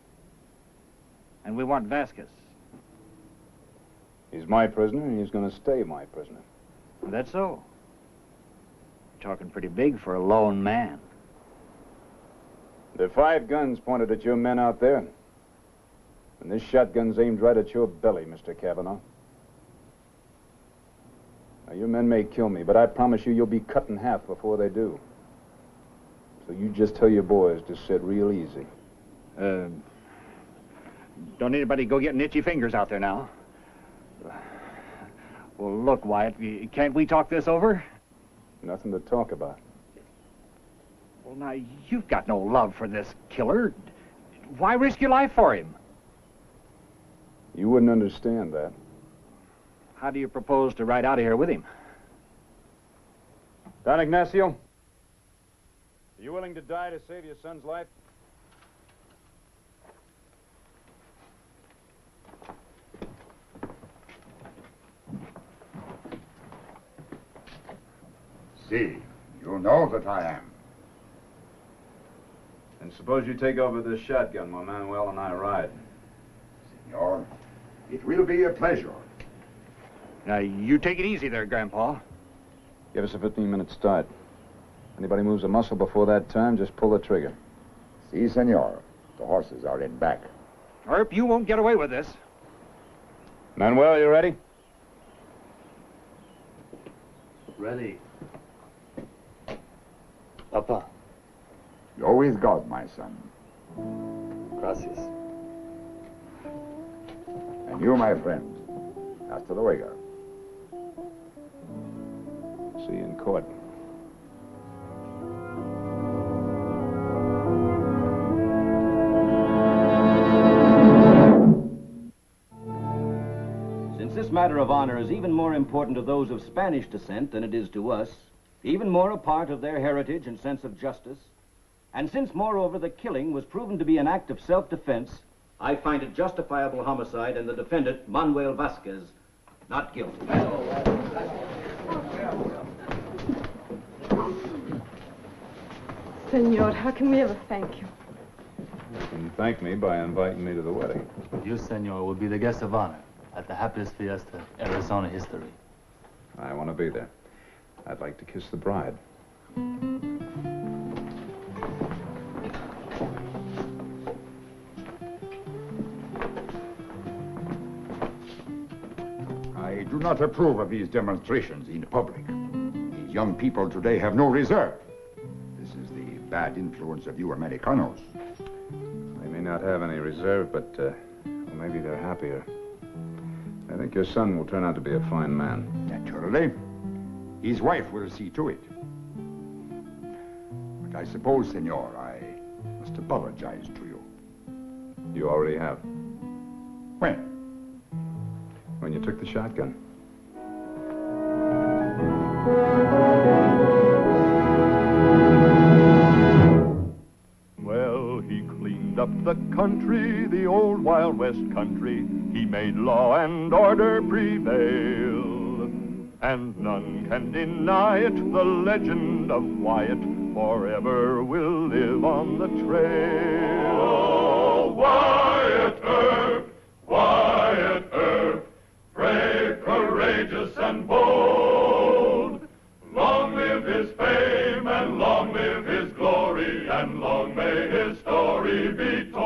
And we want Vasquez. He's my prisoner, and he's going to stay my prisoner. That's so. talking pretty big for a lone man. There are 5 guns pointed at your men out there. And this shotgun's aimed right at your belly, Mr. Cavanaugh. Now, your men may kill me, but I promise you'll be cut in half before they do. So you just tell your boys to sit real easy. Don't anybody go getting itchy fingers out there now. Well, look, Wyatt, can't we talk this over? Nothing to talk about. Well, now, you've got no love for this killer. Why risk your life for him? You wouldn't understand that. How do you propose to ride out of here with him? Don Ignacio, are you willing to die to save your son's life? See, you know that I am. And suppose you take over this shotgun while Manuel and I ride. Senor, it will be a pleasure. Now, you take it easy there, Grandpa. Give us a 15-minute start. Anybody moves a muscle before that time, just pull the trigger. Si, senor. The horses are in back. Earp, you won't get away with this. Manuel, you ready? Ready. Papa. Go with God, my son. Gracias. And you, my friend. Hasta luego. See you in court. Since this matter of honor is even more important to those of Spanish descent than it is to us, even more a part of their heritage and sense of justice, and since, moreover, the killing was proven to be an act of self-defense, I find it justifiable homicide and the defendant, Manuel Vasquez, not guilty. Senor, how can we ever thank you? You can thank me by inviting me to the wedding. You, senor, will be the guest of honor at the happiest fiesta in Arizona history. I want to be there. I'd like to kiss the bride. I do not approve of these demonstrations in public. These young people today have no reserve. This is the bad influence of you Americanos. They may not have any reserve, but well, maybe they're happier. I think your son will turn out to be a fine man. Naturally. His wife will see to it. But I suppose, senor, I must apologize to you. You already have. When? When you took the shotgun. Well, he cleaned up the country, the old Wild West country. He made law and order prevail. And none can deny it, the legend of Wyatt forever will live on the trail. Oh, Wyatt Earp, brave, courageous, and bold. Long live his fame, and long live his glory, and long may his story be told.